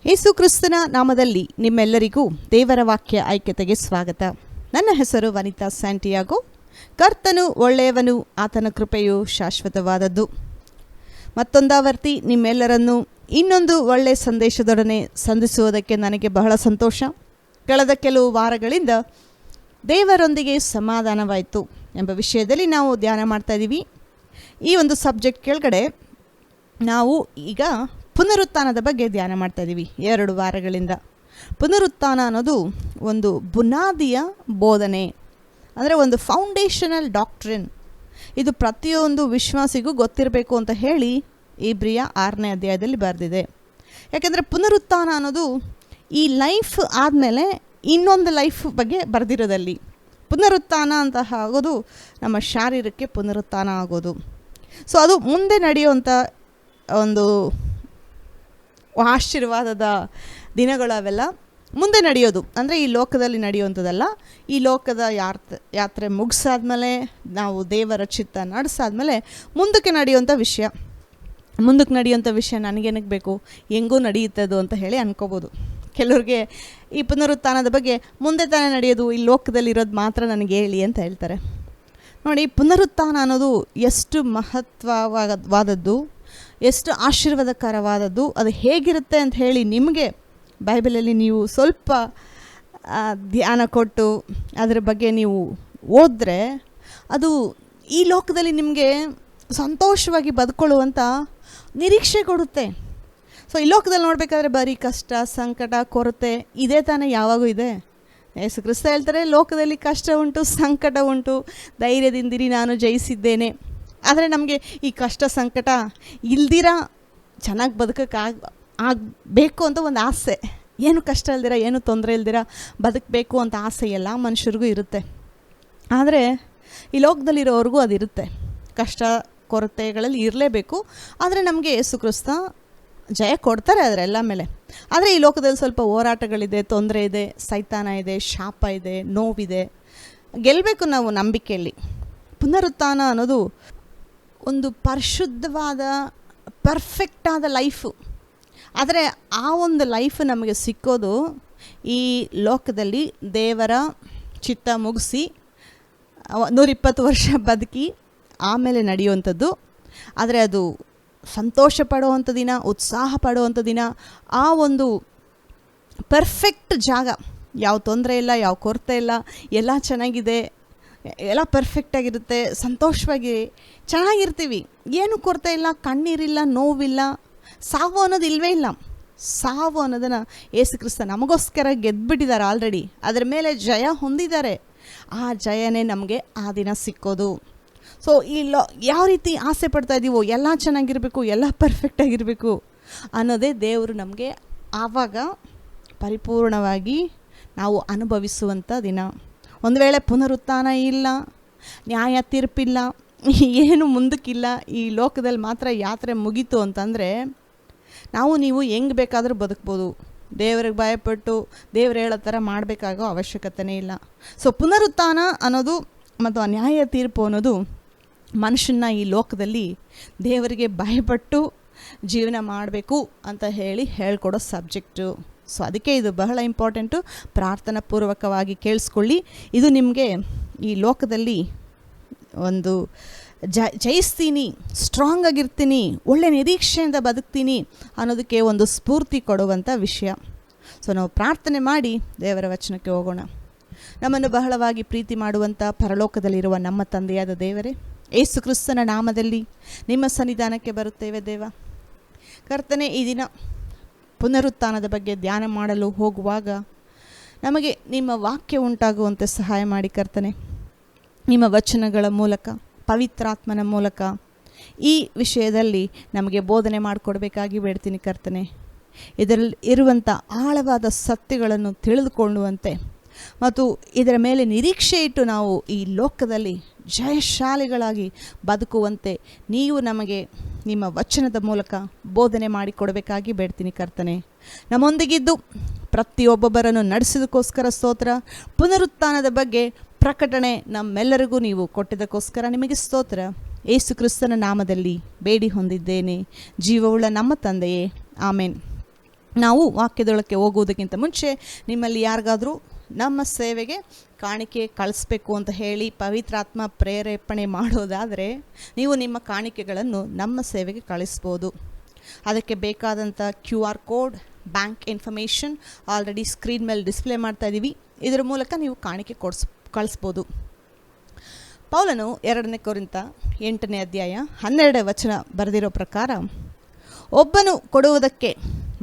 ಯೇಸು ಕ್ರಿಸ್ತನ ನಾಮದಲ್ಲಿ ನಿಮ್ಮೆಲ್ಲರಿಗೂ ದೇವರ ವಾಕ್ಯ ಐಕ್ಯತೆಗೆ ಸ್ವಾಗತ. ನನ್ನ ಹೆಸರು ವನಿತಾ ಸ್ಯಾಂಟಿಯಾಗೋ. ಕರ್ತನು ಒಳ್ಳೆಯವನು, ಆತನ ಕೃಪೆಯು ಶಾಶ್ವತವಾದದ್ದು. ಮತ್ತೊಂದಾವರ್ತಿ ನಿಮ್ಮೆಲ್ಲರನ್ನು ಇನ್ನೊಂದು ಒಳ್ಳೆಯ ಸಂದೇಶದೊಡನೆ ಸಂಧಿಸುವುದಕ್ಕೆ ನನಗೆ ಬಹಳ ಸಂತೋಷ. ಕಳೆದ ಕೆಲವು ವಾರಗಳಿಂದ ದೇವರೊಂದಿಗೆ ಸಮಾಧಾನವಾಯಿತು ಎಂಬ ವಿಷಯದಲ್ಲಿ ನಾವು ಧ್ಯಾನ ಮಾಡ್ತಾ ಇದ್ದೀವಿ. ಈ ಒಂದು ಸಬ್ಜೆಕ್ಟ್ ಕೆಳಗಡೆ ನಾವು ಈಗ ಪುನರುತ್ಥಾನದ ಬಗ್ಗೆ ಧ್ಯಾನ ಮಾಡ್ತಾ ಇದ್ದೀವಿ 2 ವಾರಗಳಿಂದ. ಪುನರುತ್ಥಾನ ಅನ್ನೋದು ಒಂದು ಬುನಾದಿಯ ಬೋಧನೆ, ಅಂದರೆ ಒಂದು ಫೌಂಡೇಶನಲ್ ಡಾಕ್ಟ್ರಿನ್. ಇದು ಪ್ರತಿಯೊಂದು ವಿಶ್ವಾಸಿಗೂ ಗೊತ್ತಿರಬೇಕು ಅಂತ ಹೇಳಿ ಇಬ್ರಿಯ 6ನೇ ಅಧ್ಯಾಯದಲ್ಲಿ ಬರೆದಿದೆ. ಯಾಕೆಂದರೆ ಪುನರುತ್ಥಾನ ಅನ್ನೋದು ಈ ಲೈಫ್ ಆದಮೇಲೆ ಇನ್ನೊಂದು ಲೈಫ್ ಬಗ್ಗೆ ಬರೆದಿರೋದಲ್ಲಿ. ಪುನರುತ್ಥಾನ ಅಂತ ಆಗೋದು ನಮ್ಮ ಶಾರೀರಕ್ಕೆ ಪುನರುತ್ಥಾನ ಆಗೋದು. ಸೊ ಅದು ಮುಂದೆ ನಡೆಯುವಂಥ ಒಂದು ಆಶೀರ್ವಾದದ ದಿನಗಳು ಅವೆಲ್ಲ ಮುಂದೆ ನಡೆಯೋದು. ಅಂದರೆ ಈ ಲೋಕದಲ್ಲಿ ನಡೆಯುವಂಥದ್ದಲ್ಲ. ಈ ಲೋಕದ ಯಾತ್ರೆ ಮುಗಿಸಾದ್ಮೇಲೆ, ನಾವು ದೇವರ ಚಿತ್ತ ನಡೆಸಾದ್ಮೇಲೆ ಮುಂದಕ್ಕೆ ನಡೆಯುವಂಥ ವಿಷಯ. ಮುಂದಕ್ಕೆ ನಡೆಯುವಂಥ ವಿಷಯ ನನಗೇನಕ್ಕೆ ಬೇಕು, ಹೆಂಗೂ ನಡೆಯುತ್ತದು ಅಂತ ಹೇಳಿ ಅನ್ಕೋಬೋದು. ಕೆಲವ್ರಿಗೆ ಈ ಪುನರುತ್ಥಾನದ ಬಗ್ಗೆ ಮುಂದೆ ತಾನೇ ನಡೆಯೋದು, ಈ ಲೋಕದಲ್ಲಿ ಇರೋದು ಮಾತ್ರ ನನಗೆ ಹೇಳಿ ಅಂತ ಹೇಳ್ತಾರೆ. ನೋಡಿ, ಪುನರುತ್ಥಾನ ಅನ್ನೋದು ಎಷ್ಟು ಮಹತ್ವವಾದದ್ದು, ಎಷ್ಟು ಆಶೀರ್ವಾದಕರವಾದದ್ದು, ಅದು ಹೇಗಿರುತ್ತೆ ಅಂತ ಹೇಳಿ ನಿಮಗೆ ಬೈಬಲಲ್ಲಿ ನೀವು ಸ್ವಲ್ಪ ಧ್ಯಾನ ಕೊಟ್ಟು ಅದರ ಬಗ್ಗೆ ನೀವು ಓದಿದ್ರೆ ಅದು ಈ ಲೋಕದಲ್ಲಿ ನಿಮಗೆ ಸಂತೋಷವಾಗಿ ಬದುಕೊಳ್ಳುವಂಥ ನಿರೀಕ್ಷೆ ಕೊಡುತ್ತೆ. ಸೊ ಈ ಲೋಕದಲ್ಲಿ ನೋಡಬೇಕಾದ್ರೆ ಬರೀ ಕಷ್ಟ, ಸಂಕಟ, ಕೊರತೆ ಇದೇ ತಾನೇ ಯಾವಾಗೂ ಇದೆ. ಯೇಸು ಕ್ರಿಸ್ತ ಹೇಳ್ತಾರೆ, ಲೋಕದಲ್ಲಿ ಕಷ್ಟ ಉಂಟು, ಸಂಕಟ ಉಂಟು, ಧೈರ್ಯದಿಂದಿರಿ, ನಾನು ಜಯಿಸಿದ್ದೇನೆ. ಆದರೆ ನಮಗೆ ಈ ಕಷ್ಟ ಸಂಕಟ ಇಲ್ದಿರ ಚೆನ್ನಾಗಿ ಆಗಬೇಕು ಅಂತ ಒಂದು ಆಸೆ. ಏನು ಕಷ್ಟ ಇಲ್ದಿರ, ಏನು ತೊಂದರೆ ಇಲ್ದಿರ ಬದುಕಬೇಕು ಅಂತ ಆಸೆ ಎಲ್ಲ ಮನುಷ್ಯರಿಗೂ ಇರುತ್ತೆ. ಆದರೆ ಈ ಲೋಕದಲ್ಲಿರೋವ್ರಿಗೂ ಅದಿರುತ್ತೆ. ಕಷ್ಟ ಕೊರತೆಗಳಲ್ಲಿ ಇರಲೇಬೇಕು. ಆದರೆ ನಮಗೆ ಯೇಸು ಕ್ರಿಸ್ತ ಜಯ ಕೊಡ್ತಾರೆ ಅದರೆಲ್ಲ ಮೇಲೆ. ಆದರೆ ಈ ಲೋಕದಲ್ಲಿ ಸ್ವಲ್ಪ ಹೋರಾಟಗಳಿದೆ, ತೊಂದರೆ ಇದೆ, ಸೈತಾನ ಇದೆ, ಶಾಪ ಇದೆ, ನೋವಿದೆ. ಗೆಲ್ಲಬೇಕು ನಾವು ನಂಬಿಕೆಯಲ್ಲಿ. ಪುನರುತ್ಥಾನ ಅನ್ನೋದು ಒಂದು ಪರಿಶುದ್ಧವಾದ ಪರ್ಫೆಕ್ಟಾದ ಲೈಫು. ಆದರೆ ಆ ಒಂದು ಲೈಫ್ ನಮಗೆ ಸಿಕ್ಕೋದು ಈ ಲೋಕದಲ್ಲಿ ದೇವರ ಚಿತ್ತ ಮುಗಿಸಿ 120 ವರ್ಷ ಬದುಕಿ ಆಮೇಲೆ ನಡೆಯುವಂಥದ್ದು. ಆದರೆ ಅದು ಸಂತೋಷ ಪಡುವಂಥ ದಿನ, ಉತ್ಸಾಹ ಪಡುವಂಥ ದಿನ, ಆ ಒಂದು ಪರ್ಫೆಕ್ಟ್ ಜಾಗ. ಯಾವ ತೊಂದರೆ ಇಲ್ಲ, ಯಾವ ಕೊರತೆ ಇಲ್ಲ, ಎಲ್ಲ ಚೆನ್ನಾಗಿದೆ, ಎಲ್ಲ ಪರ್ಫೆಕ್ಟಾಗಿರುತ್ತೆ, ಸಂತೋಷವಾಗಿ ಚೆನ್ನಾಗಿರ್ತೀವಿ. ಏನು ಕೊರತೆ ಇಲ್ಲ, ಕಣ್ಣೀರಿಲ್ಲ, ನೋವಿಲ್ಲ, ಸಾವು ಅನ್ನೋದು ಇಲ್ಲವೇ ಇಲ್ಲ. ಸಾವು ಅನ್ನೋದನ್ನು ಯೇಸು ಕ್ರಿಸ್ತ ನಮಗೋಸ್ಕರ ಗೆದ್ದುಬಿಟ್ಟಿದ್ದಾರೆ ಆಲ್ರೆಡಿ. ಅದರ ಮೇಲೆ ಜಯ ಹೊಂದಿದ್ದಾರೆ. ಆ ಜಯನೇ ನಮಗೆ ಆ ದಿನ ಸಿಕ್ಕೋದು. ಸೊ ಯಾವ ರೀತಿ ಆಸೆ ಪಡ್ತಾ ಇದ್ದೀವೋ, ಎಲ್ಲ ಚೆನ್ನಾಗಿರಬೇಕು, ಎಲ್ಲ ಪರ್ಫೆಕ್ಟಾಗಿರಬೇಕು ಅನ್ನೋದೇ ದೇವರು ನಮಗೆ ಆವಾಗ ಪರಿಪೂರ್ಣವಾಗಿ ನಾವು ಅನುಭವಿಸುವಂಥ ದಿನ. ಒಂದು ವೇಳೆ ಪುನರುತ್ಥಾನ ಇಲ್ಲ, ನ್ಯಾಯ ತೀರ್ಪಿಲ್ಲ, ಏನು ಮುಂದಕ್ಕಿಲ್ಲ, ಈ ಲೋಕದಲ್ಲಿ ಮಾತ್ರ ಯಾತ್ರೆ ಮುಗೀತು ಅಂತಂದರೆ ನಾವು ನೀವು ಹೆಂಗೆ ಬೇಕಾದರೂ ಬದುಕ್ಬೋದು. ದೇವ್ರಿಗೆ ಭಯಪಟ್ಟು ದೇವ್ರು ಹೇಳೋ ಥರ ಮಾಡಬೇಕಾಗೋ ಅವಶ್ಯಕತೆಯೇ ಇಲ್ಲ. ಸೊ ಪುನರುತ್ಥಾನ ಅನ್ನೋದು ಮತ್ತು ಆ ನ್ಯಾಯ ತೀರ್ಪು ಅನ್ನೋದು ಮನುಷ್ಯನ ಈ ಲೋಕದಲ್ಲಿ ದೇವರಿಗೆ ಭಯಪಟ್ಟು ಜೀವನ ಮಾಡಬೇಕು ಅಂತ ಹೇಳ್ಕೊಡೋ ಸಬ್ಜೆಕ್ಟು. ಸೊ ಅದಕ್ಕೆ ಇದು ಬಹಳ ಇಂಪಾರ್ಟೆಂಟು. ಪ್ರಾರ್ಥನಾ ಪೂರ್ವಕವಾಗಿ ಕೇಳಿಸ್ಕೊಳ್ಳಿ. ಇದು ನಿಮಗೆ ಈ ಲೋಕದಲ್ಲಿ ಒಂದು ಜಯಿಸ್ತೀನಿ, ಸ್ಟ್ರಾಂಗ್ ಆಗಿರ್ತೀನಿ, ಒಳ್ಳೆ ನಿರೀಕ್ಷೆಯಿಂದ ಬದುಕ್ತೀನಿ ಅನ್ನೋದಕ್ಕೆ ಒಂದು ಸ್ಫೂರ್ತಿ ಕೊಡುವಂಥ ವಿಷಯ. ಸೊ ನಾವು ಪ್ರಾರ್ಥನೆ ಮಾಡಿ ದೇವರ ವಚನಕ್ಕೆ ಹೋಗೋಣ. ನಮ್ಮನ್ನು ಬಹಳವಾಗಿ ಪ್ರೀತಿ ಮಾಡುವಂಥ ಪರಲೋಕದಲ್ಲಿರುವ ನಮ್ಮ ತಂದೆಯಾದ ದೇವರೇ, ಯೇಸು ಕ್ರಿಸ್ತನ ನಾಮದಲ್ಲಿ ನಿಮ್ಮ ಸನ್ನಿಧಾನಕ್ಕೆ ಬರುತ್ತೇವೆ ದೇವ. ಕರ್ತನೆ, ಈ ದಿನ ಪುನರುತ್ಥಾನದ ಬಗ್ಗೆ ಧ್ಯಾನ ಮಾಡಲು ಹೋಗುವಾಗ ನಮಗೆ ನಿಮ್ಮ ವಾಕ್ಯ ಉಂಟಾಗುವಂತೆ ಸಹಾಯ ಮಾಡಿ ಕರ್ತನೆ. ನಿಮ್ಮ ವಚನಗಳ ಮೂಲಕ, ಪವಿತ್ರಾತ್ಮನ ಮೂಲಕ ಈ ವಿಷಯದಲ್ಲಿ ನಮಗೆ ಬೋಧನೆ ಮಾಡಿಕೊಡ್ಬೇಕಾಗಿ ಬೇಡ್ತೀನಿ ಕರ್ತನೆ. ಇದರಲ್ಲಿ ಇರುವಂಥ ಆಳವಾದ ಸತ್ಯಗಳನ್ನು ತಿಳಿದುಕೊಳ್ಳುವಂತೆ ಮತ್ತು ಇದರ ಮೇಲೆ ನಿರೀಕ್ಷೆ ಇಟ್ಟು ನಾವು ಈ ಲೋಕದಲ್ಲಿ ಜಯಶಾಲಿಗಳಾಗಿ ಬದುಕುವಂತೆ ನೀವು ನಮಗೆ ನಿಮ್ಮ ವಚನದ ಮೂಲಕ ಬೋಧನೆ ಮಾಡಿಕೊಡಬೇಕಾಗಿ ಬೇಡ್ತೀನಿ ಕರ್ತನೆ. ನಮ್ಮೊಂದಿಗಿದ್ದು ಪ್ರತಿಯೊಬ್ಬೊಬ್ಬರನ್ನು ನಡೆಸಿದಕ್ಕೋಸ್ಕರ ಸ್ತೋತ್ರ. ಪುನರುತ್ಥಾನದ ಬಗ್ಗೆ ಪ್ರಕಟಣೆ ನಮ್ಮೆಲ್ಲರಿಗೂ ನೀವು ಕೊಟ್ಟಿದ್ದಕ್ಕೋಸ್ಕರ ನಿಮಗೆ ಸ್ತೋತ್ರ. ಯೇಸು ಕ್ರಿಸ್ತನ ನಾಮದಲ್ಲಿ ಬೇಡಿ ಹೊಂದಿದ್ದೇನೆ, ಜೀವವುಳ್ಳ ನಮ್ಮ ತಂದೆಯೇ, ಆಮೇನ್. ನಾವು ವಾಕ್ಯದೊಳಕ್ಕೆ ಹೋಗುವುದಕ್ಕಿಂತ ಮುಂಚೆ ನಿಮ್ಮಲ್ಲಿ ಯಾರಿಗಾದರೂ ನಮ್ಮ ಸೇವೆಗೆ ಕಾಣಿಕೆ ಕಳಿಸ್ಬೇಕು ಅಂತ ಹೇಳಿ ಪವಿತ್ರಾತ್ಮ ಪ್ರೇರೇಪಣೆ ಮಾಡೋದಾದರೆ ನೀವು ನಿಮ್ಮ ಕಾಣಿಕೆಗಳನ್ನು ನಮ್ಮ ಸೇವೆಗೆ ಕಳಿಸ್ಬೋದು. ಅದಕ್ಕೆ ಬೇಕಾದಂಥ QR code, bank information already screen ಮೇಲೆ ಡಿಸ್ಪ್ಲೇ ಮಾಡ್ತಾ ಇದ್ದೀವಿ. ಇದರ ಮೂಲಕ ನೀವು ಕಾಣಿಕೆ ಕಳಿಸ್ಬೋದು. ಪೌಲನು 2 ಕೊರಿಂಥ 8ನೇ ಅಧ್ಯಾಯ 12ನೇ ವಚನ ಬರೆದಿರೋ ಪ್ರಕಾರ, ಒಬ್ಬನು ಕೊಡುವುದಕ್ಕೆ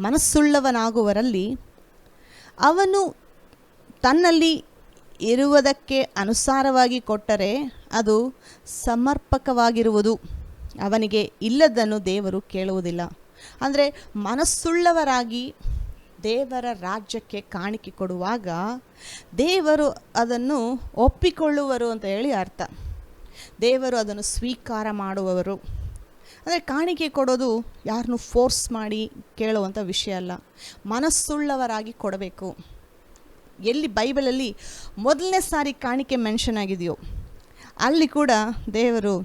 ಮನಸ್ಸುಳ್ಳವನಾಗುವರಲ್ಲಿ ಅವನು ತನ್ನಲ್ಲಿ ಇರುವುದಕ್ಕೆ ಅನುಸಾರವಾಗಿ ಕೊಟ್ಟರೆ ಅದು ಸಮರ್ಪಕವಾಗಿರುವುದು. ಅವನಿಗೆ ಇಲ್ಲದನ್ನು ದೇವರು ಕೇಳುವುದಿಲ್ಲ. ಅಂದರೆ ಮನಸ್ಸುಳ್ಳವರಾಗಿ ದೇವರ ರಾಜ್ಯಕ್ಕೆ ಕಾಣಿಕೆ ಕೊಡುವಾಗ ದೇವರು ಅದನ್ನು ಒಪ್ಪಿಕೊಳ್ಳುವರು ಅಂತ ಹೇಳಿ ಅರ್ಥ. ದೇವರು ಅದನ್ನು ಸ್ವೀಕಾರ ಮಾಡುವವರು. ಅಂದರೆ ಕಾಣಿಕೆ ಕೊಡೋದು ಯಾರನ್ನೂ ಫೋರ್ಸ್ ಮಾಡಿ ಕೇಳುವಂಥ ವಿಷಯ ಅಲ್ಲ, ಮನಸ್ಸುಳ್ಳವರಾಗಿ ಕೊಡಬೇಕು. ಎಲ್ಲಿ ಬೈಬಲಲ್ಲಿ ಮೊದಲನೇ ಸಾರಿ ಕಾಣಿಕೆ ಮೆನ್ಷನ್ ಆಗಿದೆಯೋ ಅಲ್ಲಿ ಕೂಡ ದೇವರು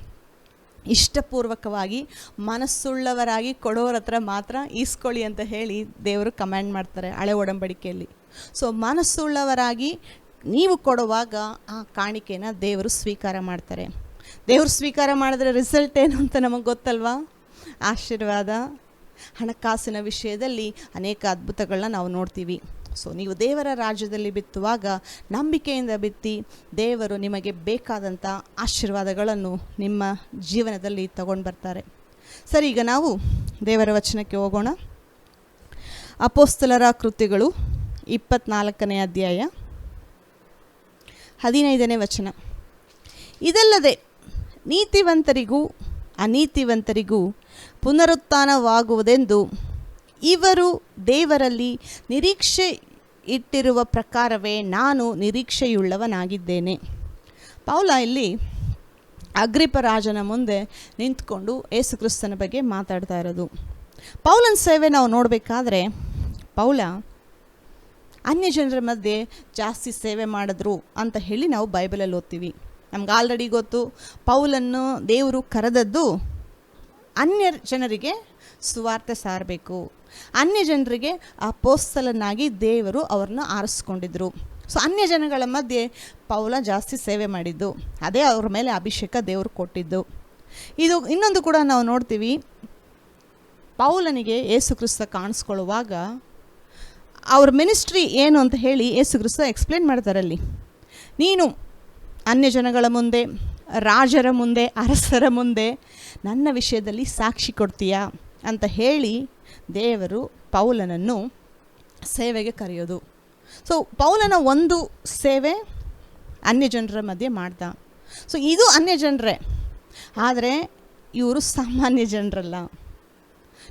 ಇಷ್ಟಪೂರ್ವಕವಾಗಿ ಮನಸ್ಸುಳ್ಳವರಾಗಿ ಕೊಡೋರ ಹತ್ರ ಮಾತ್ರ ಈಸ್ಕೊಳ್ಳಿ ಅಂತ ಹೇಳಿ ದೇವರು ಕಮ್ಯಾಂಡ್ ಮಾಡ್ತಾರೆ ಹಳೆ ಒಡಂಬಡಿಕೆಯಲ್ಲಿ. ಸೊ ಮನಸ್ಸುಳ್ಳವರಾಗಿ ನೀವು ಕೊಡುವಾಗ ಆ ಕಾಣಿಕೆನ ದೇವರು ಸ್ವೀಕಾರ ಮಾಡ್ತಾರೆ. ದೇವರು ಸ್ವೀಕಾರ ಮಾಡಿದ್ರೆ ರಿಸಲ್ಟ್ ಏನು ಅಂತ ನಮಗೆ ಗೊತ್ತಲ್ವಾ? ಆಶೀರ್ವಾದ. ಹಣಕಾಸಿನ ವಿಷಯದಲ್ಲಿ ಅನೇಕ ಅದ್ಭುತಗಳನ್ನ ನಾವು ನೋಡ್ತೀವಿ. ಸೊ ನೀವು ದೇವರ ರಾಜ್ಯದಲ್ಲಿ ಬಿತ್ತುವಾಗ ನಂಬಿಕೆಯಿಂದ ಬಿತ್ತಿ ದೇವರು ನಿಮಗೆ ಬೇಕಾದಂಥ ಆಶೀರ್ವಾದಗಳನ್ನು ನಿಮ್ಮ ಜೀವನದಲ್ಲಿ ತಗೊಂಡು ಬರ್ತಾರೆ. ಸರಿ, ಈಗ ನಾವು ದೇವರ ವಚನಕ್ಕೆ ಹೋಗೋಣ. ಅಪೊಸ್ತಲರ ಕೃತ್ಯಗಳು 24ನೇ ಅಧ್ಯಾಯ 15ನೇ ವಚನ. ಇದಲ್ಲದೆ ನೀತಿವಂತರಿಗೂ ಅನೀತಿವಂತರಿಗೂ ಪುನರುತ್ಥಾನವಾಗುವುದೆಂದು ಇವರು ದೇವರಲ್ಲಿ ನಿರೀಕ್ಷೆ ಇಟ್ಟಿರುವ ಪ್ರಕಾರವೇ ನಾನು ನಿರೀಕ್ಷೆಯುಳ್ಳವನಾಗಿದ್ದೇನೆ. ಪೌಲ ಇಲ್ಲಿ ಅಗ್ರಿಪ ರಾಜನ ಮುಂದೆ ನಿಂತ್ಕೊಂಡು ಯೇಸುಕ್ರಿಸ್ತನ ಬಗ್ಗೆ ಮಾತಾಡ್ತಾ ಇರೋದು. ಪೌಲನ ಸೇವೆ ನಾವು ನೋಡಬೇಕಾದ್ರೆ ಪೌಲ ಅನ್ಯ ಜನರ ಮಧ್ಯೆ ಜಾಸ್ತಿ ಸೇವೆ ಮಾಡಿದ್ರು ಅಂತ ಹೇಳಿ ನಾವು ಬೈಬಲಲ್ಲಿ ಓದ್ತೀವಿ. ನಮ್ಗೆ ಆಲ್ರೆಡಿ ಗೊತ್ತು, ಪೌಲನ್ನು ದೇವರು ಕರೆದದ್ದು ಅನ್ಯ ಜನರಿಗೆ ಸುವಾರ್ತೆ ಸಾರಬೇಕು, ಅನ್ಯ ಜನರಿಗೆ ಅಪೊಸ್ತಲನಾಗಿ ದೇವರು ಅವ್ರನ್ನ ಆರಿಸ್ಕೊಂಡಿದ್ರು. ಸೊ ಅನ್ಯ ಜನಗಳ ಮಧ್ಯೆ ಪೌಲ ಜಾಸ್ತಿ ಸೇವೆ ಮಾಡಿದ್ದು, ಅದೇ ಅವ್ರ ಮೇಲೆ ಅಭಿಷೇಕ ದೇವರು ಕೊಟ್ಟಿದ್ದು. ಇದು ಇನ್ನೊಂದು ಕೂಡ ನಾವು ನೋಡ್ತೀವಿ, ಪೌಲನಿಗೆ ಯೇಸುಕ್ರಿಸ್ತ ಕಾಣಿಸ್ಕೊಳ್ಳುವಾಗ ಅವ್ರ ಮಿನಿಸ್ಟ್ರಿ ಏನು ಅಂತ ಹೇಳಿ ಯೇಸುಕ್ರಿಸ್ತ ಎಕ್ಸ್ಪ್ಲೇನ್ ಮಾಡ್ತಾರಲ್ಲಿ. ನೀನು ಅನ್ಯ ಜನಗಳ ಮುಂದೆ, ರಾಜರ ಮುಂದೆ, ಅರಸರ ಮುಂದೆ ನನ್ನ ವಿಷಯದಲ್ಲಿ ಸಾಕ್ಷಿ ಕೊಡ್ತೀಯಾ ಅಂತ ಹೇಳಿ ದೇವರು ಪೌಲನನ್ನು ಸೇವೆಗೆ ಕರೆಯೋದು. ಸೊ ಪೌಲನ ಒಂದು ಸೇವೆ ಅನ್ಯ ಜನರ ಮಧ್ಯೆ ಮಾಡ್ದ. ಸೊ ಇದು ಅನ್ಯ ಜನರೇ, ಆದರೆ ಇವರು ಸಾಮಾನ್ಯ ಜನರಲ್ಲ.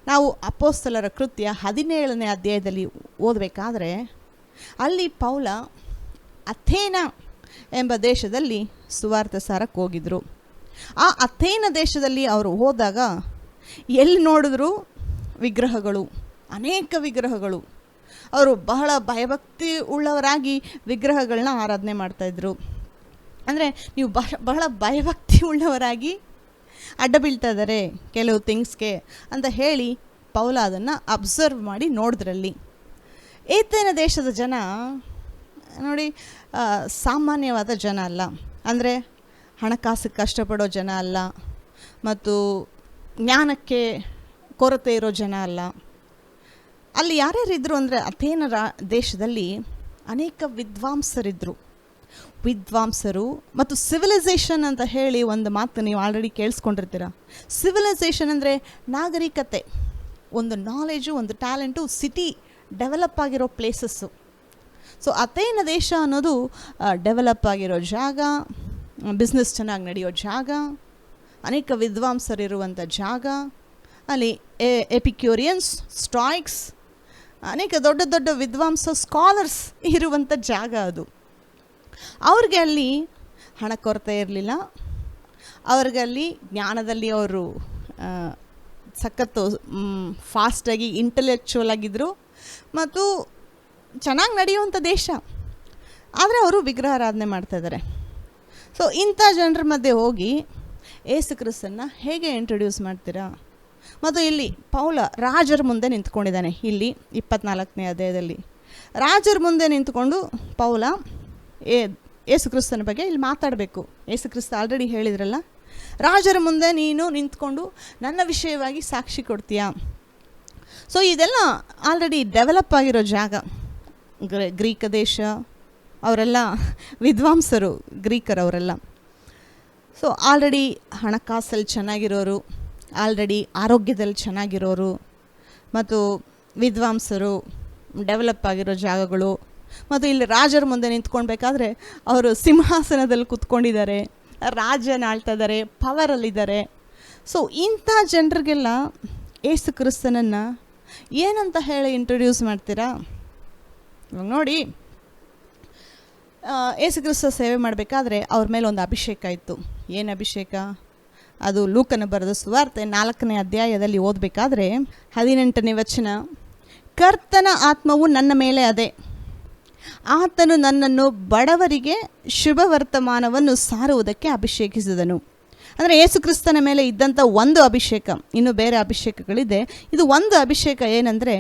ನಾವು ಅಪೊಸ್ತಲರ ಕೃತ್ಯ 17ನೇ ಅಧ್ಯಾಯದಲ್ಲಿ ಓದಬೇಕಾದ್ರೆ ಅಲ್ಲಿ ಪೌಲ ಅಥೇನಾ ಎಂಬ ದೇಶದಲ್ಲಿ ಸುವಾರ್ತೆ ಸಾರಕ್ಕೆ ಹೋಗಿದ್ರು. ಆ ಅಥೇನ ದೇಶದಲ್ಲಿ ಅವರು ಹೋದಾಗ ಎಲ್ಲಿ ನೋಡಿದ್ರು ವಿಗ್ರಹಗಳು, ಅನೇಕ ವಿಗ್ರಹಗಳು. ಅವರು ಬಹಳ ಭಯಭಕ್ತಿ ಉಳ್ಳವರಾಗಿ ವಿಗ್ರಹಗಳನ್ನ ಆರಾಧನೆ ಮಾಡ್ತಾಯಿದ್ರು. ಅಂದರೆ ನೀವು ಬಹಳ ಭಯಭಕ್ತಿ ಉಳ್ಳವರಾಗಿ ಅಡ್ಡ ಬೀಳ್ತಾ ಇದ್ದಾರೆ ಕೆಲವು ಥಿಂಗ್ಸ್ಗೆ ಅಂತ ಹೇಳಿ ಪೌಲ ಅದನ್ನು ಅಬ್ಸರ್ವ್ ಮಾಡಿ ನೋಡಿದ್ರಲ್ಲಿ. ಏತೇನ ದೇಶದ ಜನ ನೋಡಿ ಸಾಮಾನ್ಯವಾದ ಜನ ಅಲ್ಲ. ಅಂದರೆ ಹಣಕಾಸಿಗೆ ಕಷ್ಟಪಡೋ ಜನ ಅಲ್ಲ, ಮತ್ತು ಜ್ಞಾನಕ್ಕೆ ಕೊರತೆ ಇರೋ ಜನ ಅಲ್ಲ. ಅಲ್ಲಿ ಯಾರ್ಯಾರಿದ್ರು ಅಂದರೆ ಅಥೇನ ದೇಶದಲ್ಲಿ ಅನೇಕ ವಿದ್ವಾಂಸರು ಮತ್ತು ಸಿವಿಲೈಸೇಷನ್ ಅಂತ ಹೇಳಿ ಒಂದು ಮಾತು ನೀವು ಆಲ್ರೆಡಿ ಕೇಳಿಸ್ಕೊಂಡಿರ್ತೀರ. ಸಿವಿಲೈಸೇಷನ್ ಅಂದರೆ ನಾಗರಿಕತೆ, ಒಂದು ನಾಲೆಜು, ಒಂದು ಟ್ಯಾಲೆಂಟು, ಸಿಟಿ ಡೆವಲಪ್ ಆಗಿರೋ ಪ್ಲೇಸಸ್ಸು. ಸೊ ಅಥೇನ ದೇಶ ಅನ್ನೋದು ಡೆವಲಪ್ ಆಗಿರೋ ಜಾಗ, ಬಿಸ್ನೆಸ್ ಚೆನ್ನಾಗಿ ನಡೆಯೋ ಜಾಗ, ಅನೇಕ ವಿದ್ವಾಂಸರಿರುವಂಥ ಜಾಗ. ಅಲ್ಲಿ ಎಪಿಕ್ಯೂರಿಯನ್ಸ್, ಸ್ಟಾಯಿಕ್ಸ್, ಅನೇಕ ದೊಡ್ಡ ದೊಡ್ಡ ವಿದ್ವಾಂಸ ಸ್ಕಾಲರ್ಸ್ ಇರುವಂಥ ಜಾಗ ಅದು. ಅವ್ರಿಗೆ ಅಲ್ಲಿ ಹಣ ಕೊರತೆ ಇರಲಿಲ್ಲ. ಅವ್ರಿಗೆ ಅಲ್ಲಿ ಜ್ಞಾನದಲ್ಲಿ ಅವರು ಸಖತ್ತು ಫಾಸ್ಟಾಗಿ ಇಂಟೆಲೆಕ್ಚುವಲ್ ಆಗಿದ್ದರು ಮತ್ತು ಚೆನ್ನಾಗಿ ನಡೆಯುವಂಥ ದೇಶ. ಆದರೆ ಅವರು ವಿಗ್ರಹಾರಾಧನೆ ಮಾಡ್ತಾಯಿದ್ದಾರೆ. ಸೊ ಇಂಥ ಜನರ ಮಧ್ಯೆ ಹೋಗಿ ಯೇಸು ಕ್ರಿಸ್ತನ್ನ ಹೇಗೆ ಇಂಟ್ರೊಡ್ಯೂಸ್ ಮಾಡ್ತೀರಾ? ಮತ್ತು ಇಲ್ಲಿ ಪೌಲ ರಾಜರ ಮುಂದೆ ನಿಂತ್ಕೊಂಡಿದ್ದಾನೆ. ಇಲ್ಲಿ 24ನೇ ಅಧ್ಯಾಯದಲ್ಲಿ ರಾಜರ ಮುಂದೆ ನಿಂತ್ಕೊಂಡು ಪೌಲ ಯೇಸು ಕ್ರಿಸ್ತನ ಬಗ್ಗೆ ಇಲ್ಲಿ ಮಾತಾಡಬೇಕು. ಯೇಸು ಕ್ರಿಸ್ತ ಆಲ್ರೆಡಿ ಹೇಳಿದ್ರಲ್ಲ, ರಾಜರ ಮುಂದೆ ನೀನು ನಿಂತ್ಕೊಂಡು ನನ್ನ ವಿಷಯವಾಗಿ ಸಾಕ್ಷಿ ಕೊಡ್ತೀಯಾ. ಸೊ ಇದೆಲ್ಲ ಆಲ್ರೆಡಿ ಡೆವಲಪ್ ಆಗಿರೋ ಜಾಗ. ಗ್ರೀಕ ದೇಶ, ಅವರೆಲ್ಲ ವಿದ್ವಾಂಸರು, ಗ್ರೀಕರವರೆಲ್ಲ. ಸೊ ಆಲ್ರೆಡಿ ಹಣಕಾಸಲ್ಲಿ ಚೆನ್ನಾಗಿರೋರು, ಆಲ್ರೆಡಿ ಆರೋಗ್ಯದಲ್ಲಿ ಚೆನ್ನಾಗಿರೋರು, ಮತ್ತು ವಿದ್ವಾಂಸರು, ಡೆವಲಪ್ ಆಗಿರೋ ಜಾಗಗಳು. ಮತ್ತು ಇಲ್ಲಿ ರಾಜರ ಮುಂದೆ ನಿಂತ್ಕೊಳ್ಬೇಕಾದ್ರೆ ಅವರು ಸಿಂಹಾಸನದಲ್ಲಿ ಕೂತ್ಕೊಂಡಿದ್ದಾರೆ, ರಾಜ್ಯನ ಆಳ್ತಾ ಇದ್ದಾರೆ, ಪವರಲ್ಲಿದ್ದಾರೆ. ಸೊ ಇಂಥ ಜನರಿಗೆಲ್ಲ ಯೇಸು ಕ್ರಿಸ್ತನನ್ನು ಏನಂತ ಹೇಳಿ ಇಂಟ್ರೊಡ್ಯೂಸ್ ಮಾಡ್ತೀರಾ? ಇವಾಗ ನೋಡಿ, ಯೇಸು ಕ್ರಿಸ್ತ ಸೇವೆ ಮಾಡಬೇಕಾದ್ರೆ ಅವ್ರ ಮೇಲೆ ಒಂದು ಅಭಿಷೇಕ ಇತ್ತು. ಏನು ಅಭಿಷೇಕ? ಅದು ಲೂಕನ ಬರೆದ ಸುವಾರ್ತೆ 4ನೇ ಅಧ್ಯಾಯದಲ್ಲಿ ಓದಬೇಕಾದ್ರೆ 18ನೇ ವಚನ, ಕರ್ತನ ಆತ್ಮವು ನನ್ನ ಮೇಲೆ ಅದೆ, ಆತನು ನನ್ನನ್ನು ಬಡವರಿಗೆ ಶುಭ ವರ್ತಮಾನವನ್ನು ಸಾರುವುದಕ್ಕೆ ಅಭಿಷೇಕಿಸಿದನು. ಅಂದರೆ ಯೇಸು ಕ್ರಿಸ್ತನ ಮೇಲೆ ಇದ್ದಂಥ ಒಂದು ಅಭಿಷೇಕ, ಇನ್ನೂ ಬೇರೆ ಅಭಿಷೇಕಗಳಿದೆ, ಇದು ಒಂದು ಅಭಿಷೇಕ. ಏನಂದರೆ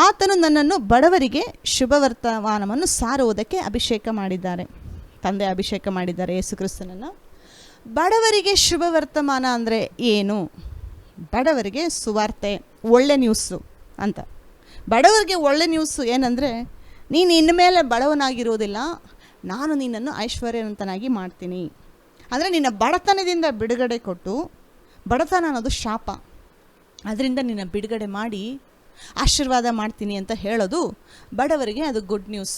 ಆತನು ನನ್ನನ್ನು ಬಡವರಿಗೆ ಶುಭ ವರ್ತಮಾನವನ್ನು ಸಾರುವುದಕ್ಕೆ ಅಭಿಷೇಕ ಮಾಡಿದ್ದಾರೆ. ತಂದೆ ಅಭಿಷೇಕ ಮಾಡಿದ್ದಾರೆ ಯೇಸು ಕ್ರಿಸ್ತನನ್ನು. ಬಡವರಿಗೆ ಶುಭ ವರ್ತಮಾನ ಅಂದರೆ ಏನು? ಬಡವರಿಗೆ ಸುವಾರ್ತೆ, ಒಳ್ಳೆ ನ್ಯೂಸು ಅಂತ. ಬಡವರಿಗೆ ಒಳ್ಳೆ ನ್ಯೂಸು ಏನಂದರೆ, ನೀನು ಇನ್ಮೇಲೆ ಬಡವನಾಗಿರೋದಿಲ್ಲ, ನಾನು ನಿನ್ನನ್ನು ಐಶ್ವರ್ಯವಂತನಾಗಿ ಮಾಡ್ತೀನಿ. ಅಂದರೆ ನಿನ್ನ ಬಡತನದಿಂದ ಬಿಡುಗಡೆ ಕೊಟ್ಟು, ಬಡತನ ಅನ್ನೋದು ಶಾಪ, ಅದರಿಂದ ನಿನ್ನ ಬಿಡುಗಡೆ ಮಾಡಿ ಆಶೀರ್ವಾದ ಮಾಡ್ತೀನಿ ಅಂತ ಹೇಳೋದು ಬಡವರಿಗೆ ಅದು ಗುಡ್ ನ್ಯೂಸ್.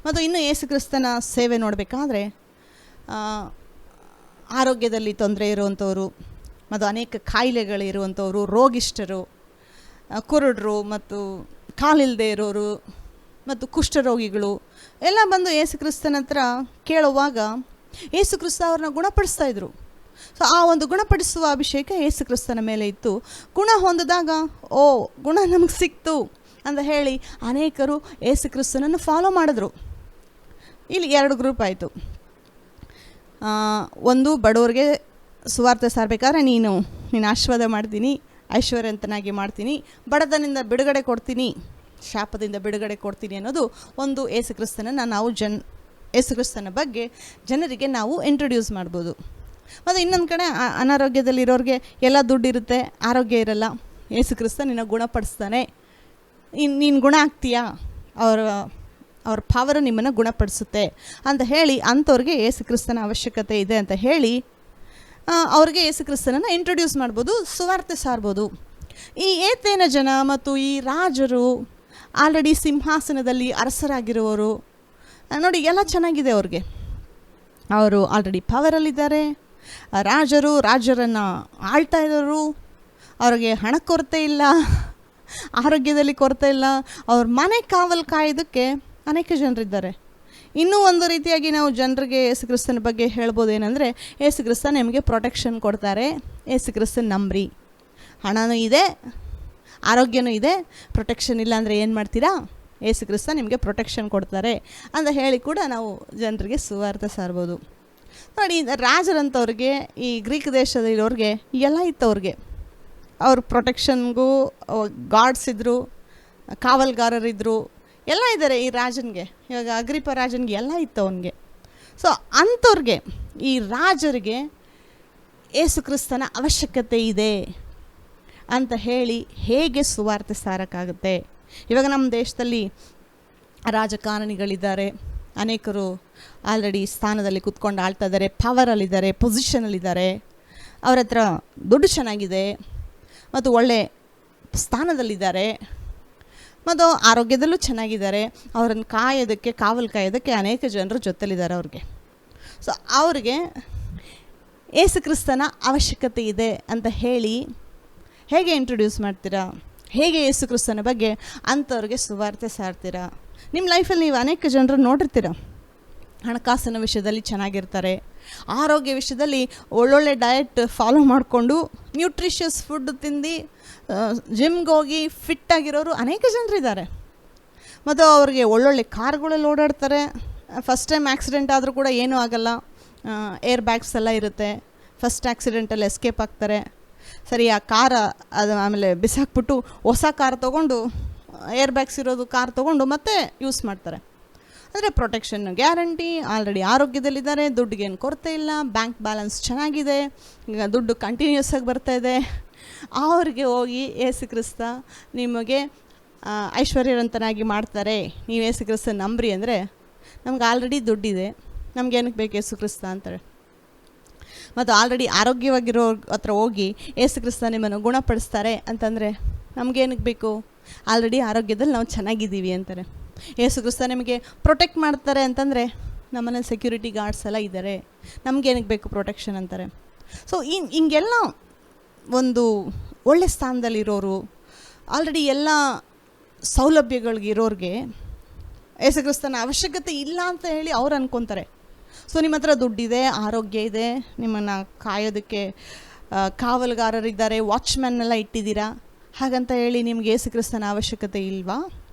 ಮತ್ತು ಇನ್ನು ಯೇಸು ಕ್ರಿಸ್ತನ ಸೇವೆ ನೋಡಬೇಕಾದ್ರೆ ಆರೋಗ್ಯದಲ್ಲಿ ತೊಂದರೆ ಇರುವಂಥವರು, ಮತ್ತು ಅನೇಕ ಕಾಯಿಲೆಗಳಿರುವಂಥವರು, ರೋಗಿಷ್ಠರು, ಕುರುಡರು, ಮತ್ತು ಕಾಲಿಲ್ಲದೆ ಇರೋರು, ಮತ್ತು ಕುಷ್ಠರೋಗಿಗಳು ಎಲ್ಲ ಬಂದು ಯೇಸು ಕ್ರಿಸ್ತನ ಹತ್ರ ಕೇಳುವಾಗ ಯೇಸು ಕ್ರಿಸ್ತ ಅವ್ರನ್ನ ಗುಣಪಡಿಸ್ತಾ ಇದ್ರು. ಸೊ ಆ ಒಂದು ಗುಣಪಡಿಸುವ ಅಭಿಷೇಕ ಯೇಸು ಕ್ರಿಸ್ತನ ಮೇಲೆ ಇತ್ತು. ಗುಣ ಹೊಂದಿದಾಗ ಗುಣ ನಮಗೆ ಸಿಕ್ತು ಅಂತ ಹೇಳಿ ಅನೇಕರು ಯೇಸು ಕ್ರಿಸ್ತನನ್ನು ಫಾಲೋ ಮಾಡಿದ್ರು. ಇಲ್ಲಿ 2 ಗ್ರೂಪ್ ಆಯಿತು. ಒಂದು, ಬಡವರಿಗೆ ಸುವಾರ್ತೆ ಸಾರಬೇಕಾದ್ರೆ ನೀನು ಆಶೀರ್ವಾದ ಮಾಡ್ತೀನಿ, ಐಶ್ವರ್ಯವಂತನಾಗಿ ಮಾಡ್ತೀನಿ, ಬಡತನದಿಂದ ಬಿಡುಗಡೆ ಕೊಡ್ತೀನಿ, ಶಾಪದಿಂದ ಬಿಡುಗಡೆ ಕೊಡ್ತೀನಿ ಅನ್ನೋದು ಒಂದು. ಯೇಸು ಕ್ರಿಸ್ತನನ್ನು ನಾವು ಯೇಸು ಕ್ರಿಸ್ತನ ಬಗ್ಗೆ ಜನರಿಗೆ ನಾವು ಇಂಟ್ರೊಡ್ಯೂಸ್ ಮಾಡ್ಬೋದು. ಮತ್ತು ಇನ್ನೊಂದು ಕಡೆ ಅನಾರೋಗ್ಯದಲ್ಲಿರೋರಿಗೆ ಎಲ್ಲ ದುಡ್ಡಿರುತ್ತೆ, ಆರೋಗ್ಯ ಇರಲ್ಲ, ಯೇಸು ಕ್ರಿಸ್ತ ನಿನ್ನ ಗುಣಪಡಿಸ್ತಾನೆ, ನೀನು ಗುಣ ಆಗ್ತೀಯಾ, ಅವ್ರ ಪವರು ನಿಮ್ಮನ್ನು ಗುಣಪಡಿಸುತ್ತೆ ಅಂತ ಹೇಳಿ ಅಂಥವ್ರಿಗೆ ಯೇಸು ಕ್ರಿಸ್ತನ ಅವಶ್ಯಕತೆ ಇದೆ ಅಂತ ಹೇಳಿ ಅವ್ರಿಗೆ ಯೇಸು ಕ್ರಿಸ್ತನನ್ನು ಇಂಟ್ರೊಡ್ಯೂಸ್ ಮಾಡ್ಬೋದು, ಸುವಾರ್ತೆ ಸಾರ್ಬೋದು. ಈ ಏತೇನ ಜನ ಮತ್ತು ಈ ರಾಜರು, ಆಲ್ರೆಡಿ ಸಿಂಹಾಸನದಲ್ಲಿ ಅರಸರಾಗಿರುವವರು ನೋಡಿ, ಎಲ್ಲ ಚೆನ್ನಾಗಿದೆ ಅವ್ರಿಗೆ. ಅವರು ಆಲ್ರೆಡಿ ಪವರಲ್ಲಿದ್ದಾರೆ, ರಾಜರನ್ನು ಆಳ್ತಾ ಇರೋರು, ಅವ್ರಿಗೆ ಹಣ ಕೊರತೆ ಇಲ್ಲ, ಆರೋಗ್ಯದಲ್ಲಿ ಕೊರತೆ ಇಲ್ಲ, ಅವ್ರ ಮನೆ ಕಾವಲು ಕಾಯೋದಕ್ಕೆ ಅನೇಕ ಜನರಿದ್ದಾರೆ. ಇನ್ನೂ ಒಂದು ರೀತಿಯಾಗಿ ನಾವು ಜನರಿಗೆ ಯೇಸು ಕ್ರಿಸ್ತನ ಬಗ್ಗೆ ಹೇಳ್ಬೋದು ಏನಂದರೆ, ಯೇಸು ಕ್ರಿಸ್ತ ನಿಮಗೆ ಪ್ರೊಟೆಕ್ಷನ್ ಕೊಡ್ತಾರೆ, ಯೇಸು ಕ್ರಿಸ್ತನ ನಂಬ್ರಿ, ಹಣನೂ ಇದೆ, ಆರೋಗ್ಯನೂ ಇದೆ, ಪ್ರೊಟೆಕ್ಷನ್ ಇಲ್ಲ ಅಂದರೆ ಏನು ಮಾಡ್ತೀರಾ? ಯೇಸು ಕ್ರಿಸ್ತ ನಿಮಗೆ ಪ್ರೊಟೆಕ್ಷನ್ ಕೊಡ್ತಾರೆ ಅಂತ ಹೇಳಿ ಕೂಡ ನಾವು ಜನರಿಗೆ ಸುವಾರ್ತೆ ಸಾರ್ಬೋದು. ನೋಡಿ, ರಾಜರಂಥವ್ರಿಗೆ, ಈ ಗ್ರೀಕ್ ದೇಶದಲ್ಲಿರೋರಿಗೆ ಎಲ್ಲ ಇತ್ತು. ಅವ್ರಿಗೆ ಅವ್ರ ಪ್ರೊಟೆಕ್ಷನ್ಗೂ ಗಾರ್ಡ್ಸ್ ಇದ್ದರು, ಕಾವಲ್ಗಾರರಿದ್ದರು, ಎಲ್ಲ ಇದ್ದಾರೆ ಈ ರಾಜನಿಗೆ. ಇವಾಗ ಅಗ್ರಿಪ ರಾಜನಿಗೆ ಎಲ್ಲ ಇತ್ತು ಅವನಿಗೆ. ಸೊ ಅಂಥವ್ರಿಗೆ, ಈ ರಾಜರಿಗೆ ಯೇಸು ಕ್ರಿಸ್ತನ ಅವಶ್ಯಕತೆ ಇದೆ ಅಂತ ಹೇಳಿ ಹೇಗೆ ಸುವಾರ್ತೆ ಸಾರಕ್ಕಾಗುತ್ತೆ? ಇವಾಗ ನಮ್ಮ ದೇಶದಲ್ಲಿ ರಾಜಕಾರಣಿಗಳಿದ್ದಾರೆ, ಅನೇಕರು ಆಲ್ರೆಡಿ ಸ್ಥಾನದಲ್ಲಿ ಕೂತ್ಕೊಂಡು ಆಳ್ತಾ ಇದ್ದಾರೆ, ಪವರಲ್ಲಿದ್ದಾರೆ, ಪೊಸಿಷನಲ್ಲಿದ್ದಾರೆ, ಅವ್ರ ಹತ್ರ ದುಡ್ಡು ಚೆನ್ನಾಗಿದೆ, ಮತ್ತು ಒಳ್ಳೆ ಸ್ಥಾನದಲ್ಲಿದ್ದಾರೆ, ಮತ್ತು ಆರೋಗ್ಯದಲ್ಲೂ ಚೆನ್ನಾಗಿದ್ದಾರೆ. ಅವರನ್ನು ಕಾವಲು ಕಾಯೋದಕ್ಕೆ ಅನೇಕ ಜನರು ಜೊತೆಲಿದ್ದಾರೆ ಅವ್ರಿಗೆ. ಸೊ ಅವ್ರಿಗೆ ಯೇಸು ಕ್ರಿಸ್ತನ ಅವಶ್ಯಕತೆ ಇದೆ ಅಂತ ಹೇಳಿ ಹೇಗೆ ಇಂಟ್ರೊಡ್ಯೂಸ್ ಮಾಡ್ತೀರಾ? ಹೇಗೆ ಯೇಸು ಕ್ರಿಸ್ತನ ಬಗ್ಗೆ ಅಂಥವ್ರಿಗೆ ಸುವಾರ್ತೆ ಸಾರ್ತೀರಾ? ನಿಮ್ಮ ಲೈಫಲ್ಲಿ ನೀವು ಅನೇಕ ಜನರು ನೋಡಿರ್ತೀರ, ಹಣಕಾಸಿನ ವಿಷಯದಲ್ಲಿ ಚೆನ್ನಾಗಿರ್ತಾರೆ, ಆರೋಗ್ಯ ವಿಷಯದಲ್ಲಿ ಒಳ್ಳೊಳ್ಳೆ ಡಯಟ್ ಫಾಲೋ ಮಾಡಿಕೊಂಡು ನ್ಯೂಟ್ರಿಷಿಯಸ್ ಫುಡ್ ತಿಂದು ಜಿಮ್ಗೆ ಹೋಗಿ ಫಿಟ್ಟಾಗಿರೋರು ಅನೇಕ ಜನರಿದ್ದಾರೆ. ಮತ್ತು ಅವ್ರಿಗೆ ಒಳ್ಳೊಳ್ಳೆ ಕಾರ್ಗಳಲ್ಲಿ ಓಡಾಡ್ತಾರೆ. ಫಸ್ಟ್ ಟೈಮ್ ಆಕ್ಸಿಡೆಂಟ್ ಆದರೂ ಕೂಡ ಏನೂ ಆಗಲ್ಲ, ಏರ್ ಬ್ಯಾಗ್ಸ್ ಎಲ್ಲ ಇರುತ್ತೆ, ಫಸ್ಟ್ ಆಕ್ಸಿಡೆಂಟಲ್ಲಿ ಎಸ್ಕೇಪ್ ಆಗ್ತಾರೆ. ಸರಿ ಆ ಕಾರ ಅದು ಆಮೇಲೆ ಬಿಸಾಕ್ಬಿಟ್ಟು ಹೊಸ ಕಾರ್ ತೊಗೊಂಡು ಏರ್ ಬ್ಯಾಗ್ಸ್ ಇರೋದು ಕಾರ್ ತೊಗೊಂಡು ಮತ್ತೆ ಯೂಸ್ ಮಾಡ್ತಾರೆ. ಅಂದರೆ ಪ್ರೊಟೆಕ್ಷನ್ ಗ್ಯಾರಂಟಿ, ಆಲ್ರೆಡಿ ಆರೋಗ್ಯದಲ್ಲಿದ್ದಾರೆ, ದುಡ್ಡಿಗೇನು ಕೊರತೆ ಇಲ್ಲ, ಬ್ಯಾಂಕ್ ಬ್ಯಾಲೆನ್ಸ್ ಚೆನ್ನಾಗಿದೆ, ಈಗ ದುಡ್ಡು ಕಂಟಿನ್ಯೂಸ್ ಆಗಿ ಬರ್ತಾಯಿದೆ. ಅವ್ರಿಗೆ ಹೋಗಿ ಯೇಸು ಕ್ರಿಸ್ತ ನಿಮಗೆ ಐಶ್ವರ್ಯವಂತನಾಗಿ ಮಾಡ್ತಾರೆ, ನೀವು ಯೇಸು ಕ್ರಿಸ್ತ ನಂಬ್ರಿ ಅಂದರೆ, ನಮ್ಗೆ ಆಲ್ರೆಡಿ ದುಡ್ಡಿದೆ, ನಮ್ಗೇನಕ್ಕೆ ಬೇಕು ಯೇಸು ಕ್ರಿಸ್ತ ಅಂತಾರೆ. ಮತ್ತು ಆಲ್ರೆಡಿ ಆರೋಗ್ಯವಾಗಿರೋ ಹತ್ರ ಹೋಗಿ ಯೇಸು ಕ್ರಿಸ್ತ ನಿಮ್ಮನ್ನು ಗುಣಪಡಿಸ್ತಾರೆ ಅಂತಂದರೆ ನಮಗೇನಕ್ಕೆ ಬೇಕು, ಆಲ್ರೆಡಿ ಆರೋಗ್ಯದಲ್ಲಿ ನಾವು ಚೆನ್ನಾಗಿದ್ದೀವಿ ಅಂತಾರೆ. ಯೇಸು ಕ್ರಿಸ್ತ ನಿಮಗೆ ಪ್ರೊಟೆಕ್ಟ್ ಮಾಡ್ತಾರೆ ಅಂತಂದರೆ ನಮ್ಮನೇಲಿ ಸೆಕ್ಯೂರಿಟಿ ಗಾರ್ಡ್ಸ್ ಎಲ್ಲ ಇದ್ದಾರೆ, ನಮಗೇನಕ್ಕೆ ಬೇಕು ಪ್ರೊಟೆಕ್ಷನ್ ಅಂತಾರೆ. ಸೊ ಹಿಂಗೆಲ್ಲ ಒಂದು ಒಳ್ಳೆ ಸ್ಥಾನದಲ್ಲಿರೋರು, ಆಲ್ರೆಡಿ ಎಲ್ಲ ಸೌಲಭ್ಯಗಳಿಗಿರೋರಿಗೆ ಯೇಸು ಕ್ರಿಸ್ತನ ಅವಶ್ಯಕತೆ ಇಲ್ಲ ಅಂತ ಹೇಳಿ ಅವ್ರು ಅನ್ಕೊತಾರೆ. ಸೊ ನಿಮ್ಮ ಹತ್ರ ದುಡ್ಡಿದೆ, ಆರೋಗ್ಯ ಇದೆ, ನಿಮ್ಮನ್ನು ಕಾಯೋದಕ್ಕೆ ಕಾವಲುಗಾರರಿದ್ದಾರೆ, ವಾಚ್ಮ್ಯಾನ್ನೆಲ್ಲ ಇಟ್ಟಿದ್ದೀರಾ, ಹಾಗಂತ ಹೇಳಿ ನಿಮ್ಗೆ ಯೇಸು ಕ್ರಿಸ್ತನ ಅವಶ್ಯಕತೆ ಇಲ್ವಾ?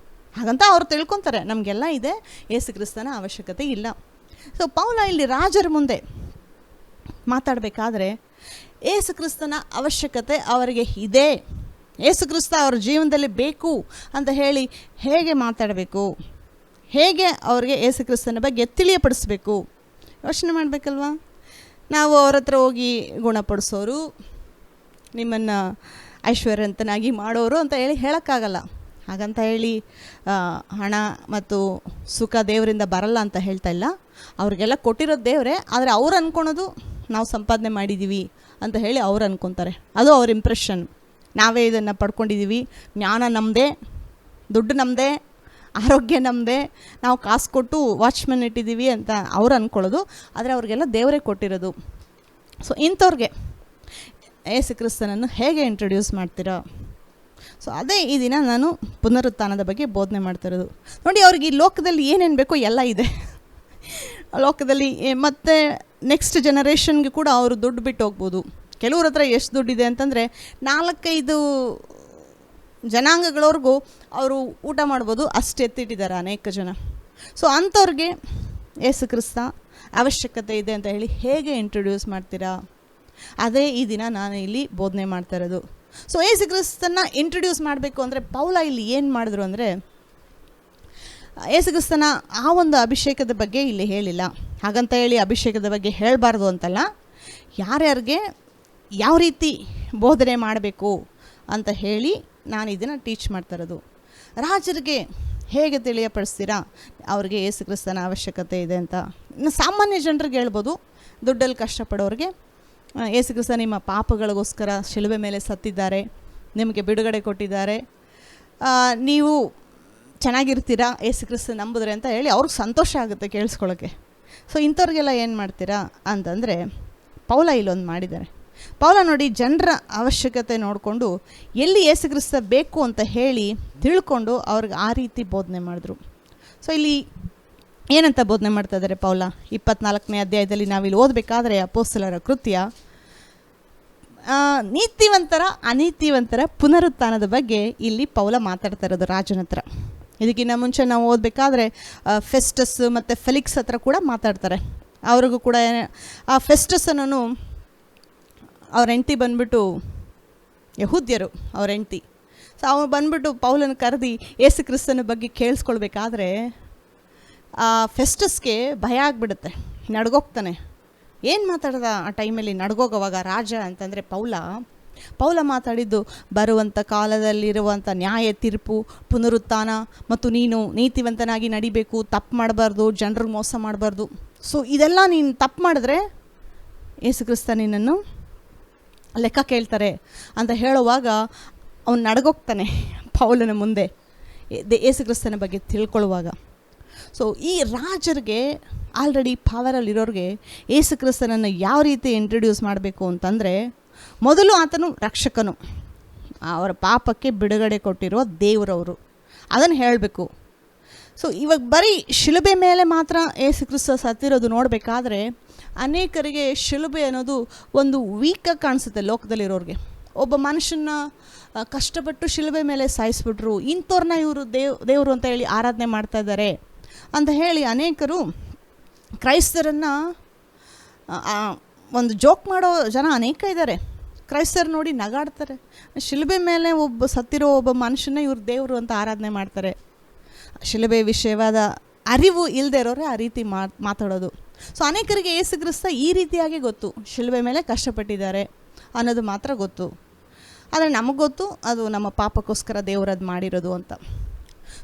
ಹಾಗಂತ ಅವ್ರು ತಿಳ್ಕೊತಾರೆ, ನಮಗೆಲ್ಲ ಇದೆ, ಯೇಸು ಕ್ರಿಸ್ತನ ಅವಶ್ಯಕತೆ ಇಲ್ಲ. ಸೊ ಪೌಲ ಇಲ್ಲಿ ರಾಜರ ಮುಂದೆ ಮಾತಾಡಬೇಕಾದ್ರೆ ಯೇಸು ಕ್ರಿಸ್ತನ ಅವಶ್ಯಕತೆ ಅವರಿಗೆ ಇದೆ, ಯೇಸು ಕ್ರಿಸ್ತ ಅವ್ರ ಜೀವನದಲ್ಲಿ ಬೇಕು ಅಂತ ಹೇಳಿ ಹೇಗೆ ಮಾತಾಡಬೇಕು, ಹೇಗೆ ಅವ್ರಿಗೆ ಯೇಸು ಕ್ರಿಸ್ತನ ಬಗ್ಗೆ ತಿಳಿಯಪಡಿಸ್ಬೇಕು ಯೋಚನೆ ಮಾಡಬೇಕಲ್ವ. ನಾವು ಅವ್ರ ಹತ್ರ ಹೋಗಿ ಗುಣಪಡಿಸೋರು, ನಿಮ್ಮನ್ನು ಐಶ್ವರ್ಯವಂತನಾಗಿ ಮಾಡೋರು ಅಂತ ಹೇಳಿ ಹೇಳೋಕ್ಕಾಗಲ್ಲ. ಹಾಗಂತ ಹೇಳಿ ಹಣ ಮತ್ತು ಸುಖ ದೇವರಿಂದ ಬರಲ್ಲ ಅಂತ ಹೇಳ್ತಾ ಇಲ್ಲ, ಅವ್ರಿಗೆಲ್ಲ ಕೊಟ್ಟಿರೋದು ದೇವರೇ. ಆದರೆ ಅವ್ರು ಅಂದ್ಕೊಳೋದು ನಾವು ಸಂಪಾದನೆ ಮಾಡಿದ್ದೀವಿ ಅಂತ ಹೇಳಿ ಅವ್ರು ಅಂದ್ಕೊತಾರೆ, ಅದು ಅವ್ರ ಇಂಪ್ರೆಷನ್. ನಾವೇ ಇದನ್ನು ಪಡ್ಕೊಂಡಿದ್ದೀವಿ, ಜ್ಞಾನ ನಮ್ಮದೇ, ದುಡ್ಡು ನಮ್ಮದೇ, ಆರೋಗ್ಯ ನಮ್ಮದೇ, ನಾವು ಕಾಸು ಕೊಟ್ಟು ವಾಚ್ಮನ್ ಇಟ್ಟಿದ್ದೀವಿ ಅಂತ ಅವ್ರು ಅಂದ್ಕೊಳ್ಳೋದು. ಆದರೆ ಅವ್ರಿಗೆಲ್ಲ ದೇವರೇ ಕೊಟ್ಟಿರೋದು. ಸೊ ಇಂಥವ್ರಿಗೆ ಯೇಸು ಕ್ರಿಸ್ತನನ್ನು ಹೇಗೆ ಇಂಟ್ರೊಡ್ಯೂಸ್ ಮಾಡ್ತೀರಾ? ಸೊ ಅದೇ ಈ ದಿನ ನಾನು ಪುನರುತ್ಥಾನದ ಬಗ್ಗೆ ಬೋಧನೆ ಮಾಡ್ತಿರೋದು. ನೋಡಿ, ಅವ್ರಿಗೆ ಈ ಲೋಕದಲ್ಲಿ ಏನೇನು ಬೇಕೋ ಎಲ್ಲ ಇದೆ ಲೋಕದಲ್ಲಿ. ಮತ್ತು ನೆಕ್ಸ್ಟ್ ಜನರೇಷನ್ಗೆ ಕೂಡ ಅವರು ದುಡ್ಡು ಬಿಟ್ಟು ಹೋಗ್ಬೋದು. ಕೆಲವ್ರ ಹತ್ರ ಎಷ್ಟು ದುಡ್ಡಿದೆ ಅಂತಂದರೆ 4-5 ಜನಾಂಗಗಳವ್ರಿಗೂ ಅವರು ಊಟ ಮಾಡ್ಬೋದು, ಅಷ್ಟು ಎತ್ತಿಟ್ಟಿದ್ದಾರೆ ಅನೇಕ ಜನ. ಸೊ ಅಂಥವ್ರಿಗೆ ಯೇಸು ಕ್ರಿಸ್ತ ಅವಶ್ಯಕತೆ ಇದೆ ಅಂತ ಹೇಳಿ ಹೇಗೆ ಇಂಟ್ರೊಡ್ಯೂಸ್ ಮಾಡ್ತೀರಾ? ಅದೇ ಈ ದಿನ ನಾನು ಇಲ್ಲಿ ಬೋಧನೆ ಮಾಡ್ತಾ ಇರೋದು. ಸೊ ಯೇಸು ಕ್ರಿಸ್ತನ ಇಂಟ್ರೊಡ್ಯೂಸ್ ಮಾಡಬೇಕು ಅಂದರೆ ಪೌಲ ಇಲ್ಲಿ ಏನು ಮಾಡಿದ್ರು ಅಂದರೆ, ಯೇಸು ಕ್ರಿಸ್ತನ ಆ ಒಂದು ಅಭಿಷೇಕದ ಬಗ್ಗೆ ಇಲ್ಲಿ ಹೇಳಿಲ್ಲ. ಹಾಗಂತ ಹೇಳಿ ಅಭಿಷೇಕದ ಬಗ್ಗೆ ಹೇಳಬಾರ್ದು ಅಂತಲ್ಲ, ಯಾರ್ಯಾರಿಗೆ ಯಾವ ರೀತಿ ಬೋಧನೆ ಮಾಡಬೇಕು ಅಂತ ಹೇಳಿ ನಾನು ಇದನ್ನು ಟೀಚ್ ಮಾಡ್ತಾ ಇರೋದು. ರಾಜರಿಗೆ ಹೇಗೆ ತಿಳಿಯಪಡಿಸ್ತೀರಾ ಅವ್ರಿಗೆ ಯೇಸು ಕ್ರಿಸ್ತನ ಅವಶ್ಯಕತೆ ಇದೆ ಅಂತ? ಇನ್ನು ಸಾಮಾನ್ಯ ಜನರಿಗೆ ಹೇಳ್ಬೋದು, ದುಡ್ಡಲ್ಲಿ ಕಷ್ಟಪಡೋರಿಗೆ ಯೇಸು ಕ್ರಿಸ್ತ ನಿಮ್ಮ ಪಾಪಗಳಿಗೋಸ್ಕರ ಶಿಲುಬೆ ಮೇಲೆ ಸತ್ತಿದ್ದಾರೆ, ನಿಮಗೆ ಬಿಡುಗಡೆ ಕೊಟ್ಟಿದ್ದಾರೆ, ನೀವು ಚೆನ್ನಾಗಿರ್ತೀರಾ ಯೇಸು ಕ್ರಿಸ್ತ ನಂಬಿದ್ರೆ ಅಂತ ಹೇಳಿ ಅವ್ರಿಗೆ ಸಂತೋಷ ಆಗುತ್ತೆ ಕೇಳಿಸ್ಕೊಳ್ಳೋಕ್ಕೆ. ಸೊ ಇಂಥವ್ರಿಗೆಲ್ಲ ಏನು ಮಾಡ್ತೀರಾ ಅಂತಂದರೆ ಪೌಲ ಇಲ್ಲೊಂದು ಮಾಡಿದ್ದಾರೆ. ಪೌಲ ನೋಡಿ, ಜನರ ಅವಶ್ಯಕತೆ ನೋಡಿಕೊಂಡು ಎಲ್ಲಿ ಯೇಸು ಕ್ರಿಸ್ತ ಬೇಕು ಅಂತ ಹೇಳಿ ತಿಳ್ಕೊಂಡು ಅವ್ರಿಗೆ ಆ ರೀತಿ ಬೋಧನೆ ಮಾಡಿದ್ರು. ಸೊ ಇಲ್ಲಿ ಏನಂತ ಬೋಧನೆ ಮಾಡ್ತಾ ಇದ್ದಾರೆ ಪೌಲ? 24ನೇ ಅಧ್ಯಾಯದಲ್ಲಿ ನಾವಿಲ್ಲಿ ಓದಬೇಕಾದ್ರೆ ಅಪೊಸ್ತಲರ ಕೃತ್ಯ, ನೀತಿವಂತರ ಅನೀತಿವಂತರ ಪುನರುತ್ಥಾನದ ಬಗ್ಗೆ ಇಲ್ಲಿ ಪೌಲ ಮಾತಾಡ್ತಾ ಇರೋದು ರಾಜನ ಹತ್ರ. ಇದಕ್ಕಿಂತ ಮುಂಚೆ ನಾವು ಓದಬೇಕಾದ್ರೆ ಫೆಸ್ಟಸ್ ಮತ್ತು ಫೆಲಿಕ್ಸ್ ಹತ್ರ ಕೂಡ ಮಾತಾಡ್ತಾರೆ. ಅವ್ರಿಗೂ ಕೂಡ ಆ ಫೆಸ್ಟಸ್ ಅನ್ನೋನು ಅವ್ರ ಹೆಂಡತಿ ಬಂದ್ಬಿಟ್ಟು ಯಹೂದ್ಯರು, ಅವ್ರ ಹೆಂಡತಿ. ಸೊ ಅವ್ರು ಬಂದ್ಬಿಟ್ಟು ಪೌಲನ ಕರೆದಿ ಯೇಸು ಕ್ರಿಸ್ತನ ಬಗ್ಗೆ ಕೇಳಿಸ್ಕೊಳ್ಬೇಕಾದ್ರೆ ಆ ಫೆಸ್ಟಸ್ಗೆ ಭಯ ಆಗಿಬಿಡುತ್ತೆ, ನಡ್ಗೋಗ್ತಾನೆ. ಏನು ಮಾತಾಡ್ದ ಆ ಟೈಮಲ್ಲಿ ನಡ್ಗೋಗೋವಾಗ ರಾಜ ಅಂತಂದರೆ ಪೌಲ ಮಾತಾಡಿದ್ದು ಬರುವಂಥ ಕಾಲದಲ್ಲಿರುವಂಥ ನ್ಯಾಯ ತೀರ್ಪು, ಪುನರುತ್ಥಾನ ಮತ್ತು ನೀನು ನೀತಿವಂತನಾಗಿ ನಡಿಬೇಕು, ತಪ್ಪು ಮಾಡಬಾರ್ದು, ಜನರಿಗೆ ಮೋಸ ಮಾಡಬಾರ್ದು. ಸೊ ಇದೆಲ್ಲ ನೀನು ತಪ್ಪು ಮಾಡಿದ್ರೆ ಯೇಸು ಕ್ರಿಸ್ತ ನಿನ್ನನ್ನು ಲೆಕ್ಕ ಕೇಳ್ತಾರೆ ಅಂತ ಹೇಳುವಾಗ ಅವನು ನಡ್ಗೋಗ್ತಾನೆ ಪೌಲನ ಮುಂದೆ ಯೇಸು ಕ್ರಿಸ್ತನ ಬಗ್ಗೆ ತಿಳ್ಕೊಳ್ಳುವಾಗ. ಸೊ ಈ ರಾಜರಿಗೆ ಆಲ್ರೆಡಿ ಪವರಲ್ಲಿರೋರಿಗೆ ಯೇಸು ಕ್ರಿಸ್ತನನ್ನು ಯಾವ ರೀತಿ ಇಂಟ್ರೊಡ್ಯೂಸ್ ಮಾಡಬೇಕು ಅಂತಂದರೆ, ಮೊದಲು ಆತನು ರಕ್ಷಕನು, ಅವರ ಪಾಪಕ್ಕೆ ಬಿಡುಗಡೆ ಕೊಟ್ಟಿರೋ ದೇವರವರು, ಅದನ್ನು ಹೇಳಬೇಕು. ಸೊ ಇವಾಗ ಬರೀ ಶಿಲುಬೆ ಮೇಲೆ ಮಾತ್ರ ಯೇಸು ಕ್ರಿಸ್ತ ಸತ್ತಿರೋದು ನೋಡಬೇಕಾದ್ರೆ ಅನೇಕರಿಗೆ ಶಿಲುಬೆ ಅನ್ನೋದು ಒಂದು ವೀಕಾಗಿ ಕಾಣಿಸುತ್ತೆ ಲೋಕದಲ್ಲಿರೋರಿಗೆ. ಒಬ್ಬ ಮನುಷ್ಯನ ಕಷ್ಟಪಟ್ಟು ಶಿಲುಬೆ ಮೇಲೆ ಸಾಯಿಸ್ಬಿಟ್ರು, ಇಂಥವ್ರನ್ನ ಇವರು ದೇವರು ಅಂತ ಹೇಳಿ ಆರಾಧನೆ ಮಾಡ್ತಾ ಇದ್ದಾರೆ ಅಂತ ಹೇಳಿ ಅನೇಕರು ಕ್ರೈಸ್ತರನ್ನು ಒಂದು ಜೋಕ್ ಮಾಡೋ ಜನ ಅನೇಕ ಇದ್ದಾರೆ. ಕ್ರೈಸ್ತರು ನೋಡಿ ನಗಾಡ್ತಾರೆ. ಶಿಲುಬೆ ಮೇಲೆ ಸತ್ತಿರೋ ಒಬ್ಬ ಮನುಷ್ಯನೇ ಇವ್ರು ದೇವರು ಅಂತ ಆರಾಧನೆ ಮಾಡ್ತಾರೆ. ಶಿಲುಬೆ ವಿಷಯವಾದ ಅರಿವು ಇಲ್ಲದೆ ಇರೋರೆ ಆ ರೀತಿ ಮಾತಾಡೋದು. ಸೊ ಅನೇಕರಿಗೆ ಯೇಸು ಕ್ರಿಸ್ತ ಈ ರೀತಿಯಾಗಿ ಗೊತ್ತು, ಶಿಲುಬೆ ಮೇಲೆ ಕಷ್ಟಪಟ್ಟಿದ್ದಾರೆ ಅನ್ನೋದು ಮಾತ್ರ ಗೊತ್ತು. ಆದರೆ ನಮಗೆ ಗೊತ್ತು ಅದು ನಮ್ಮ ಪಾಪಕ್ಕೋಸ್ಕರ ದೇವರದ್ದು ಮಾಡಿರೋದು ಅಂತ.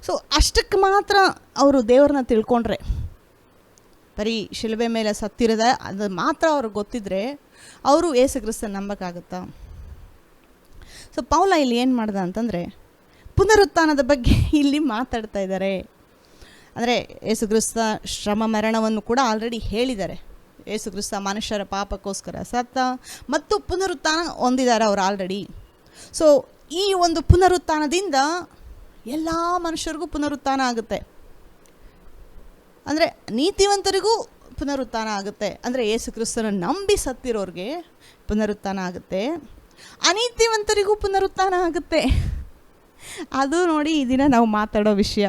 ಸೊ ಅಷ್ಟಕ್ಕೆ ಮಾತ್ರ ಅವರು ದೇವ್ರನ್ನ ತಿಳ್ಕೊಂಡ್ರೆ, ಬರೀ ಶಿಲುಬೆ ಮೇಲೆ ಸತ್ತಿರದ ಅದು ಮಾತ್ರ ಅವ್ರಿಗೆ ಗೊತ್ತಿದ್ರೆ ಅವರು ಯೇಸು ಕ್ರಿಸ್ತನ ನಂಬಕ್ಕಾಗುತ್ತಾ? ಸೊ ಪೌಲ ಇಲ್ಲಿ ಏನು ಮಾಡ್ದ ಅಂತಂದರೆ ಪುನರುತ್ಥಾನದ ಬಗ್ಗೆ ಇಲ್ಲಿ ಮಾತಾಡ್ತಾ ಇದ್ದಾರೆ. ಅಂದರೆ ಯೇಸು ಕ್ರಿಸ್ತ ಶ್ರಮ ಮರಣವನ್ನು ಕೂಡ ಆಲ್ರೆಡಿ ಹೇಳಿದ್ದಾರೆ. ಯೇಸು ಕ್ರಿಸ್ತ ಮನುಷ್ಯರ ಪಾಪಕ್ಕೋಸ್ಕರ ಸತ್ತ ಮತ್ತು ಪುನರುತ್ಥಾನ ಹೊಂದಿದ್ದಾರೆ ಅವರು ಆಲ್ರೆಡಿ. ಸೊ ಈ ಒಂದು ಪುನರುತ್ಥಾನದಿಂದ ಎಲ್ಲ ಮನುಷ್ಯರಿಗೂ ಪುನರುತ್ಥಾನ ಆಗುತ್ತೆ. ಅಂದರೆ ನೀತಿವಂತರಿಗೂ ಪುನರುತ್ಥಾನ ಆಗುತ್ತೆ. ಅಂದರೆ ಯೇಸು ಕ್ರಿಸ್ತನ ನಂಬಿ ಸತ್ತಿರೋರಿಗೆ ಪುನರುತ್ಥಾನ ಆಗುತ್ತೆ, ಅನೀತಿವಂತರಿಗೂ ಪುನರುತ್ಥಾನ ಆಗುತ್ತೆ. ಅದು ನೋಡಿ ಈ ದಿನ ನಾವು ಮಾತಾಡೋ ವಿಷಯ.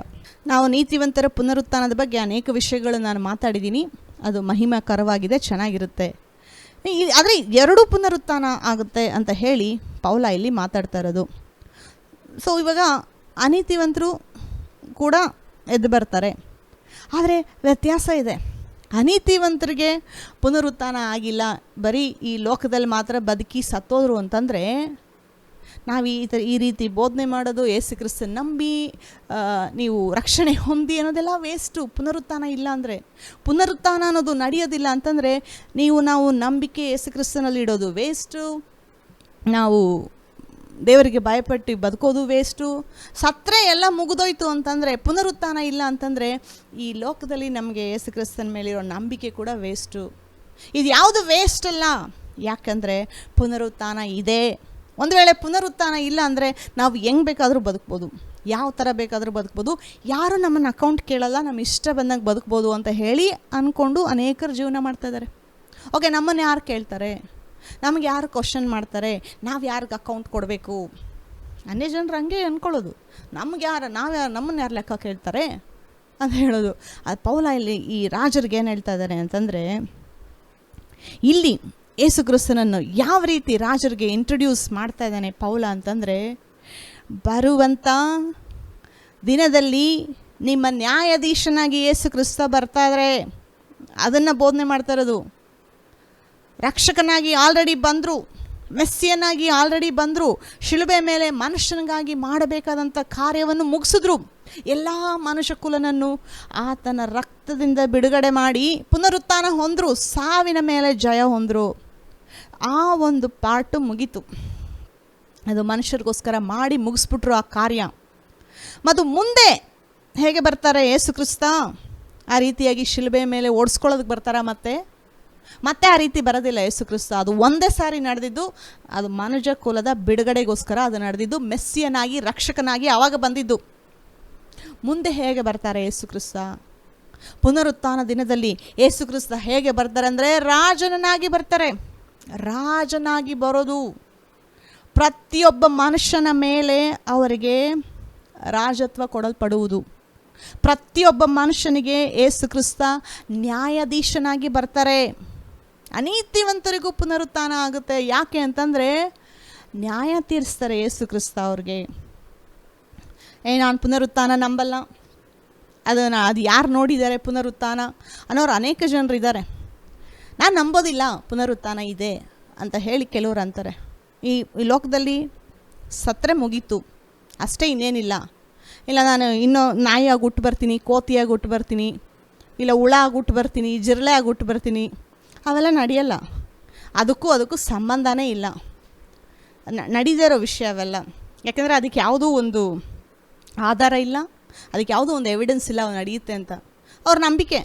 ನಾವು ನೀತಿವಂತರ ಪುನರುತ್ಥಾನದ ಬಗ್ಗೆ ಅನೇಕ ವಿಷಯಗಳು ನಾನು ಮಾತಾಡಿದ್ದೀನಿ, ಅದು ಮಹಿಮಾಕರವಾಗಿದೆ, ಚೆನ್ನಾಗಿರುತ್ತೆ. ಆದರೆ ಎರಡೂ ಪುನರುತ್ಥಾನ ಆಗುತ್ತೆ ಅಂತ ಹೇಳಿ ಪೌಲ ಇಲ್ಲಿ ಮಾತಾಡ್ತಾ ಇರೋದು. ಸೊ ಇವಾಗ ಅನೀತಿವಂತರು ಕೂಡ ಎದ್ದು ಬರ್ತಾರೆ, ಆದರೆ ವ್ಯತ್ಯಾಸ ಇದೆ. ಅನೀತಿವಂತರಿಗೆ ಪುನರುತ್ಥಾನ ಆಗಿಲ್ಲ, ಬರೀ ಈ ಲೋಕದಲ್ಲಿ ಮಾತ್ರ ಬದುಕಿ ಸತ್ತೋದ್ರು ಅಂತಂದರೆ ನಾವು ಈ ರೀತಿ ಬೋಧನೆ ಮಾಡೋದು, ಯೇಸು ಕ್ರಿಸ್ತನ ನಂಬಿ ನೀವು ರಕ್ಷಣೆ ಹೊಂದಿ ಅನ್ನೋದೆಲ್ಲ ವೇಸ್ಟು. ಪುನರುತ್ಥಾನ ಇಲ್ಲ ಅಂದರೆ, ಪುನರುತ್ಥಾನ ಅನ್ನೋದು ನಡೆಯೋದಿಲ್ಲ ಅಂತಂದರೆ ನಾವು ನಂಬಿಕೆ ಯೇಸು ಕ್ರಿಸ್ತನಲ್ಲಿ ಇಡೋದು ವೇಸ್ಟು, ನಾವು ದೇವರಿಗೆ ಭಯಪಟ್ಟು ಬದುಕೋದು ವೇಸ್ಟು. ಸತ್ತರೆ ಎಲ್ಲ ಮುಗಿದೋಯ್ತು ಅಂತಂದರೆ, ಪುನರುತ್ಥಾನ ಇಲ್ಲ ಅಂತಂದರೆ ಈ ಲೋಕದಲ್ಲಿ ನಮಗೆ ಯೇಸು ಕ್ರಿಸ್ತನ ಮೇಲಿರೋ ನಂಬಿಕೆ ಕೂಡ ವೇಸ್ಟು. ಇದು ಯಾವುದು ವೇಸ್ಟ್ ಅಲ್ಲ, ಯಾಕಂದರೆ ಪುನರುತ್ಥಾನ ಇದೆ. ಒಂದು ವೇಳೆ ಪುನರುತ್ಥಾನ ಇಲ್ಲ ಅಂದರೆ ನಾವು ಹೆಂಗೆ ಬೇಕಾದರೂ ಬದುಕ್ಬೋದು, ಯಾವ ಥರ ಬೇಕಾದರೂ ಬದುಕ್ಬೋದು, ಯಾರು ನಮ್ಮನ್ನು ಅಕೌಂಟ್ ಕೇಳಲ್ಲ, ನಮ್ಮ ಇಷ್ಟ ಬಂದಂಗೆ ಬದುಕ್ಬೋದು ಅಂತ ಹೇಳಿ ಅಂದ್ಕೊಂಡು ಅನೇಕರು ಜೀವನ ಮಾಡ್ತಾಯಿದ್ದಾರೆ. ಓಕೆ, ನಮ್ಮನ್ನು ಯಾರು ಕೇಳ್ತಾರೆ, ನಮಗೆ ಯಾರು ಕ್ವಶನ್ ಮಾಡ್ತಾರೆ, ನಾವು ಯಾರಿಗೆ ಅಕೌಂಟ್ ಕೊಡಬೇಕು? ಅನ್ಯ ಜನರು ಹಂಗೆ ಅಂದ್ಕೊಳ್ಳೋದು, ನಮ್ಮನ್ನು ಯಾರು ಲೆಕ್ಕ ಕೇಳ್ತಾರೆ ಅಂತ ಹೇಳೋದು. ಅದು ಪೌಲ ಇಲ್ಲಿ ಈ ರಾಜರಿಗೆ ಏನು ಹೇಳ್ತಾ ಇದ್ದಾರೆ ಅಂತಂದರೆ, ಇಲ್ಲಿ ಯೇಸು ಕ್ರಿಸ್ತನನ್ನು ಯಾವ ರೀತಿ ರಾಜರಿಗೆ ಇಂಟ್ರೊಡ್ಯೂಸ್ ಮಾಡ್ತಾ ಇದ್ದಾನೆ ಪೌಲ ಅಂತಂದರೆ, ಬರುವಂಥ ದಿನದಲ್ಲಿ ನಿಮ್ಮ ನ್ಯಾಯಾಧೀಶನಾಗಿ ಯೇಸು ಕ್ರಿಸ್ತ ಬರ್ತಾ ಇದ್ದಾರೆ, ಅದನ್ನು ಬೋಧನೆ ಮಾಡ್ತಾ ಇರೋದು. ರಕ್ಷಕನಾಗಿ ಆಲ್ರೆಡಿ ಬಂದರು, ಮೆಸ್ಸಿಯನಾಗಿ ಆಲ್ರೆಡಿ ಬಂದರು, ಶಿಲುಬೆ ಮೇಲೆ ಮನುಷ್ಯನಿಗಾಗಿ ಮಾಡಬೇಕಾದಂಥ ಕಾರ್ಯವನ್ನು ಮುಗಿಸಿದ್ರು, ಎಲ್ಲ ಮನುಷ್ಯ ಕುಲನನ್ನು ಆತನ ರಕ್ತದಿಂದ ಬಿಡುಗಡೆ ಮಾಡಿ ಪುನರುತ್ಥಾನ ಹೊಂದರು, ಸಾವಿನ ಮೇಲೆ ಜಯ ಹೊಂದರು. ಆ ಒಂದು ಪಾರ್ಟು ಮುಗೀತು, ಅದು ಮನುಷ್ಯರಿಗೋಸ್ಕರ ಮಾಡಿ ಮುಗಿಸ್ಬಿಟ್ರು ಆ ಕಾರ್ಯ. ಮತ್ತು ಮುಂದೆ ಹೇಗೆ ಬರ್ತಾರೆ ಯೇಸು ಕ್ರಿಸ್ತ? ಆ ರೀತಿಯಾಗಿ ಶಿಲುಬೆ ಮೇಲೆ ಓಡಿಸ್ಕೊಳ್ಳೋದಕ್ಕೆ ಬರ್ತಾರ? ಮತ್ತೆ ಆ ರೀತಿ ಬರೋದಿಲ್ಲ ಯೇಸು ಕ್ರಿಸ್ತ. ಅದು ಒಂದೇ ಸಾರಿ ನಡೆದಿದ್ದು, ಅದು ಮನುಷ್ಯ ಕುಲದ ಬಿಡುಗಡೆಗೋಸ್ಕರ ಅದು ನಡೆದಿದ್ದು, ಮೆಸ್ಸಿಯನಾಗಿ ರಕ್ಷಕನಾಗಿ ಆವಾಗ ಬಂದಿದ್ದು. ಮುಂದೆ ಹೇಗೆ ಬರ್ತಾರೆ ಯೇಸು ಕ್ರಿಸ್ತ? ಪುನರುತ್ಥಾನ ದಿನದಲ್ಲಿ ಯೇಸು ಕ್ರಿಸ್ತ ಹೇಗೆ ಬರ್ತಾರೆ ಅಂದರೆ ರಾಜನಾಗಿ ಬರ್ತಾರೆ. ರಾಜನಾಗಿ ಬರೋದು, ಪ್ರತಿಯೊಬ್ಬ ಮನುಷ್ಯನ ಮೇಲೆ ಅವರಿಗೆ ರಾಜತ್ವ ಕೊಡಲ್ಪಡುವುದು. ಪ್ರತಿಯೊಬ್ಬ ಮನುಷ್ಯನಿಗೆ ಯೇಸು ಕ್ರಿಸ್ತ ನ್ಯಾಯಾಧೀಶನಾಗಿ ಬರ್ತಾರೆ. ಅನೀತಿವಂತರಿಗೂ ಪುನರುತ್ಥಾನ ಆಗುತ್ತೆ. ಯಾಕೆ ಅಂತಂದರೆ ನ್ಯಾಯ ತೀರಿಸ್ತಾರೆ ಯೇಸು ಕ್ರಿಸ್ತ ಅವ್ರಿಗೆ. ನಾನು ಪುನರುತ್ಥಾನ ನಂಬಲ್ಲ, ಅದು ಯಾರು ನೋಡಿದ್ದಾರೆ ಪುನರುತ್ಥಾನ ಅನ್ನೋರು ಅನೇಕ ಜನರು ಇದ್ದಾರೆ. ನಾನು ನಂಬೋದಿಲ್ಲ ಪುನರುತ್ಥಾನ ಇದೆ ಅಂತ ಹೇಳಿ ಕೆಲವರು ಅಂತಾರೆ. ಈ ಲೋಕದಲ್ಲಿ ಸತ್ತರೆ ಮುಗೀತು ಅಷ್ಟೇ, ಇನ್ನೇನಿಲ್ಲ. ಇಲ್ಲ, ನಾನು ಇನ್ನೂ ನಾಯಿಯಾಗಿ ಹುಟ್ಟು ಬರ್ತೀನಿ, ಕೋತಿಯಾಗಿ ಹುಟ್ಟು ಬರ್ತೀನಿ, ಇಲ್ಲ ಹುಳ ಆಗಿ ಹುಟ್ಟು ಬರ್ತೀನಿ, ಜಿರಳೆ ಆಗಿ ಹುಟ್ಟು ಬರ್ತೀನಿ, ಅವೆಲ್ಲ ನಡೆಯಲ್ಲ. ಅದಕ್ಕೂ ಸಂಬಂಧನೇ ಇಲ್ಲ, ನಡೀದೇ ಇರೋ ವಿಷಯ ಅವೆಲ್ಲ. ಯಾಕೆಂದರೆ ಅದಕ್ಕೆ ಯಾವುದೂ ಒಂದು ಆಧಾರ ಇಲ್ಲ, ಅದಕ್ಕೆ ಯಾವುದೋ ಒಂದು ಎವಿಡೆನ್ಸ್ ಇಲ್ಲ ಅವು ನಡೆಯುತ್ತೆ ಅಂತ. ಅವ್ರ ನಂಬಿಕೆ,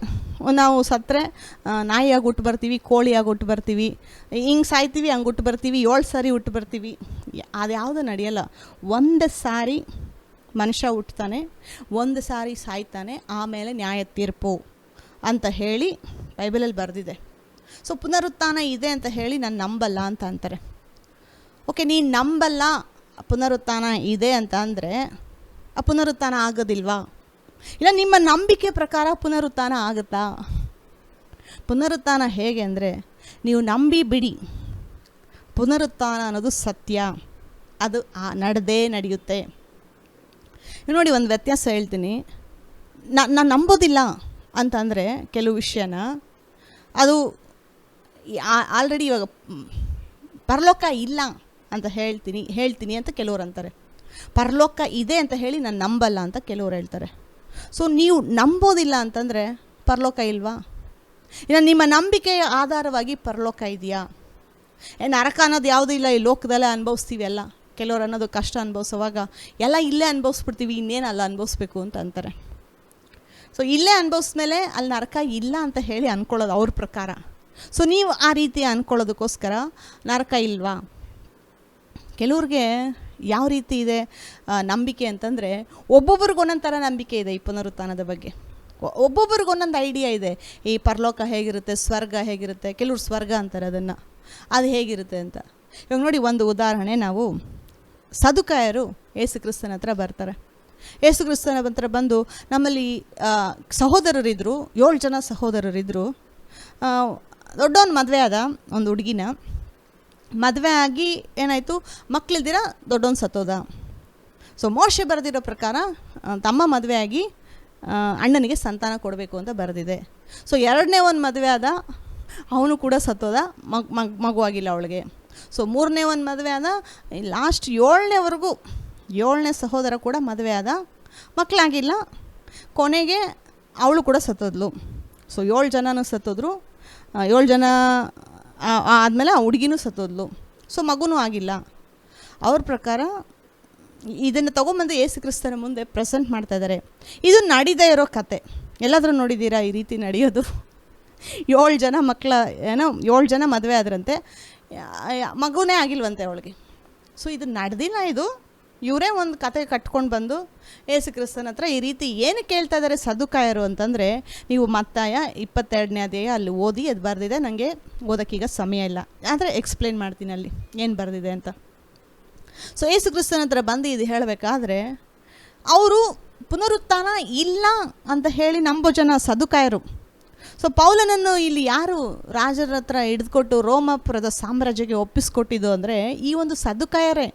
ನಾವು ಸತ್ತರೆ ನಾಯಿಯಾಗಿ ಹುಟ್ಟು ಬರ್ತೀವಿ, ಕೋಳಿಯಾಗಿ ಹುಟ್ಟು ಬರ್ತೀವಿ, ಹಿಂಗೆ ಸಾಯ್ತೀವಿ, ಹಂಗೆ ಹುಟ್ಟು ಬರ್ತೀವಿ, 7 ಸಾರಿ ಹುಟ್ಟು ಬರ್ತೀವಿ, ಅದು ಯಾವುದೂ ನಡೆಯಲ್ಲ. ಒಂದು ಸಾರಿ ಮನುಷ್ಯ ಹುಟ್ಟುತ್ತಾನೆ, ಒಂದು ಸಾರಿ ಸಾಯ್ತಾನೆ, ಆಮೇಲೆ ನ್ಯಾಯ ತೀರ್ಪು ಅಂತ ಹೇಳಿ ಬೈಬಲಲ್ಲಿ ಬರೆದಿದೆ. ಸೊ ಪುನರುತ್ಥಾನ ಇದೆ ಅಂತ ಹೇಳಿ ನಾನು ನಂಬಲ್ಲ ಅಂತ ಅಂತಾರೆ. ಓಕೆ, ನೀನು ನಂಬಲ್ಲ ಪುನರುತ್ಥಾನ ಇದೆ ಅಂತ ಅಂದರೆ ಆ ಪುನರುತ್ಥಾನ ಆಗೋದಿಲ್ವಾ? ಇಲ್ಲ, ನಿಮ್ಮ ನಂಬಿಕೆ ಪ್ರಕಾರ ಪುನರುತ್ಥಾನ ಆಗುತ್ತಾ? ಪುನರುತ್ಥಾನ ಹೇಗೆ ಅಂದರೆ, ನೀವು ನಂಬಿ ಬಿಡಿ, ಪುನರುತ್ಥಾನ ಅನ್ನೋದು ಸತ್ಯ, ಅದು ನಡೆದೇ ನಡೆಯುತ್ತೆ. ನೋಡಿ, ಒಂದು ವ್ಯತ್ಯಾಸ ಹೇಳ್ತೀನಿ. ನಾನು ನಂಬೋದಿಲ್ಲ ಅಂತಂದರೆ ಕೆಲವು ವಿಷಯನ, ಅದು ಆಲ್ರೆಡಿ ಇವಾಗ ಪರಲೋಕ ಇಲ್ಲ ಅಂತ ಹೇಳ್ತೀನಿ ಅಂತ ಕೆಲವ್ರು ಅಂತಾರೆ. ಪರಲೋಕ ಇದೆ ಅಂತ ಹೇಳಿ ನಾನು ನಂಬಲ್ಲ ಅಂತ ಕೆಲವ್ರು ಹೇಳ್ತಾರೆ. ಸೊ ನೀವು ನಂಬೋದಿಲ್ಲ ಅಂತಂದರೆ ಪರಲೋಕ ಇಲ್ವಾ? ಇನ್ನು ನಿಮ್ಮ ನಂಬಿಕೆಯ ಆಧಾರವಾಗಿ ಪರಲೋಕ ಇದೆಯಾ? ನರಕ ಅನ್ನೋದು ಯಾವುದೂ ಇಲ್ಲ, ಈ ಲೋಕದಲ್ಲೇ ಅನುಭವಿಸ್ತೀವಿ ಎಲ್ಲ. ಕೆಲವ್ರು ಅನ್ನೋದು ಕಷ್ಟ ಅನುಭವಿಸೋವಾಗ ಎಲ್ಲ ಇಲ್ಲೇ ಅನುಭವಿಸ್ಬಿಡ್ತೀವಿ, ಇನ್ನೇನು ಅಲ್ಲ ಅನುಭವಿಸ್ಬೇಕು ಅಂತ ಅಂತಾರೆ. ಸೊ ಇಲ್ಲೇ ಅನುಭವಿಸ್ಮೇಲೆ ಅಲ್ಲಿ ನರಕ ಇಲ್ಲ ಅಂತ ಹೇಳಿ ಅಂದ್ಕೊಳ್ಳೋದು ಅವ್ರ ಪ್ರಕಾರ. ಸೊ ನೀವು ಆ ರೀತಿ ಅಂದ್ಕೊಳ್ಳೋದಕ್ಕೋಸ್ಕರ ನರಕ ಇಲ್ವಾ? ಕೆಲವ್ರಿಗೆ ಯಾವ ರೀತಿ ಇದೆ ನಂಬಿಕೆ ಅಂತಂದರೆ, ಒಬ್ಬೊಬ್ರಿಗೆ ಒಂದೊಂದು ಥರ ನಂಬಿಕೆ ಇದೆ ಈ ಪುನರುತ್ಥಾನದ ಬಗ್ಗೆ. ಒಬ್ಬೊಬ್ರಿಗೆ ಒಂದೊಂದು ಐಡಿಯಾ ಇದೆ. ಈ ಪರಲೋಕ ಹೇಗಿರುತ್ತೆ, ಸ್ವರ್ಗ ಹೇಗಿರುತ್ತೆ. ಕೆಲವ್ರು ಸ್ವರ್ಗ ಅಂತಾರೆ ಅದನ್ನು, ಅದು ಹೇಗಿರುತ್ತೆ ಅಂತ. ಇವಾಗ ನೋಡಿ, ಒಂದು ಉದಾಹರಣೆ. ನಾವು ಸದುಕಾಯರು ಯೇಸು ಕ್ರಿಸ್ತನ ಹತ್ರ ಬರ್ತಾರೆ. ಯೇಸು ಕ್ರಿಸ್ತನ ಹತ್ರ ಬಂದು, ನಮ್ಮಲ್ಲಿ ಸಹೋದರರಿದ್ದರು, 7 ಜನ ಸಹೋದರರಿದ್ದರು. ದೊಡ್ಡವನು ಮದುವೆ ಆದ, ಒಂದು ಹುಡುಗಿನ ಮದುವೆ ಆಗಿ ಏನಾಯಿತು, ಮಕ್ಕಳಿದ್ದೀರ, ದೊಡ್ಡವನು ಸತ್ತೋದ. ಸೊ ಮೋಶೆ ಬರೆದಿರೋ ಪ್ರಕಾರ ತಮ್ಮ ಮದುವೆ ಆಗಿ ಅಣ್ಣನಿಗೆ ಸಂತಾನ ಕೊಡಬೇಕು ಅಂತ ಬರೆದಿದೆ. ಸೊ 2ನೇ ಒಂದು ಮದುವೆ ಆದ, ಅವನು ಕೂಡ ಸತ್ತೋದ, ಮಗುವಾಗಿಲ್ಲ ಅವಳಿಗೆ. ಸೊ 3ನೇ ಒಂದು ಮದುವೆ ಆದ, ಲಾಸ್ಟ್ 7ನೇವರೆಗೂ 7ನೇ ಸಹೋದರ ಕೂಡ ಮದುವೆ ಆದ, ಮಕ್ಕಳಾಗಿಲ್ಲ. ಕೊನೆಗೆ ಅವಳು ಕೂಡ ಸತ್ತೋದ್ಲು. ಸೊ 7 ಜನನೂ ಸತ್ತೋದ್ರು. 7 ಜನ ಆದಮೇಲೆ ಆ ಹುಡುಗಿನೂ ಸತ್ತೋದ್ಲು. ಸೊ ಮಗುನೂ ಆಗಿಲ್ಲ. ಅವ್ರ ಪ್ರಕಾರ ಇದನ್ನು ತೊಗೊಂಬಂದು ಯೇಸು ಕ್ರಿಸ್ತನ ಮುಂದೆ ಪ್ರೆಸೆಂಟ್ ಮಾಡ್ತಾಯಿದ್ದಾರೆ. ಇದು ನಡೀದೇ ಇರೋ ಕತೆ. ಎಲ್ಲಾದರೂ ನೋಡಿದ್ದೀರಾ ಈ ರೀತಿ ನಡೆಯೋದು? 7 ಜನ ಮಕ್ಕಳ 7 ಜನ ಮದುವೆ ಆದ್ರಂತೆ, ಮಗುನೇ ಆಗಿಲ್ವಂತೆ ಅವಳಿಗೆ. ಸೊ ಇದು ನಡೆದಿಲ್ಲ. ಇದು ಇವರೇ ಒಂದು ಕತೆ ಕಟ್ಕೊಂಡು ಬಂದು ಯೇಸು ಕ್ರಿಸ್ತನ ಹತ್ರ ಈ ರೀತಿ ಏನು ಕೇಳ್ತಾ ಇದ್ದಾರೆ ಸದುಕಾಯರು ಅಂತಂದರೆ, ನೀವು ಮತ್ತಾಯ 22ನೇ ಅಧ್ಯಾಯ ಅಲ್ಲಿ ಓದಿ, ಅದು ಬರೆದಿದೆ. ನನಗೆ ಓದೋಕ್ಕೀಗ ಸಮಯ ಇಲ್ಲ, ಆದರೆ ಎಕ್ಸ್ಪ್ಲೇನ್ ಮಾಡ್ತೀನಿ ಅಲ್ಲಿ ಏನು ಬರೆದಿದೆ ಅಂತ. ಸೊ ಯೇಸು ಕ್ರಿಸ್ತನ ಹತ್ರ ಬಂದು ಇದು ಹೇಳಬೇಕಾದ್ರೆ, ಅವರು ಪುನರುತ್ಥಾನ ಇಲ್ಲ ಅಂತ ಹೇಳಿ ನಂಬೋ ಜನ ಸದುಕಾಯರು. ಸೊ ಪೌಲನನ್ನು ಇಲ್ಲಿ ಯಾರು ರಾಜರ ಹತ್ರ ಹಿಡಿದುಕೊಟ್ಟು ರೋಮಾಪುರದ ಸಾಮ್ರಾಜ್ಯಕ್ಕೆ ಒಪ್ಪಿಸ್ಕೊಟ್ಟಿದ್ದು ಅಂದರೆ ಈ ಒಂದು ಸದುಕಾಯರೇ.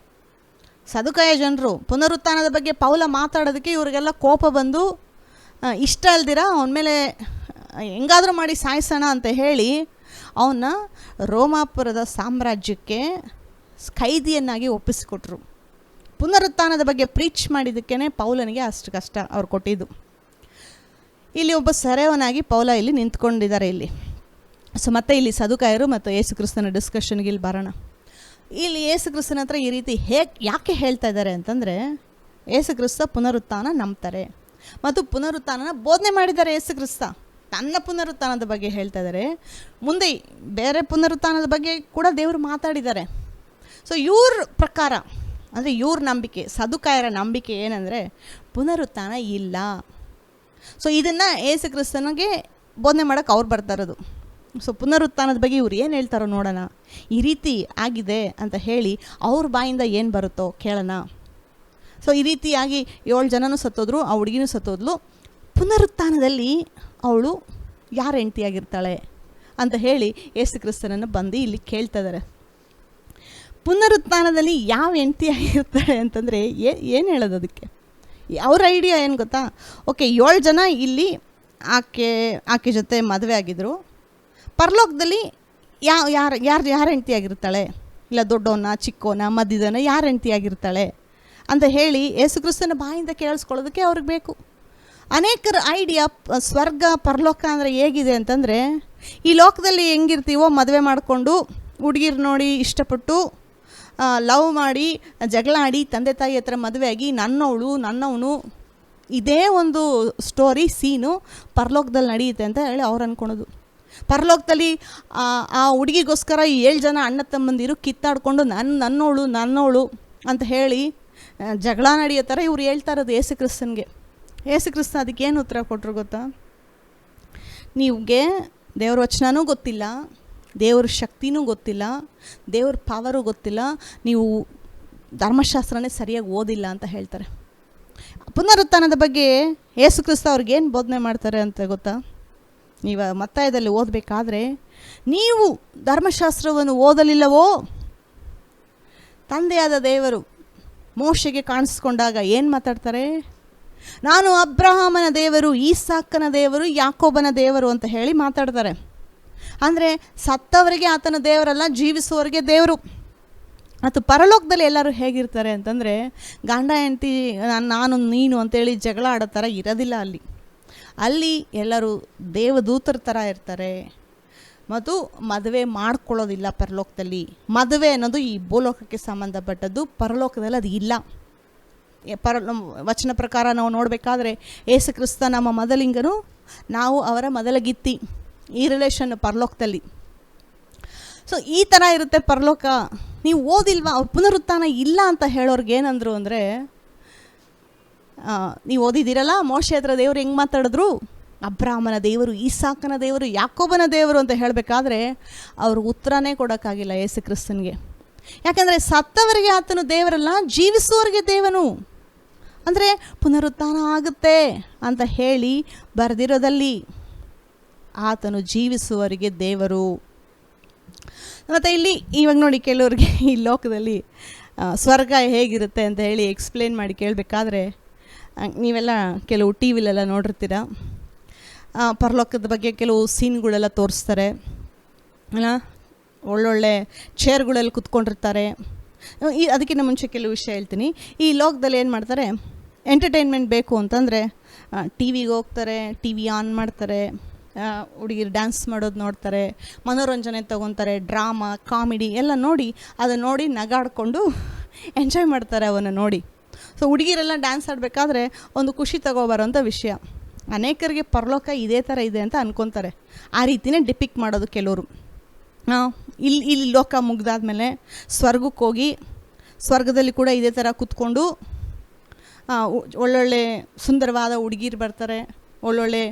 ಸದುಕಾಯ ಜನರು ಪುನರುತ್ಥಾನದ ಬಗ್ಗೆ ಪೌಲ ಮಾತಾಡೋದಕ್ಕೆ ಇವರಿಗೆಲ್ಲ ಕೋಪ ಬಂದು, ಇಷ್ಟ ಅಲ್ದಿರ ಅವನ ಮೇಲೆ ಹೆಂಗಾದರೂ ಮಾಡಿ ಸಾಯಿಸೋಣ ಅಂತ ಹೇಳಿ ಅವನ್ನ ರೋಮಾಪುರದ ಸಾಮ್ರಾಜ್ಯಕ್ಕೆ ಖೈದಿಯನ್ನಾಗಿ ಒಪ್ಪಿಸಿಕೊಟ್ರು. ಪುನರುತ್ಥಾನದ ಬಗ್ಗೆ ಪ್ರೀಚ್ ಮಾಡಿದ್ದಕ್ಕೇ ಪೌಲನಿಗೆ ಅಷ್ಟು ಕಷ್ಟ ಅವ್ರು ಕೊಟ್ಟಿದ್ದು. ಇಲ್ಲಿ ಒಬ್ಬ ಸೆರೆಯವನಾಗಿ ಪೌಲ ಇಲ್ಲಿ ನಿಂತ್ಕೊಂಡಿದ್ದಾರೆ ಇಲ್ಲಿ. ಸೊ ಮತ್ತೆ ಇಲ್ಲಿ ಸದುಕಾಯರು ಮತ್ತು ಯೇಸು ಕ್ರಿಸ್ತನ ಡಿಸ್ಕಷನ್ಗೆ ಇಲ್ಲಿ ಬರೋಣ. ಇಲ್ಲಿ ಯೇಸು ಕ್ರಿಸ್ತನ ಹತ್ರ ಈ ರೀತಿ ಯಾಕೆ ಹೇಳ್ತಾ ಇದ್ದಾರೆ ಅಂತಂದರೆ, ಯೇಸು ಕ್ರಿಸ್ತ ಪುನರುತ್ಥಾನ ನಂಬ್ತಾರೆ ಮತ್ತು ಪುನರುತ್ಥಾನನ ಬೋಧನೆ ಮಾಡಿದ್ದಾರೆ. ಯೇಸು ಕ್ರಿಸ್ತ ತನ್ನ ಪುನರುತ್ಥಾನದ ಬಗ್ಗೆ ಹೇಳ್ತಾ ಇದ್ದಾರೆ. ಮುಂದೆ ಬೇರೆ ಪುನರುತ್ಥಾನದ ಬಗ್ಗೆ ಕೂಡ ದೇವರು ಮಾತಾಡಿದ್ದಾರೆ. ಸೊ ಇವ್ರ ಪ್ರಕಾರ ಅಂದರೆ ಇವ್ರ ನಂಬಿಕೆ, ಸದುಕಾಯರ ನಂಬಿಕೆ ಏನಂದರೆ ಪುನರುತ್ಥಾನ ಇಲ್ಲ. ಸೊ ಇದನ್ನು ಯೇಸು ಕ್ರಿಸ್ತನಿಗೆ ಬೋಧನೆ ಮಾಡೋಕ್ಕೆ ಅವ್ರು ಬರ್ತಾ ಇರೋದು. ಸೊ ಪುನರುತ್ಥಾನದ ಬಗ್ಗೆ ಇವ್ರು ಏನು ಹೇಳ್ತಾರೋ ನೋಡೋಣ, ಈ ರೀತಿ ಆಗಿದೆ ಅಂತ ಹೇಳಿ ಅವ್ರ ಬಾಯಿಂದ ಏನು ಬರುತ್ತೋ ಕೇಳೋಣ. ಸೊ ಈ ರೀತಿಯಾಗಿ 7 ಜನನೂ ಸತ್ತೋದ್ರು, ಆ ಹುಡುಗಿನೂ ಸತ್ತೋದ್ಲು. ಪುನರುತ್ಥಾನದಲ್ಲಿ ಅವಳು ಯಾರ ಹೆಂಡತಿಯಾಗಿರ್ತಾಳೆ ಅಂತ ಹೇಳಿ ಯೇಸು ಕ್ರಿಸ್ತನನ್ನು ಬಂದು ಇಲ್ಲಿ ಕೇಳ್ತಾ ಇದ್ದಾರೆ. ಪುನರುತ್ಥಾನದಲ್ಲಿ ಯಾವ ಹೆಂಡತಿಯಾಗಿರ್ತಾಳೆ ಅಂತಂದರೆ ಏನು ಹೇಳೋದು ಅದಕ್ಕೆ? ಅವ್ರ ಐಡಿಯಾ ಏನು ಗೊತ್ತಾ? ಓಕೆ, 7 ಜನ ಇಲ್ಲಿ ಆಕೆ ಜೊತೆ ಮದುವೆ ಆಗಿದ್ರು. ಪರಲೋಕದಲ್ಲಿ ಯಾರ ಹೆಂಡತಿಯಾಗಿರ್ತಾಳೆ? ಇಲ್ಲ ದೊಡ್ಡವನ, ಚಿಕ್ಕವನ, ಮಧ್ಯದವನ, ಯಾರ ಹೆಂಡತಿಯಾಗಿರ್ತಾಳೆ ಅಂತ ಹೇಳಿ ಯೇಸು ಕ್ರಿಸ್ತನ ಬಾಯಿಂದ ಕೇಳಿಸ್ಕೊಳ್ಳೋದಕ್ಕೆ ಅವ್ರಿಗೆ ಬೇಕು. ಅನೇಕರ ಐಡಿಯಾ ಸ್ವರ್ಗ ಪರಲೋಕ ಅಂದರೆ ಹೇಗಿದೆ ಅಂತಂದರೆ, ಈ ಲೋಕದಲ್ಲಿ ಹೆಂಗಿರ್ತೀವೋ ಮದುವೆ ಮಾಡಿಕೊಂಡು ಹುಡುಗಿರು ನೋಡಿ ಇಷ್ಟಪಟ್ಟು ಲವ್ ಮಾಡಿ ಜಗಳ ಆಡಿ ತಂದೆ ತಾಯಿ ಹತ್ರ ಮದುವೆಯಾಗಿ ನನ್ನವನು ಇದೇ ಒಂದು ಸ್ಟೋರಿ ಸೀನು ಪರಲೋಕದಲ್ಲಿ ನಡೆಯುತ್ತೆ ಅಂತ ಹೇಳಿ ಅವ್ರು ಅಂದ್ಕೊಳೋದು. ಪರಲೋಕದಲ್ಲಿ ಆ ಹುಡುಗಿಗೋಸ್ಕರ 7 ಜನ ಅಣ್ಣ ತಮ್ಮಂದಿರು ಕಿತ್ತಾಡಿಕೊಂಡು ನನ್ನವಳು ಅಂತ ಹೇಳಿ ಜಗಳ ನಡೆಯೋ ಥರ ಇವ್ರು ಹೇಳ್ತಾ ಇರೋದು ಯೇಸು ಕ್ರಿಸ್ತನಿಗೆ. ಯೇಸು ಕ್ರಿಸ್ತ ಅದಕ್ಕೇನು ಉತ್ತರ ಕೊಟ್ಟರು ಗೊತ್ತಾ? ನೀವಿಗೆ ದೇವ್ರ ವಚನನೂ ಗೊತ್ತಿಲ್ಲ, ದೇವ್ರ ಶಕ್ತಿನೂ ಗೊತ್ತಿಲ್ಲ, ದೇವ್ರ ಪವರು ಗೊತ್ತಿಲ್ಲ, ನೀವು ಧರ್ಮಶಾಸ್ತ್ರನೇ ಸರಿಯಾಗಿ ಓದಿಲ್ಲ ಅಂತ ಹೇಳ್ತಾರೆ. ಪುನರುತ್ಥಾನದ ಬಗ್ಗೆ ಯೇಸು ಕ್ರಿಸ್ತ ಅವ್ರಿಗೇನು ಬೋಧನೆ ಮಾಡ್ತಾರೆ ಅಂತ ಗೊತ್ತಾ? ನೀವು ಮತ್ತಾಯದಲ್ಲಿ ಓದಬೇಕಾದ್ರೆ, ನೀವು ಧರ್ಮಶಾಸ್ತ್ರವನ್ನು ಓದಲಿಲ್ಲವೋ ತಂದೆಯಾದ ದೇವರು ಮೋಶೆಗೆ ಕಾಣಿಸ್ಕೊಂಡಾಗ ಏನು ಮಾತಾಡ್ತಾರೆ? ನಾನು ಅಬ್ರಹಾಮನ ದೇವರು, ಈಸಾಕನ ದೇವರು, ಯಾಕೋಬನ ದೇವರು ಅಂತ ಹೇಳಿ ಮಾತಾಡ್ತಾರೆ. ಅಂದರೆ ಸತ್ತವರಿಗೆ ಆತನ ದೇವರಲ್ಲ, ಜೀವಿಸುವವರಿಗೆ ದೇವರು. ಮತ್ತು ಪರಲೋಕದಲ್ಲಿ ಎಲ್ಲರೂ ಹೇಗಿರ್ತಾರೆ ಅಂತಂದರೆ, ಗಂಡ ಹೆಂಡತಿ ನಾನು ನೀನು ಅಂತೇಳಿ ಜಗಳ ಆಡೋ ಥರ ಇರೋದಿಲ್ಲ ಅಲ್ಲಿ ಎಲ್ಲರೂ ದೇವದೂತರ ಥರ ಇರ್ತಾರೆ. ಮತ್ತು ಮದುವೆ ಮಾಡ್ಕೊಳ್ಳೋದಿಲ್ಲ ಪರಲೋಕದಲ್ಲಿ. ಮದುವೆ ಅನ್ನೋದು ಈ ಭೂಲೋಕಕ್ಕೆ ಸಂಬಂಧಪಟ್ಟದ್ದು, ಪರಲೋಕದಲ್ಲಿ ಅದು ಇಲ್ಲ. ವಚನ ಪ್ರಕಾರ ನಾವು ನೋಡಬೇಕಾದ್ರೆ ಯೇಸು ಕ್ರಿಸ್ತ ನಮ್ಮ ಮೊದಲಿಂಗನು, ನಾವು ಅವರ ಮೊದಲ ಗಿತ್ತಿ. ಈ ರಿಲೇಷನ್ ಪರಲೋಕದಲ್ಲಿ. ಸೊ ಈ ಥರ ಇರುತ್ತೆ ಪರಲೋಕ. ನೀವು ಓದಿಲ್ವಾ? ಅವ್ರು ಪುನರುತ್ಥಾನ ಇಲ್ಲ ಅಂತ ಹೇಳೋರ್ಗೆ ಏನಂದ್ರು ಅಂದರೆ, ನೀವು ಓದಿದ್ದೀರಲ್ಲ ಮೋಶೆ ಹತ್ರ ದೇವರು ಹೆಂಗೆ ಮಾತಾಡಿದ್ರು? ಅಬ್ರಾಹ್ಮನ ದೇವರು, ಈಸಾಕನ ದೇವರು, ಯಾಕೋಬನ ದೇವರು ಅಂತ ಹೇಳಬೇಕಾದ್ರೆ ಅವರು ಉತ್ತರನೇ ಕೊಡೋಕ್ಕಾಗಿಲ್ಲ ಯೇಸು ಕ್ರಿಸ್ತನಿಗೆ. ಯಾಕಂದರೆ ಸತ್ತವರಿಗೆ ಆತನು ದೇವರಲ್ಲ, ಜೀವಿಸುವವರಿಗೆ ದೇವನು. ಅಂದರೆ ಪುನರುತ್ಥಾನ ಆಗುತ್ತೆ ಅಂತ ಹೇಳಿ ಬರೆದಿರೋದಲ್ಲಿ ಆತನು ಜೀವಿಸುವವರಿಗೆ ದೇವರು. ಮತ್ತು ಇಲ್ಲಿ ಇವಾಗ ನೋಡಿ, ಕೆಲವ್ರಿಗೆ ಈ ಲೋಕದಲ್ಲಿ ಸ್ವರ್ಗ ಹೇಗಿರುತ್ತೆ ಅಂತ ಹೇಳಿ ಎಕ್ಸ್ಪ್ಲೇನ್ ಮಾಡಿ ಕೇಳಬೇಕಾದ್ರೆ, ನೀವೆಲ್ಲ ಕೆಲವು ಟಿ ವಿಲೆಲ್ಲ ನೋಡಿರ್ತೀರ. ಪರಲೋಕದ ಬಗ್ಗೆ ಕೆಲವು ಸೀನ್ಗಳೆಲ್ಲ ತೋರಿಸ್ತಾರೆ ಅಲ್ಲ, ಒಳ್ಳೊಳ್ಳೆ ಚೇರ್ಗಳಲ್ಲಿ ಕುತ್ಕೊಂಡಿರ್ತಾರೆ. ಅದಕ್ಕಿಂತ ಮುಂಚೆ ಕೆಲವು ವಿಷಯ ಹೇಳ್ತೀನಿ. ಈ ಲೋಕದಲ್ಲಿ ಏನು ಮಾಡ್ತಾರೆ, ಎಂಟರ್ಟೈನ್ಮೆಂಟ್ ಬೇಕು ಅಂತಂದರೆ ಟಿ ವಿಗೆ ಹೋಗ್ತಾರೆ, ಟಿ ವಿ ಆನ್ ಮಾಡ್ತಾರೆ, ಹುಡುಗಿರು ಡ್ಯಾನ್ಸ್ ಮಾಡೋದು ನೋಡ್ತಾರೆ, ಮನೋರಂಜನೆ ತೊಗೊತಾರೆ, ಡ್ರಾಮಾ, ಕಾಮಿಡಿ ಎಲ್ಲ ನೋಡಿ ಅದನ್ನು ನೋಡಿ ನಗಾಡಿಕೊಂಡು ಎಂಜಾಯ್ ಮಾಡ್ತಾರೆ ಅವನ್ನು ನೋಡಿ. ಸೊ ಹುಡುಗಿರೆಲ್ಲ ಡ್ಯಾನ್ಸ್ ಆಡಬೇಕಾದ್ರೆ ಒಂದು ಖುಷಿ ತಗೋಬರೋಂಥ ವಿಷಯ. ಅನೇಕರಿಗೆ ಪರಲೋಕ ಇದೇ ಥರ ಇದೆ ಅಂತ ಅಂದ್ಕೊತಾರೆ. ಆ ರೀತಿಯೇ ಡಿಪಿಕ್ಟ್ ಮಾಡೋದು ಕೆಲವರು. ಇಲ್ಲಿ ಲೋಕ ಮುಗ್ದಾದ್ಮೇಲೆ ಸ್ವರ್ಗಕ್ಕೆ ಹೋಗಿ, ಸ್ವರ್ಗದಲ್ಲಿ ಕೂಡ ಇದೇ ಥರ ಕೂತ್ಕೊಂಡು ಒಳ್ಳೊಳ್ಳೆ ಸುಂದರವಾದ ಹುಡುಗಿರು ಬರ್ತಾರೆ, ಒಳ್ಳೊಳ್ಳೆ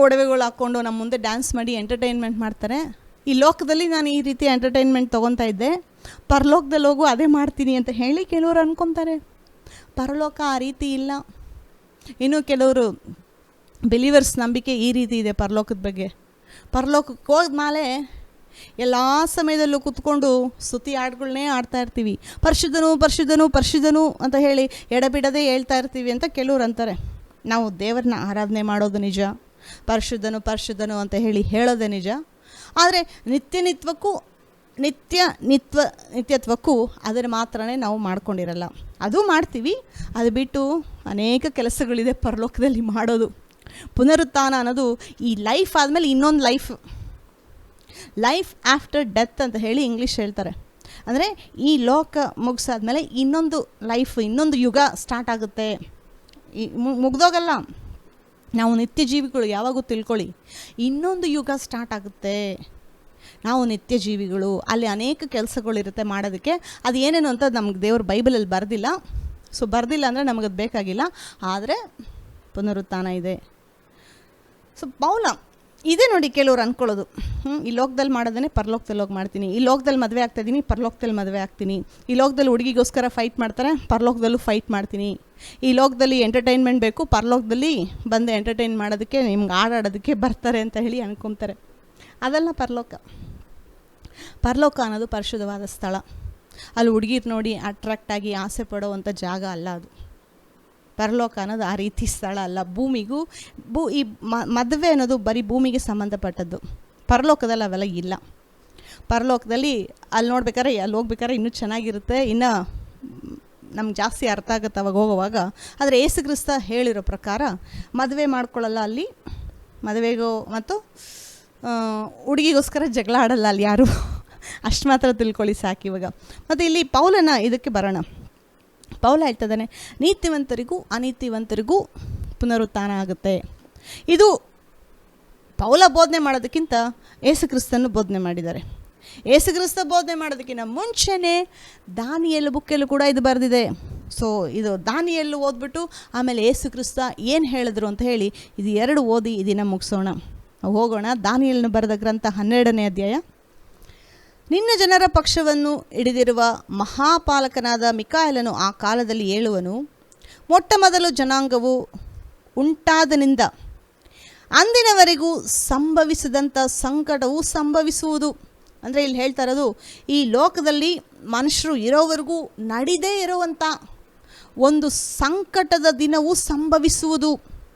ಒಡವೆಗಳು ಹಾಕ್ಕೊಂಡು ನಮ್ಮ ಮುಂದೆ ಡ್ಯಾನ್ಸ್ ಮಾಡಿ ಎಂಟರ್ಟೈನ್ಮೆಂಟ್ ಮಾಡ್ತಾರೆ. ಈ ಲೋಕದಲ್ಲಿ ನಾನು ಈ ರೀತಿ ಎಂಟರ್ಟೈನ್ಮೆಂಟ್ ತೊಗೊತಾ ಇದ್ದೆ, ಪರಲೋಕದಲ್ಲಿ ಹೋಗು ಅದೇ ಮಾಡ್ತೀನಿ ಅಂತ ಹೇಳಿ ಕೆಲವರು ಅಂದ್ಕೊತಾರೆ. ಪರಲೋಕ ಆ ರೀತಿ ಇಲ್ಲ. ಇನ್ನು ಕೆಲವರು ಬಿಲೀವರ್ಸ್ ನಂಬಿಕೆ ಈ ರೀತಿ ಇದೆ ಪರಲೋಕದ ಬಗ್ಗೆ. ಪರಲೋಕಕ್ಕೆ ಹೋದ್ಮೇಲೆ ಎಲ್ಲ ಸಮಯದಲ್ಲೂ ಕೂತ್ಕೊಂಡು ಸ್ತುತಿ ಹಾಡುಗಳನ್ನೇ ಆಡ್ತಾ ಇರ್ತೀವಿ. ಪರಿಶುದ್ಧನು ಪರಿಶುದ್ಧನು ಪರಿಶುದ್ಧನು ಅಂತ ಹೇಳಿ ಎಡಬಿಡದೆ ಹೇಳ್ತಾ ಇರ್ತೀವಿ ಅಂತ ಕೆಲವ್ರು ಅಂತಾರೆ. ನಾವು ದೇವರನ್ನ ಆರಾಧನೆ ಮಾಡೋದು ನಿಜ, ಪರಿಶುದ್ಧನು ಪರಿಶುದ್ಧನು ಅಂತ ಹೇಳೋದೇ ನಿಜ. ಆದರೆ ನಿತ್ಯತ್ವಕ್ಕೂ ಅದನ್ನು ಮಾತ್ರನೇ ನಾವು ಮಾಡ್ಕೊಂಡಿರಲ್ಲ. ಅದು ಮಾಡ್ತೀವಿ, ಅದು ಬಿಟ್ಟು ಅನೇಕ ಕೆಲಸಗಳಿದೆ ಪರಲೋಕದಲ್ಲಿ ಮಾಡೋದು. ಪುನರುತ್ಥಾನ ಅನ್ನೋದು ಈ ಲೈಫ್ ಆದಮೇಲೆ ಇನ್ನೊಂದು ಲೈಫ್ ಆಫ್ಟರ್ ಡೆತ್ ಅಂತ ಹೇಳಿ ಇಂಗ್ಲೀಷ್ ಹೇಳ್ತಾರೆ. ಅಂದರೆ ಈ ಲೋಕ ಮುಗಿಸಾದ್ಮೇಲೆ ಇನ್ನೊಂದು ಲೈಫ್, ಇನ್ನೊಂದು ಯುಗ ಸ್ಟಾರ್ಟ್ ಆಗುತ್ತೆ. ಮುಗ್ದೋಗಲ್ಲ, ನಾವು ನಿತ್ಯ ಜೀವಿಗಳು. ಯಾವಾಗೂ ತಿಳ್ಕೊಳ್ಳಿ, ಇನ್ನೊಂದು ಯುಗ ಸ್ಟಾರ್ಟ್ ಆಗುತ್ತೆ. ನಾವು ನಿತ್ಯ ಜೀವಿಗಳು. ಅಲ್ಲಿ ಅನೇಕ ಕೆಲಸಗಳಿರುತ್ತೆ ಮಾಡೋದಕ್ಕೆ. ಅದು ಏನೇನು ಅಂತ ನಮ್ಗೆ ದೇವ್ರ ಬೈಬಲಲ್ಲಿ ಬರೆದಿಲ್ಲ. ಸೊ ಬರೆದಿಲ್ಲ ಅಂದರೆ ನಮಗದು ಬೇಕಾಗಿಲ್ಲ. ಆದರೆ ಪುನರುತ್ಥಾನ ಇದೆ. ಸೊ ಪೌಲ ಇದೇ ನೋಡಿ ಕೆಲವ್ರು ಅಂದ್ಕೊಳ್ಳೋದು, ಈ ಲೋಕದಲ್ಲಿ ಮಾಡೋದೇ ಪರಲೋಕದಲ್ಲಿ ಹೋಗಿ ಮಾಡ್ತೀನಿ, ಈ ಲೋಕದಲ್ಲಿ ಮದುವೆ ಆಗ್ತಾಯಿದ್ದೀನಿ, ಪರಲೋಕದಲ್ಲಿ ಮದುವೆ ಆಗ್ತೀನಿ, ಈ ಲೋಕದಲ್ಲಿ ಹುಡುಗಿಗೋಸ್ಕರ ಫೈಟ್ ಮಾಡ್ತಾರೆ, ಪರಲೋಕದಲ್ಲೂ ಫೈಟ್ ಮಾಡ್ತೀನಿ, ಈ ಲೋಕದಲ್ಲಿ ಎಂಟರ್ಟೈನ್ಮೆಂಟ್ ಬೇಕು, ಪರಲೋಕದಲ್ಲಿ ಬಂದು ಎಂಟರ್ಟೈನ್ ಮಾಡೋದಕ್ಕೆ ನಿಮ್ಗೆ ಆಡಾಡೋದಕ್ಕೆ ಬರ್ತಾರೆ ಅಂತ ಹೇಳಿ ಅನ್ಕೊತಾರೆ. ಅದೆಲ್ಲ ಪರಲೋಕ ಅನ್ನೋದು ಪರಿಶುದ್ಧವಾದ ಸ್ಥಳ. ಅಲ್ಲಿ ಹುಡುಗಿರು ನೋಡಿ ಅಟ್ರಾಕ್ಟ್ ಆಗಿ ಆಸೆ ಪಡೋವಂಥ ಜಾಗ ಅಲ್ಲ ಅದು. ಪರಲೋಕ ಅನ್ನೋದು ಆ ರೀತಿ ಸ್ಥಳ ಅಲ್ಲ. ಭೂಮಿಗೂ ಈ ಮದುವೆ ಅನ್ನೋದು ಬರೀ ಭೂಮಿಗೆ ಸಂಬಂಧಪಟ್ಟದ್ದು. ಪರಲೋಕದಲ್ಲಿ ಅವೆಲ್ಲ ಇಲ್ಲ. ಪರಲೋಕದಲ್ಲಿ ಅಲ್ಲಿ ನೋಡ್ಬೇಕಾದ್ರೆ, ಅಲ್ಲಿ ಹೋಗ್ಬೇಕಾದ್ರೆ ಇನ್ನೂ ಚೆನ್ನಾಗಿರುತ್ತೆ, ಇನ್ನು ನಮ್ಗೆ ಜಾಸ್ತಿ ಅರ್ಥ ಆಗುತ್ತೆ ಅವಾಗ ಹೋಗೋವಾಗ. ಆದರೆ ಯೇಸು ಕ್ರಿಸ್ತ ಹೇಳಿರೋ ಪ್ರಕಾರ ಮದುವೆ ಮಾಡ್ಕೊಳ್ಳಲ್ಲ ಅಲ್ಲಿ. ಮದುವೆಗೂ ಮತ್ತು ಹುಡುಗಿಗೋಸ್ಕರ ಜಗಳ ಆಡಲ್ಲ ಅಲ್ಲಿ ಯಾರು. ಅಷ್ಟು ಮಾತ್ರ ತಿಳ್ಕೊಳ್ಳಿ ಸಾಕು ಇವಾಗ. ಮತ್ತು ಇಲ್ಲಿ ಪೌಲನ ಇದಕ್ಕೆ ಬರೋಣ. ಪೌಲ ಹೇಳ್ತದಾನೆ, ನೀತಿವಂತರಿಗೂ ಅನೀತಿವಂತರಿಗೂ ಪುನರುತ್ಥಾನ ಆಗುತ್ತೆ. ಇದು ಪೌಲ ಬೋಧನೆ ಮಾಡೋದಕ್ಕಿಂತ ಯೇಸು ಕ್ರಿಸ್ತನು ಬೋಧನೆ ಮಾಡಿದ್ದಾರೆ. ಯೇಸು ಕ್ರಿಸ್ತ ಬೋಧನೆ ಮಾಡೋದಕ್ಕಿಂತ ಮುಂಚೆನೇ ದಾನಿಯೇಲ ಬುಕ್ಕಲ್ಲೂ ಕೂಡ ಇದು ಬರೆದಿದೆ. ಸೊ ಇದು ದಾನಿಯೇಲ ಓದ್ಬಿಟ್ಟು ಆಮೇಲೆ ಯೇಸು ಕ್ರಿಸ್ತ ಏನು ಹೇಳಿದ್ರು ಅಂತ ಹೇಳಿ ಇದು ಎರಡು ಓದಿ ಈ ದಿನ ಮುಗಿಸೋಣ. ಹೋಗೋಣ. ದಾನಿಯೇಲನು ಬರೆದ ಗ್ರಂಥ 12ನೇ ಅಧ್ಯಾಯ. ನಿನ್ನ ಜನರ ಪಕ್ಷವನ್ನು ಹಿಡಿದಿರುವ ಮಹಾಪಾಲಕನಾದ ಮಿಕಾಯೇಲನು ಆ ಕಾಲದಲ್ಲಿ ಹೇಳುವನು, ಮೊಟ್ಟ ಮೊದಲು ಜನಾಂಗವು ಉಂಟಾದನಿಂದ ಅಂದಿನವರೆಗೂ ಸಂಭವಿಸಿದಂಥ ಸಂಕಟವು ಸಂಭವಿಸುವುದು. ಅಂದರೆ ಇಲ್ಲಿ ಹೇಳ್ತಾ ಇರೋದು, ಈ ಲೋಕದಲ್ಲಿ ಮನುಷ್ಯರು ಇರೋವರೆಗೂ ನಡೀದೇ ಇರುವಂಥ ಒಂದು ಸಂಕಟದ ದಿನವೂ ಸಂಭವಿಸುವುದು.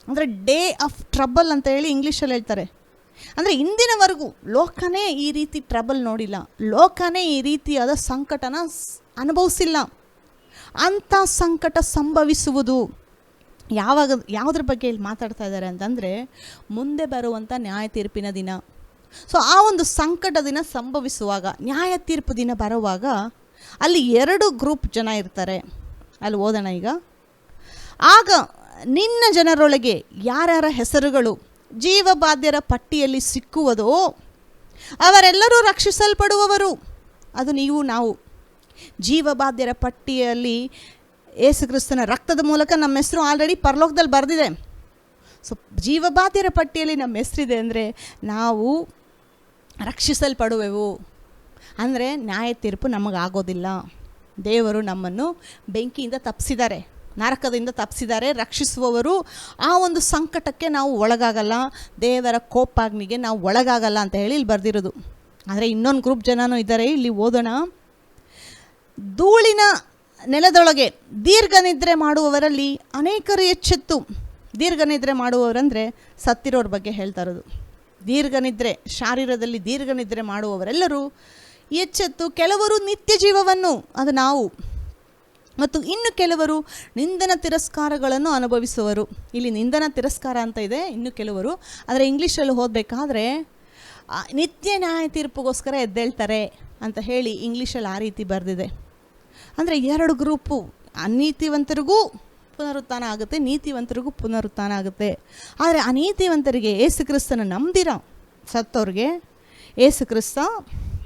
ಅಂದರೆ ಡೇ ಆಫ್ ಟ್ರಬಲ್ ಅಂತ ಹೇಳಿ ಇಂಗ್ಲೀಷಲ್ಲಿ ಹೇಳ್ತಾರೆ. ಅಂದರೆ ಇಂದಿನವರೆಗೂ ಲೋಕನೇ ಈ ರೀತಿ ಟ್ರಬಲ್ ನೋಡಿಲ್ಲ, ಲೋಕನೇ ಈ ರೀತಿಯಾದ ಸಂಕಟನ ಅನುಭವಿಸಿಲ್ಲ. ಅಂಥ ಸಂಕಟ ಸಂಭವಿಸುವುದು. ಯಾವುದ್ರ ಬಗ್ಗೆ ಇಲ್ಲಿ ಮಾತಾಡ್ತಾ ಇದ್ದಾರೆ ಅಂತಂದರೆ, ಮುಂದೆ ಬರುವಂಥ ನ್ಯಾಯ ತೀರ್ಪಿನ ದಿನ. ಸೊ ಆ ಒಂದು ಸಂಕಟ ದಿನ ಸಂಭವಿಸುವಾಗ, ನ್ಯಾಯ ತೀರ್ಪು ದಿನ ಬರುವಾಗ ಅಲ್ಲಿ 2 ಗ್ರೂಪ್ ಜನ ಇರ್ತಾರೆ. ಅಲ್ಲಿ ಓದೋಣ ಈಗ. ಆಗ ನಿನ್ನ ಜನರೊಳಗೆ ಯಾರ್ಯಾರ ಹೆಸರುಗಳು ಜೀವಬಾಧ್ಯರ ಪಟ್ಟಿಯಲ್ಲಿ ಸಿಕ್ಕುವುದೋ ಅವರೆಲ್ಲರೂ ರಕ್ಷಿಸಲ್ಪಡುವವರು. ಅದು ನೀವು ನಾವು. ಜೀವಬಾಧ್ಯರ ಪಟ್ಟಿಯಲ್ಲಿ ಯೇಸು ಕ್ರಿಸ್ತನ ರಕ್ತದ ಮೂಲಕ ನಮ್ಮ ಹೆಸರು ಆಲ್ರೆಡಿ ಪರಲೋಕದಲ್ಲಿ ಬರೆದಿದೆ. ಸೊ ಜೀವಬಾಧ್ಯರ ಪಟ್ಟಿಯಲ್ಲಿ ನಮ್ಮ ಹೆಸರಿದೆ ಅಂದರೆ ನಾವು ರಕ್ಷಿಸಲ್ಪಡುವೆವು. ಅಂದರೆ ನ್ಯಾಯ ತೀರ್ಪು ನಮಗಾಗೋದಿಲ್ಲ. ದೇವರು ನಮ್ಮನ್ನು ಬೆಂಕಿಯಿಂದ ತಪ್ಪಿಸಿದ್ದಾರೆ, ನರಕದಿಂದ ತಪ್ಪಿಸಿದ್ದಾರೆ. ರಕ್ಷಿಸುವವರು. ಆ ಒಂದು ಸಂಕಟಕ್ಕೆ ನಾವು ಒಳಗಾಗಲ್ಲ, ದೇವರ ಕೋಪಾಗ್ನಿಗೆ ನಾವು ಒಳಗಾಗಲ್ಲ ಅಂತ ಹೇಳಿ ಇಲ್ಲಿ ಬರೆದಿರೋದು. ಆದರೆ ಇನ್ನೊಂದು ಗ್ರೂಪ್ ಜನನೂ ಇದ್ದಾರೆ. ಇಲ್ಲಿ ಓದೋಣ. ಧೂಳಿನ ನೆಲದೊಳಗೆ ದೀರ್ಘ ನಿದ್ರೆ ಮಾಡುವವರಲ್ಲಿ ಅನೇಕರು ಎಚ್ಚೆತ್ತು. ದೀರ್ಘ ನಿದ್ರೆ ಮಾಡುವವರಂದರೆ ಸತ್ತಿರೋರ ಬಗ್ಗೆ ಹೇಳ್ತಾ ಇರೋದು. ದೀರ್ಘ ನಿದ್ರೆ, ಶಾರೀರದಲ್ಲಿ ದೀರ್ಘ ನಿದ್ರೆ ಮಾಡುವವರೆಲ್ಲರೂ ಎಚ್ಚೆತ್ತು, ಕೆಲವರು ನಿತ್ಯ ಜೀವವನ್ನು, ಅದು ನಾವು, ಮತ್ತು ಇನ್ನು ಕೆಲವರು ನಿಂದನ ತಿರಸ್ಕಾರಗಳನ್ನು ಅನುಭವಿಸುವರು. ಇಲ್ಲಿ ನಿಂದನ ತಿರಸ್ಕಾರ ಅಂತ ಇದೆ, ಇನ್ನು ಕೆಲವರು. ಆದರೆ ಇಂಗ್ಲೀಷಲ್ಲಿ ಓದಬೇಕಾದ್ರೆ ನಿತ್ಯ ನ್ಯಾಯ ತೀರ್ಪಿಗೋಸ್ಕರ ಎದ್ದೇಳ್ತಾರೆ ಅಂತ ಹೇಳಿ ಇಂಗ್ಲೀಷಲ್ಲಿ ಆ ರೀತಿ ಬರೆದಿದೆ. ಅಂದರೆ 2 ಗ್ರೂಪು, ಅನೀತಿವಂತರಿಗೂ ಪುನರುತ್ಥಾನ ಆಗುತ್ತೆ, ನೀತಿವಂತರಿಗೂ ಪುನರುತ್ಥಾನ ಆಗುತ್ತೆ. ಆದರೆ ಅನೀತಿವಂತರಿಗೆ ಯೇಸು ಕ್ರಿಸ್ತನ ನಂಬಿರ ಸತ್ತವ್ರಿಗೆ ಯೇಸು ಕ್ರಿಸ್ತ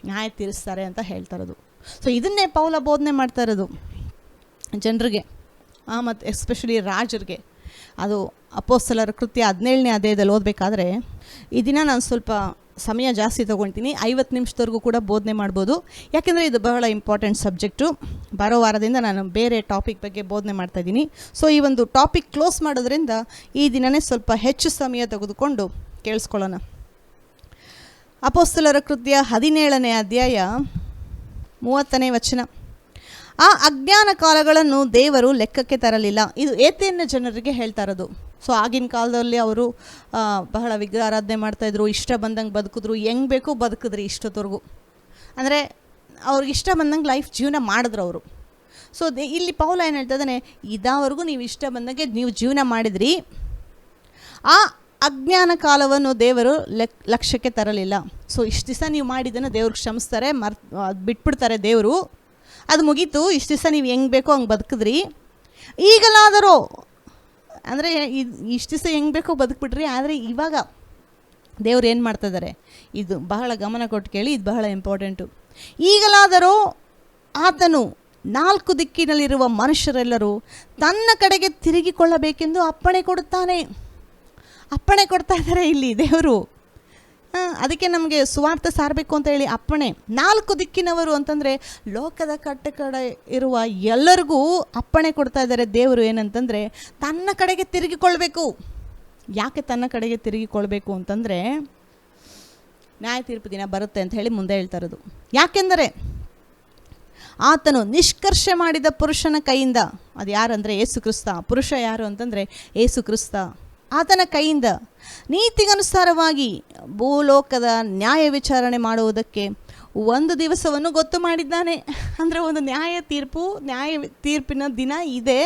ನ್ಯಾಯ ತೀರಿಸ್ತಾರೆ ಅಂತ ಹೇಳ್ತಾ ಇರೋದು. ಸೊ ಇದನ್ನೇ ಪೌಲ ಬೋಧನೆ ಮಾಡ್ತಾ ಇರೋದು ಜನರಿಗೆ, ಮತ್ತು ಎಸ್ಪೆಷಲಿ ರಾಜರಿಗೆ. ಅದು ಅಪೊಸ್ತಲರ ಕೃತ್ಯ 17ನೇ ಅಧ್ಯಾಯದಲ್ಲಿ ಓದಬೇಕಾದ್ರೆ, ಈ ದಿನ ನಾನು ಸ್ವಲ್ಪ ಸಮಯ ಜಾಸ್ತಿ ತೊಗೊಳ್ತೀನಿ, 50 ನಿಮಿಷದವರೆಗೂ ಕೂಡ ಬೋಧನೆ ಮಾಡ್ಬೋದು. ಯಾಕೆಂದರೆ ಇದು ಬಹಳ ಇಂಪಾರ್ಟೆಂಟ್ ಸಬ್ಜೆಕ್ಟು. ಬರೋ ವಾರದಿಂದ ನಾನು ಬೇರೆ ಟಾಪಿಕ್ ಬಗ್ಗೆ ಬೋಧನೆ ಮಾಡ್ತಾಯಿದ್ದೀನಿ. ಸೊ ಈ ಒಂದು ಟಾಪಿಕ್ ಕ್ಲೋಸ್ ಮಾಡೋದ್ರಿಂದ ಈ ದಿನವೇ ಸ್ವಲ್ಪ ಹೆಚ್ಚು ಸಮಯ ತೆಗೆದುಕೊಂಡು ಕೇಳಿಸ್ಕೊಳ್ಳೋಣ. ಅಪೊಸ್ತಲರ ಕೃತ್ಯ 17ನೇ ಅಧ್ಯಾಯ 30ನೇ ವಚನ. ಆ ಅಜ್ಞಾನ ಕಾಲಗಳನ್ನು ದೇವರು ಲೆಕ್ಕಕ್ಕೆ ತರಲಿಲ್ಲ. ಇದು ಏತೇನ ಜನರಿಗೆ ಹೇಳ್ತಾ ಇರೋದು. ಸೊ ಆಗಿನ ಕಾಲದಲ್ಲಿ ಅವರು ಬಹಳ ವಿಗ್ರಹಾರಾಧನೆ ಮಾಡ್ತಾಯಿದ್ರು, ಇಷ್ಟ ಬಂದಂಗೆ ಬದುಕಿದ್ರು, ಹೆಂಗೆ ಬೇಕೋ ಬದುಕಿದ್ರಿ ಇಷ್ಟೊತ್ತವರೆಗೂ. ಅಂದರೆ ಅವ್ರಿಗೆ ಇಷ್ಟ ಬಂದಂಗೆ ಲೈಫ್ ಜೀವನ ಮಾಡಿದ್ರು ಅವರು. ಸೊ ಇಲ್ಲಿ ಪೌಲ ಏನು ಹೇಳ್ತಾ ಇದ್ದಾನೆ, ಇದಾವರೆಗೂ ನೀವು ಇಷ್ಟ ಬಂದಂಗೆ ನೀವು ಜೀವನ ಮಾಡಿದ್ರಿ, ಆ ಅಜ್ಞಾನ ಕಾಲವನ್ನು ದೇವರು ಲಕ್ಷ್ಯಕ್ಕೆ ತರಲಿಲ್ಲ. ಸೊ ಇಷ್ಟು ದಿವಸ ನೀವು ಮಾಡಿದ್ದನ್ನು ದೇವ್ರಿಗೆ ಕ್ಷಮಿಸ್ತಾರೆ, ಬಿಟ್ಬಿಡ್ತಾರೆ ದೇವರು. ಅದು ಮುಗೀತು, ಇಷ್ಟು ದಿವಸ ನೀವು ಹೆಂಗೆ ಬೇಕೋ ಹಂಗೆ ಬದುಕಿದ್ರಿ. ಈಗಲಾದರೂ, ಅಂದರೆ ಇಷ್ಟು ದಿವಸ ಹೆಂಗೆ ಬೇಕೋ ಬದುಕ್ಬಿಟ್ರಿ, ಆದರೆ ಇವಾಗ ದೇವ್ರು ಏನು ಮಾಡ್ತಾಯಿದ್ದಾರೆ, ಇದು ಬಹಳ ಗಮನ ಕೊಟ್ಟು ಕೇಳಿ, ಇದು ಬಹಳ ಇಂಪಾರ್ಟೆಂಟು. ಈಗಲಾದರೂ ಆತನು 4 ದಿಕ್ಕಿನಲ್ಲಿರುವ ಮನುಷ್ಯರೆಲ್ಲರೂ ತನ್ನ ಕಡೆಗೆ ತಿರುಗಿಕೊಳ್ಳಬೇಕೆಂದು ಅಪ್ಪಣೆ ಕೊಡುತ್ತಾನೆ. ಅಪ್ಪಣೆ ಕೊಡ್ತಾ ಇದ್ದಾರೆ ಇಲ್ಲಿ ದೇವರು. ಅದಕ್ಕೆ ನಮಗೆ ಸುವಾರ್ತೆ ಸಾರಬೇಕು ಅಂತ ಹೇಳಿ ಅಪ್ಪಣೆ. 4 ದಿಕ್ಕಿನವರು ಅಂತಂದರೆ ಲೋಕದ ಕಟ್ಟಕಡೆ ಇರುವ ಎಲ್ಲರಿಗೂ ಅಪ್ಪಣೆ ಕೊಡ್ತಾ ಇದ್ದಾರೆ ದೇವರು. ಏನಂತಂದರೆ ತನ್ನ ಕಡೆಗೆ ತಿರುಗಿಕೊಳ್ಬೇಕು. ಯಾಕೆ ತನ್ನ ಕಡೆಗೆ ತಿರುಗಿಕೊಳ್ಬೇಕು ಅಂತಂದರೆ ನ್ಯಾಯ ತೀರ್ಪು ದಿನ ಬರುತ್ತೆ ಅಂತ ಹೇಳಿ ಮುಂದೆ ಹೇಳ್ತಾ ಇರೋದು. ಯಾಕೆಂದರೆ ಆತನು ನಿಷ್ಕರ್ಷೆ ಮಾಡಿದ ಪುರುಷನ ಕೈಯಿಂದ, ಅದು ಯಾರಂದರೆ ಯೇಸು ಕ್ರಿಸ್ತ. ಪುರುಷ ಯಾರು ಅಂತಂದರೆ ಯೇಸು ಕ್ರಿಸ್ತ. ಆತನ ಕೈಯಿಂದ ನೀತಿಗನುಸಾರವಾಗಿ ಭೂಲೋಕದ ನ್ಯಾಯ ವಿಚಾರಣೆ ಮಾಡುವುದಕ್ಕೆ 1 ದಿವಸವನ್ನು ಗೊತ್ತು ಮಾಡಿದ್ದಾನೆ. ಅಂದರೆ ಒಂದು ನ್ಯಾಯ ತೀರ್ಪಿನ ದಿನ ಇದೆ,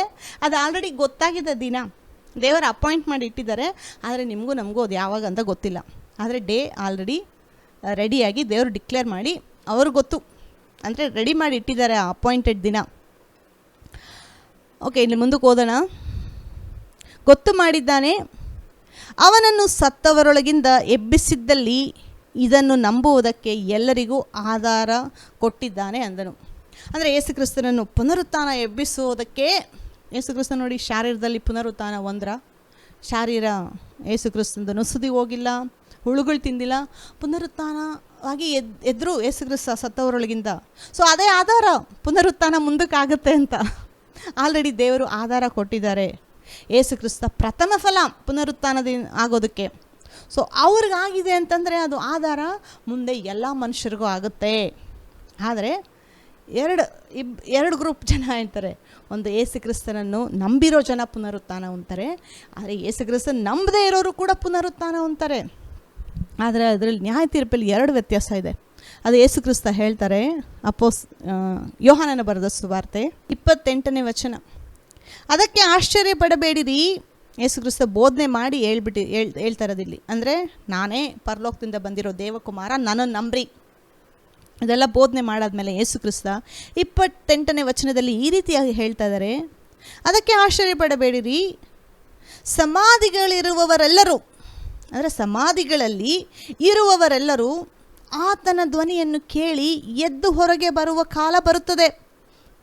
ಅದು ಆಲ್ರೆಡಿ ಗೊತ್ತಾಗಿದೆ ದಿನ. ದೇವರು ಅಪಾಯಿಂಟ್ ಮಾಡಿ ಇಟ್ಟಿದ್ದಾರೆ, ಆದರೆ ನಿಮಗೂ ನಮಗೂ ಅದು ಯಾವಾಗ ಅಂತ ಗೊತ್ತಿಲ್ಲ. ಆದರೆ ಡೇ ಆಲ್ರೆಡಿ ರೆಡಿಯಾಗಿ ದೇವರು ಡಿಕ್ಲೇರ್ ಮಾಡಿ ಅವ್ರಿಗೆ ಗೊತ್ತು, ಅಂದರೆ ರೆಡಿ ಮಾಡಿ ಇಟ್ಟಿದ್ದಾರೆ ಆ ಅಪಾಯಿಂಟೆಡ್ ದಿನ. ಓಕೆ, ಇಲ್ಲಿ ಮುಂದಕ್ಕೆ ಓದೋಣ. ಗೊತ್ತು ಮಾಡಿದ್ದಾನೆ, ಅವನನ್ನು ಸತ್ತವರೊಳಗಿಂದ ಎಬ್ಬಿಸಿದ್ದಲ್ಲಿ ಇದನ್ನು ನಂಬುವುದಕ್ಕೆ ಎಲ್ಲರಿಗೂ ಆಧಾರ ಕೊಟ್ಟಿದ್ದಾನೆ ಅಂದನು. ಅಂದರೆ ಯೇಸು ಕ್ರಿಸ್ತನನ್ನು ಪುನರುತ್ಥಾನ ಎಬ್ಬಿಸುವುದಕ್ಕೆ, ಯೇಸು ಕ್ರಿಸ್ತ ನೋಡಿ ಶಾರೀರದಲ್ಲಿ ಪುನರುತ್ಥಾನ ಹೊಂದ್ರ. ಶಾರೀರ ಯೇಸು ಕ್ರಿಸ್ತಂದು ನುಸುದಿ ಹೋಗಿಲ್ಲ, ಹುಳುಗಳು ತಿಂದಿಲ್ಲ, ಪುನರುತ್ಥಾನವಾಗಿ ಎದ್ರು ಯೇಸು ಕ್ರಿಸ್ತ ಸತ್ತವರೊಳಗಿಂದ. ಸೊ ಅದೇ ಆಧಾರ, ಪುನರುತ್ಥಾನ ಮುಂದಕ್ಕಾಗುತ್ತೆ ಅಂತ ಆಲ್ರೆಡಿ ದೇವರು ಆಧಾರ ಕೊಟ್ಟಿದ್ದಾರೆ. ಯೇಸು ಕ್ರಿಸ್ತ ಪ್ರಥಮ ಫಲ ಪುನರುತ್ಥಾನದಿಂದ ಆಗೋದಕ್ಕೆ. ಸೊ ಅವ್ರಿಗಾಗಿದೆ ಅಂತಂದರೆ ಅದು ಆಧಾರ ಮುಂದೆ ಎಲ್ಲ ಮನುಷ್ಯರಿಗೂ ಆಗುತ್ತೆ. ಆದರೆ ಎರಡು ಗ್ರೂಪ್ ಜನ ಹೇಳ್ತಾರೆ. ಒಂದು ಯೇಸು ಕ್ರಿಸ್ತನನ್ನು ನಂಬಿರೋ ಜನ ಪುನರುತ್ಥಾನ ಹೊಂದ್ತಾರೆ, ಆದರೆ ಯೇಸು ಕ್ರಿಸ್ತನ ನಂಬದೇ ಇರೋರು ಕೂಡ ಪುನರುತ್ಥಾನ ಹೊಂದ್ತಾರೆ. ಆದರೆ ಅದರಲ್ಲಿ ನ್ಯಾಯ ತೀರ್ಪಲ್ಲಿ 2 ವ್ಯತ್ಯಾಸ ಇದೆ. ಅದು ಯೇಸು ಕ್ರಿಸ್ತ ಹೇಳ್ತಾರೆ. ಯೋಹಾನನ ಬರೆದ ಸುವಾರ್ತೆ 28ನೇ ವಚನ. ಅದಕ್ಕೆ ಆಶ್ಚರ್ಯ ಪಡಬೇಡಿರಿ, ಯೇಸು ಕ್ರಿಸ್ತ ಬೋಧನೆ ಮಾಡಿ ಹೇಳ್ತಾ ಇರೋದಿಲ್ಲಿ. ಅಂದರೆ ನಾನೇ ಪರಲೋಕದಿಂದ ಬಂದಿರೋ ದೇವಕುಮಾರ, ನನ್ನನ್ನು ನಂಬ್ರಿ. ಇದೆಲ್ಲ ಬೋಧನೆ ಮಾಡಾದ್ಮೇಲೆ ಯೇಸು ಕ್ರಿಸ್ತ 28ನೇ ವಚನದಲ್ಲಿ ಈ ರೀತಿಯಾಗಿ ಹೇಳ್ತಾ ಇದ್ದಾರೆ. ಅದಕ್ಕೆ ಆಶ್ಚರ್ಯ ಪಡಬೇಡಿರಿ, ಸಮಾಧಿಗಳಿರುವವರೆಲ್ಲರೂ, ಅಂದರೆ ಸಮಾಧಿಗಳಲ್ಲಿ ಇರುವವರೆಲ್ಲರೂ ಆತನ ಧ್ವನಿಯನ್ನು ಕೇಳಿ ಎದ್ದು ಹೊರಗೆ ಬರುವ ಕಾಲ ಬರುತ್ತದೆ.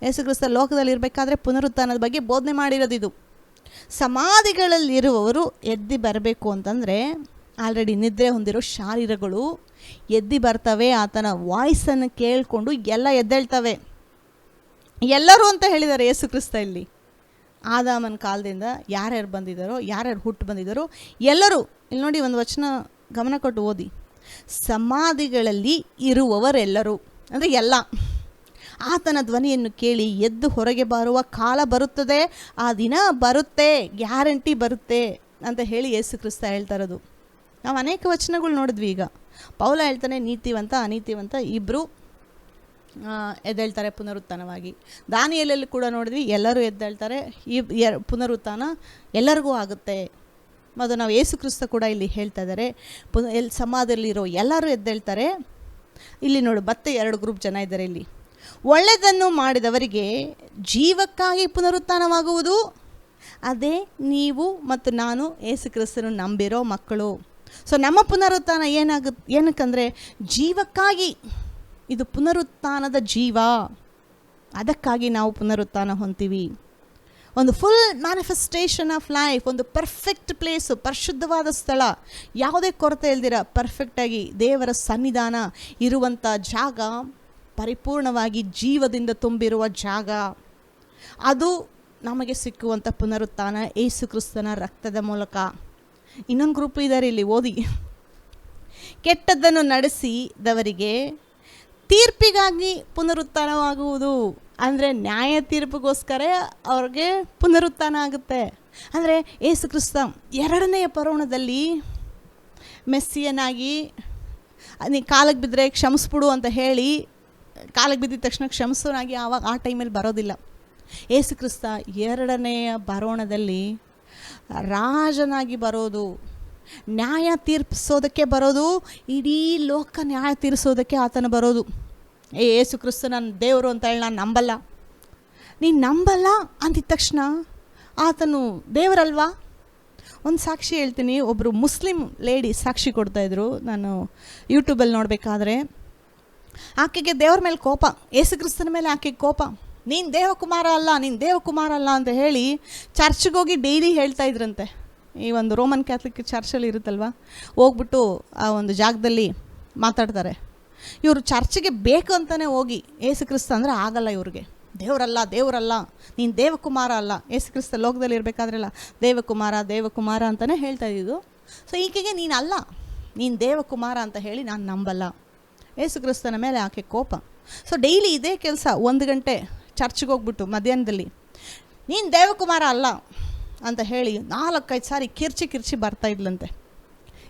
ಯೇಸು ಕ್ರಿಸ್ತ ಲೋಕದಲ್ಲಿ ಇರಬೇಕಾದ್ರೆ ಪುನರುತ್ಥಾನದ ಬಗ್ಗೆ ಬೋಧನೆ ಮಾಡಿರೋದಿದು. ಸಮಾಧಿಗಳಲ್ಲಿರುವವರು ಎದ್ದು ಬರಬೇಕು ಅಂತಂದರೆ ಆಲ್ರೆಡಿ ನಿದ್ರೆ ಹೊಂದಿರೋ ಶಾರೀರಗಳು ಎದ್ದು ಬರ್ತವೆ. ಆತನ ವಾಯ್ಸನ್ನು ಕೇಳಿಕೊಂಡು ಎಲ್ಲ ಎದ್ದೇಳ್ತವೆ. ಎಲ್ಲರೂ ಅಂತ ಹೇಳಿದ್ದಾರೆ ಯೇಸು ಕ್ರಿಸ್ತ ಇಲ್ಲಿ. ಆದಾಮನ ಕಾಲದಿಂದ ಯಾರ್ಯಾರು ಬಂದಿದ್ದಾರೋ, ಯಾರ್ಯಾರು ಹುಟ್ಟು ಬಂದಿದ್ದಾರೋ ಎಲ್ಲರೂ. ಇಲ್ಲಿ ನೋಡಿ, ಒಂದು ವಚನ ಗಮನ ಕೊಟ್ಟು ಓದಿ. ಸಮಾಧಿಗಳಲ್ಲಿ ಇರುವವರೆಲ್ಲರೂ ಅಂದರೆ ಎಲ್ಲ ಆತನ ಧ್ವನಿಯನ್ನು ಕೇಳಿ ಎದ್ದು ಹೊರಗೆ ಬರುವ ಕಾಲ ಬರುತ್ತದೆ. ಆ ದಿನ ಬರುತ್ತೆ, ಗ್ಯಾರಂಟಿ ಬರುತ್ತೆ ಅಂತ ಹೇಳಿ ಯೇಸು ಕ್ರಿಸ್ತ ಹೇಳ್ತಾ ಇರೋದು. ನಾವು ಅನೇಕ ವಚನಗಳು ನೋಡಿದ್ವಿ. ಈಗ ಪೌಲ ಹೇಳ್ತಾನೆ, ನೀತಿವಂತ ಅನೀತಿವಂತ ಇಬ್ಬರು ಎದ್ದೇಳ್ತಾರೆ ಪುನರುತ್ಥಾನವಾಗಿ. ದಾನಿಯೇಲಲ್ಲಿ ಕೂಡ ನೋಡಿದ್ವಿ, ಎಲ್ಲರೂ ಎದ್ದೇಳ್ತಾರೆ. ಪುನರುತ್ಥಾನ ಎಲ್ಲರಿಗೂ ಆಗುತ್ತೆ. ಮತ್ತು ನಾವು ಯೇಸು ಕ್ರಿಸ್ತ ಕೂಡ ಇಲ್ಲಿ ಹೇಳ್ತಾ ಇದ್ದಾರೆ, ಸಮಾಧಿಯಲ್ಲಿರೋ ಎಲ್ಲರೂ ಎದ್ದೇಳ್ತಾರೆ. ಇಲ್ಲಿ ನೋಡು, ಮತ್ತೆ 2 ಗ್ರೂಪ್ ಜನ ಇದ್ದಾರೆ ಇಲ್ಲಿ. ಒಳ್ಳೆಯದನ್ನು ಮಾಡಿದವರಿಗೆ ಜೀವಕ್ಕಾಗಿ ಪುನರುತ್ಥಾನವಾಗುವುದು, ಅದೇ ನೀವು ಮತ್ತು ನಾನು ಯೇಸು ಕ್ರಿಸ್ತನು ನಂಬಿರೋ ಮಕ್ಕಳು. ಸೊ ನಮ್ಮ ಪುನರುತ್ಥಾನ ಏನಕ್ಕಂದರೆ ಜೀವಕ್ಕಾಗಿ. ಇದು ಪುನರುತ್ಥಾನದ ಜೀವ, ಅದಕ್ಕಾಗಿ ನಾವು ಪುನರುತ್ಥಾನ ಹೊಂತೀವಿ. ಒಂದು ಫುಲ್ ಮ್ಯಾನಿಫೆಸ್ಟೇಷನ್ ಆಫ್ ಲೈಫ್, ಒಂದು ಪರ್ಫೆಕ್ಟ್ ಪ್ಲೇಸು, ಪರಿಶುದ್ಧವಾದ ಸ್ಥಳ, ಯಾವುದೇ ಕೊರತೆ ಇಲ್ದಿರ ಪರ್ಫೆಕ್ಟಾಗಿ ದೇವರ ಸನ್ನಿಧಾನ ಇರುವಂಥ ಜಾಗ, ಪರಿಪೂರ್ಣವಾಗಿ ಜೀವದಿಂದ ತುಂಬಿರುವ ಜಾಗ. ಅದು ನಮಗೆ ಸಿಕ್ಕುವಂಥ ಪುನರುತ್ಥಾನ ಯೇಸು ಕ್ರಿಸ್ತನ ರಕ್ತದ ಮೂಲಕ. ಇನ್ನೊಂದು ಗ್ರೂಪ್ ಇದ್ದಾರೆ ಇಲ್ಲಿ, ಓದಿ. ಕೆಟ್ಟದ್ದನ್ನು ನಡೆಸಿದವರಿಗೆ ತೀರ್ಪಿಗಾಗಿ ಪುನರುತ್ಥಾನವಾಗುವುದು, ಅಂದರೆ ನ್ಯಾಯ ತೀರ್ಪಿಗೋಸ್ಕರ ಅವ್ರಿಗೆ ಪುನರುತ್ಥಾನ ಆಗುತ್ತೆ. ಅಂದರೆ ಯೇಸು ಕ್ರಿಸ್ತ 2ನೇ ಪರೋಣದಲ್ಲಿ ಮೆಸ್ಸಿಯನಾಗಿ ನೀ ಕಾಲಿಗೆ ಬಿದ್ದರೆ ಕ್ಷಮಿಸ್ಬಿಡು ಅಂತ ಹೇಳಿ ಕಾಲಿಗೆ ಬಿದ್ದಿದ ತಕ್ಷಣ ಕ್ಷಮಿಸೋನಾಗಿ ಆ ಟೈಮಲ್ಲಿ ಬರೋದಿಲ್ಲ. ಯೇಸು ಕ್ರಿಸ್ತ 2ನೇ ಬರೋಣದಲ್ಲಿ ರಾಜನಾಗಿ ಬರೋದು, ನ್ಯಾಯ ತೀರ್ಪಿಸೋದಕ್ಕೆ ಬರೋದು, ಇಡೀ ಲೋಕ ನ್ಯಾಯ ತೀರಿಸೋದಕ್ಕೆ ಆತನ ಬರೋದು. ಯೇಸು ಕ್ರಿಸ್ತ ನನ್ನ ದೇವರು ಅಂತ ಹೇಳಿ ನಾನು ನಂಬಲ್ಲ. ನೀನು ನಂಬಲ್ಲ ಅಂದಿದ ತಕ್ಷಣ ಆತನು ದೇವರಲ್ವಾ? ಒಂದು ಸಾಕ್ಷಿ ಹೇಳ್ತೀನಿ. ಒಬ್ಬರು ಮುಸ್ಲಿಂ ಲೇಡಿ ಸಾಕ್ಷಿ ಕೊಡ್ತಾಯಿದ್ರು, ನಾನು ಯೂಟ್ಯೂಬಲ್ಲಿ ನೋಡಬೇಕಾದ್ರೆ. ಆಕೆಗೆ ದೇವ್ರ ಮೇಲೆ ಕೋಪ, ಯೇಸು ಕ್ರಿಸ್ತನ ಮೇಲೆ ಆಕೆಗೆ ಕೋಪ. ನೀನು ದೇವಕುಮಾರ ಅಲ್ಲ, ನೀನು ದೇವಕುಮಾರ ಅಲ್ಲ ಅಂತ ಹೇಳಿ ಚರ್ಚ್ಗೆ ಹೋಗಿ ಡೈಲಿ ಹೇಳ್ತಾ ಇದ್ರಂತೆ. ಈ ಒಂದು ರೋಮನ್ ಕ್ಯಾಥಲಿಕ್ ಚರ್ಚಲ್ಲಿ ಇರುತ್ತಲ್ವ, ಹೋಗ್ಬಿಟ್ಟು ಆ ಒಂದು ಜಾಗದಲ್ಲಿ ಮಾತಾಡ್ತಾರೆ. ಇವರು ಚರ್ಚಿಗೆ ಬೇಕು ಅಂತಲೇ ಹೋಗಿ ಯೇಸು ಕ್ರಿಸ್ತ ಅಂದರೆ ಆಗಲ್ಲ ಇವ್ರಿಗೆ, ದೇವರಲ್ಲ ದೇವರಲ್ಲ, ನೀನು ದೇವಕುಮಾರ ಅಲ್ಲ. ಯೇಸು ಕ್ರಿಸ್ತ ಲೋಕದಲ್ಲಿ ಇರಬೇಕಾದ್ರಲ್ಲ ದೇವಕುಮಾರ ದೇವಕುಮಾರ ಅಂತಲೇ ಹೇಳ್ತಾ ಇದ್ದಿದ್ದು. ಸೊ ಈಕೆಗೆ ನೀನಲ್ಲ, ನೀನು ದೇವಕುಮಾರ ಅಂತ ಹೇಳಿ ನಾನು ನಂಬಲ್ಲ. ಯೇಸು ಕ್ರಿಸ್ತನ ಮೇಲೆ ಆಕೆ ಕೋಪ. ಸೊ ಡೈಲಿ ಇದೇ ಕೆಲಸ, 1 ಗಂಟೆ ಚರ್ಚ್ಗೆ ಹೋಗ್ಬಿಟ್ಟು ಮಧ್ಯಾಹ್ನದಲ್ಲಿ ನೀನು ದೇವಕುಮಾರ ಅಲ್ಲ ಅಂತ ಹೇಳಿ 4-5 ಸಾರಿ ಕಿರ್ಚಿ ಬರ್ತಾ ಇದ್ಲಂತೆ.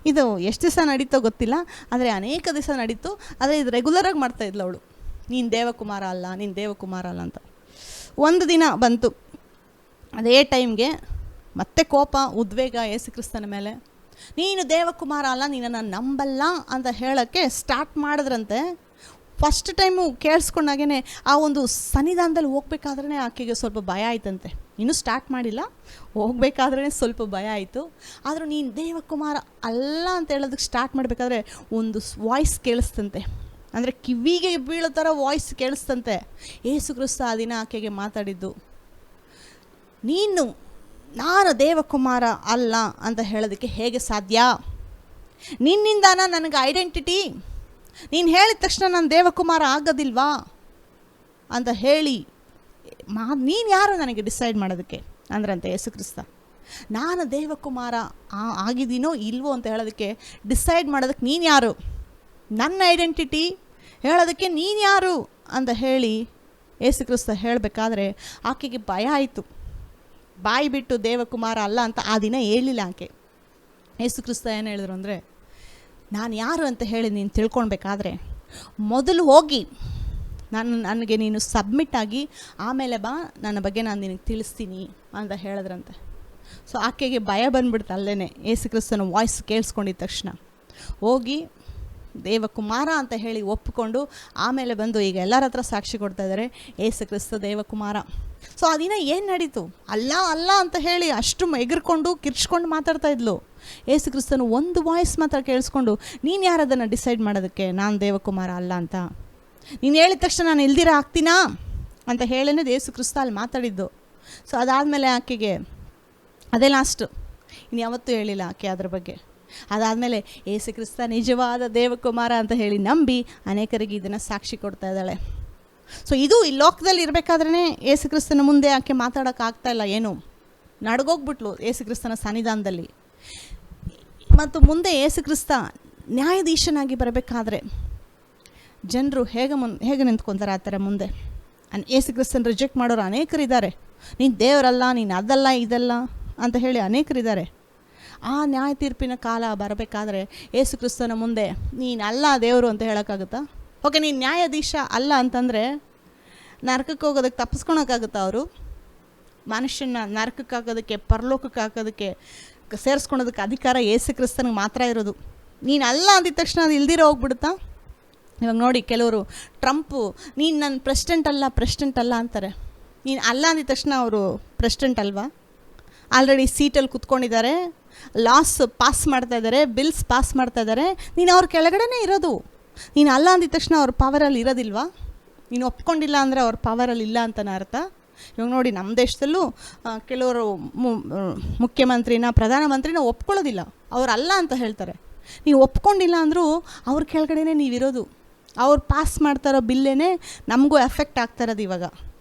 ಇದು ಎಷ್ಟು ದಿವಸ ನಡೀತೋ ಗೊತ್ತಿಲ್ಲ, ಆದರೆ ಅನೇಕ ದಿವಸ ನಡೀತು. ಆದರೆ ಇದು ರೆಗ್ಯುಲರಾಗಿ ಮಾಡ್ತಾಯಿದ್ಲು ಅವಳು, ನೀನು ದೇವಕುಮಾರ ಅಲ್ಲ, ನೀನು ದೇವಕುಮಾರ ಅಲ್ಲ ಅಂತ. ಒಂದು ದಿನ ಬಂತು, ಅದೇ ಟೈಮ್ಗೆ ಮತ್ತೆ ಕೋಪ, ಉದ್ವೇಗ ಯೇಸು ಕ್ರಿಸ್ತನ ಮೇಲೆ. ನೀನು ದೇವಕುಮಾರ ಅಲ್ಲ, ನೀನನ್ನು ನಂಬಲ್ಲ ಅಂತ ಹೇಳೋಕ್ಕೆ ಸ್ಟಾರ್ಟ್ ಮಾಡಿದ್ರಂತೆ. ಫಸ್ಟ್ ಟೈಮು ಕೇಳಿಸ್ಕೊಂಡಾಗೇ ಆ ಒಂದು ಸನ್ನಿಧಾನದಲ್ಲಿ ಹೋಗ್ಬೇಕಾದ್ರೇ ಆಕೆಗೆ ಸ್ವಲ್ಪ ಭಯ ಆಯ್ತಂತೆ. ಇನ್ನೂ ಸ್ಟಾರ್ಟ್ ಮಾಡಿಲ್ಲ, ಹೋಗ್ಬೇಕಾದ್ರೇ ಸ್ವಲ್ಪ ಭಯ ಆಯಿತು. ಆದರೂ ನೀನು ದೇವಕುಮಾರ ಅಲ್ಲ ಅಂತ ಹೇಳೋದಕ್ಕೆ ಸ್ಟಾರ್ಟ್ ಮಾಡಬೇಕಾದ್ರೆ ಒಂದು ವಾಯ್ಸ್ ಕೇಳಿಸ್ತಂತೆ, ಅಂದರೆ ಕಿವಿಗೆ ಬೀಳೋ ಥರ ವಾಯ್ಸ್ ಕೇಳಿಸ್ತಂತೆ. ಯೇಸು ಕ್ರಿಸ್ತ ಆ ದಿನ ಆಕೆಗೆ ಮಾತಾಡಿದ್ದು, ನಾನು ದೇವಕುಮಾರ ಅಲ್ಲ ಅಂತ ಹೇಳೋದಕ್ಕೆ ಹೇಗೆ ಸಾಧ್ಯ? ನಿನ್ನಿಂದಾನ ನನಗೆ ಐಡೆಂಟಿಟಿ, ನೀನು ಹೇಳಿದ ತಕ್ಷಣ ನಾನು ದೇವಕುಮಾರ ಆಗೋದಿಲ್ವಾ ಅಂತ ಹೇಳಿ ನೀನು ಯಾರು ನನಗೆ ಡಿಸೈಡ್ ಮಾಡೋದಕ್ಕೆ ಅಂದ್ರಂತೆ ಯೇಸು ಕ್ರಿಸ್ತ. ನಾನು ದೇವಕುಮಾರ ಆಗಿದ್ದೀನೋ ಇಲ್ವೋ ಅಂತ ಹೇಳೋದಕ್ಕೆ ಡಿಸೈಡ್ ಮಾಡೋದಕ್ಕೆ ನೀನು ಯಾರು, ನನ್ನ ಐಡೆಂಟಿಟಿ ಹೇಳೋದಕ್ಕೆ ನೀನು ಯಾರು ಅಂತ ಹೇಳಿ ಯೇಸು ಕ್ರಿಸ್ತ ಹೇಳಬೇಕಾದ್ರೆ ಆಕೆಗೆ ಭಯ ಆಯಿತು. ಬಾಯಿ ಬಿಟ್ಟು ದೇವಕುಮಾರ ಅಲ್ಲ ಅಂತ ಆ ದಿನ ಹೇಳಿಲ್ಲ ಆಕೆ. ಯೇಸು ಕ್ರಿಸ್ತ ಏನು ಹೇಳಿದ್ರು ಅಂದರೆ, ನಾನು ಯಾರು ಅಂತ ಹೇಳಿ ನೀನು ತಿಳ್ಕೊಳ್ಬೇಕಾದ್ರೆ ಮೊದಲು ಹೋಗಿ ನನಗೆ ನೀನು ಸಬ್ಮಿಟ್ ಆಗಿ ಆಮೇಲೆ ಬಾ, ನನ್ನ ಬಗ್ಗೆ ನಾನು ನಿನಗೆ ತಿಳಿಸ್ತೀನಿ ಅಂತ ಹೇಳಿದ್ರಂತೆ. ಸೊ ಆಕೆಗೆ ಭಯ ಬಂದ್ಬಿಡ್ತು ಅಲ್ಲೇ ಯೇಸು ಕ್ರಿಸ್ತನ ವಾಯ್ಸ್ ಕೇಳಿಸ್ಕೊಂಡಿದ್ದ ತಕ್ಷಣ. ಹೋಗಿ ದೇವಕುಮಾರ ಅಂತ ಹೇಳಿ ಒಪ್ಪಿಕೊಂಡು ಆಮೇಲೆ ಬಂದು ಈಗ ಎಲ್ಲರ ಹತ್ರ ಸಾಕ್ಷಿ ಕೊಡ್ತಾ ಇದ್ದಾರೆ, ಯೇಸು ಕ್ರಿಸ್ತ ದೇವಕುಮಾರ. ಸೊ ಆ ದಿನ ಏನು ನಡೀತು, ಅಲ್ಲ ಅಲ್ಲ ಅಂತ ಹೇಳಿ ಅಷ್ಟು ಎಗರ್ಕೊಂಡು ಕಿರ್ಚ್ಕೊಂಡು ಮಾತಾಡ್ತಾ ಇದ್ಲು. ಯೇಸು ಕ್ರಿಸ್ತನು ಒಂದು ವಾಯ್ಸ್ ಮಾತ್ರ ಕೇಳಿಸ್ಕೊಂಡು, ನೀನು ಯಾರದನ್ನು ಡಿಸೈಡ್ ಮಾಡೋದಕ್ಕೆ ನಾನು ದೇವಕುಮಾರ ಅಲ್ಲ ಅಂತ? ನೀನು ಹೇಳಿದ ತಕ್ಷಣ ನಾನು ಇಲ್ದಿರ ಆಗ್ತೀನಾ ಅಂತ ಹೇಳೇ ಯೇಸು ಕ್ರಿಸ್ತ ಅಲ್ಲಿ ಮಾತಾಡಿದ್ದು. ಸೊ ಅದಾದಮೇಲೆ ಆಕೆಗೆ ಅದೇ ಲಾಸ್ಟು, ಇನ್ನು ಯಾವತ್ತೂ ಹೇಳಿಲ್ಲ ಆಕೆ ಅದ್ರ ಬಗ್ಗೆ. ಅದಾದಮೇಲೆ ಯೇಸು ಕ್ರಿಸ್ತ ನಿಜವಾದ ದೇವಕುಮಾರ ಅಂತ ಹೇಳಿ ನಂಬಿ ಅನೇಕರಿಗೆ ಇದನ್ನು ಸಾಕ್ಷಿ ಕೊಡ್ತಾ ಇದ್ದಾಳೆ. ಸೊ ಇದು ಈ ಲೋಕದಲ್ಲಿ ಇರಬೇಕಾದ್ರೇ ಯೇಸು ಕ್ರಿಸ್ತನ ಮುಂದೆ ಆಕೆ ಮಾತಾಡೋಕ್ಕಾಗ್ತಾಯಿಲ್ಲ, ಏನು ನಡ್ಗೋಗ್ಬಿಟ್ಲು ಯೇಸು ಕ್ರಿಸ್ತನ ಸನ್ನಿಧಾನದಲ್ಲಿ. ಮತ್ತು ಮುಂದೆ ಯೇಸು ಕ್ರಿಸ್ತ ನ್ಯಾಯಾಧೀಶನಾಗಿ ಬರಬೇಕಾದ್ರೆ ಜನರು ಹೇಗೆ ನಿಂತ್ಕೊತಾರೆ ಆ ಥರ ಮುಂದೆ. ಯೇಸು ಕ್ರಿಸ್ತನ ರಿಜೆಕ್ಟ್ ಮಾಡೋರು ಅನೇಕರಿದ್ದಾರೆ. ನೀನು ದೇವರಲ್ಲ, ನೀನು ಅದಲ್ಲ ಇದಲ್ಲ ಅಂತ ಹೇಳಿ ಅನೇಕರಿದ್ದಾರೆ. ಆ ನ್ಯಾಯ ತೀರ್ಪಿನ ಕಾಲ ಬರಬೇಕಾದ್ರೆ ಯೇಸು ಕ್ರಿಸ್ತನ ಮುಂದೆ ನೀನಲ್ಲ ದೇವರು ಅಂತ ಹೇಳೋಕ್ಕಾಗುತ್ತಾ? ಓಕೆ, ನೀನು ನ್ಯಾಯಾಧೀಶ ಅಲ್ಲ ಅಂತಂದರೆ ನರಕಕ್ಕೆ ಹೋಗೋದಕ್ಕೆ ತಪ್ಪಿಸ್ಕೊಳಕ್ಕಾಗುತ್ತಾ? ಅವರು ಮನುಷ್ಯನ ನರಕಕ್ಕೆ ಹಾಕೋದಕ್ಕೆ, ಪರಲೋಕಕ್ಕೆ ಹಾಕೋದಕ್ಕೆ, ಸೇರಿಸ್ಕೊಳೋದಕ್ಕೆ ಅಧಿಕಾರ ಯೇಸು ಕ್ರಿಸ್ತನಿಗೆ ಮಾತ್ರ ಇರೋದು. ನೀನು ಅಲ್ಲ ಅಂದಿದ ತಕ್ಷಣ ಅದು ಇಲ್ದಿರೋ ಹೋಗ್ಬಿಡುತ್ತಾ? ಇವಾಗ ನೋಡಿ, ಕೆಲವರು ಟ್ರಂಪು ನೀನು ನನ್ನ ಪ್ರೆಸಿಡೆಂಟ್ ಅಲ್ಲ ಅಂತಾರೆ. ನೀನು ಅಲ್ಲ ಅಂದಿದ ತಕ್ಷಣ ಅವರು ಪ್ರೆಸಿಡೆಂಟ್ ಅಲ್ವಾ? ಆಲ್ರೆಡಿ ಸೀಟಲ್ಲಿ ಕುತ್ಕೊಂಡಿದ್ದಾರೆ, ಲಾಸ್ ಪಾಸ್ ಮಾಡ್ತಾಯಿದ್ದಾರೆ, ಬಿಲ್ಸ್ ಪಾಸ್ ಮಾಡ್ತಾಯಿದ್ದಾರೆ. ನೀನು ಅವ್ರ ಕೆಳಗಡೆನೇ ಇರೋದು. ನೀನು ಅಲ್ಲ ಅಂದಿದ ತಕ್ಷಣ ಅವ್ರ ಪವರಲ್ಲಿ ಇರೋದಿಲ್ವಾ? ನೀನು ಒಪ್ಕೊಂಡಿಲ್ಲ ಅಂದರೆ ಅವ್ರ ಪವರಲ್ಲಿ ಇಲ್ಲ ಅಂತನ ಅರ್ಥ. ಇವಾಗ ನೋಡಿ, ನಮ್ಮ ದೇಶದಲ್ಲೂ ಕೆಲವರು ಮುಖ್ಯಮಂತ್ರಿನ, ಪ್ರಧಾನಮಂತ್ರಿನ ಒಪ್ಕೊಳ್ಳೋದಿಲ್ಲ, ಅವರಲ್ಲ ಅಂತ ಹೇಳ್ತಾರೆ. ನೀವು ಒಪ್ಕೊಂಡಿಲ್ಲ ಅಂದರೂ ಅವ್ರ ಕೆಳಗಡೆನೇ ನೀವಿರೋದು. ಅವ್ರು ಪಾಸ್ ಮಾಡ್ತಾರೋ ಬಿಲ್ಲೇನೆ ನಮಗೂ ಎಫೆಕ್ಟ್ ಆಗ್ತಾ ಇರೋದು ಇವಾಗ.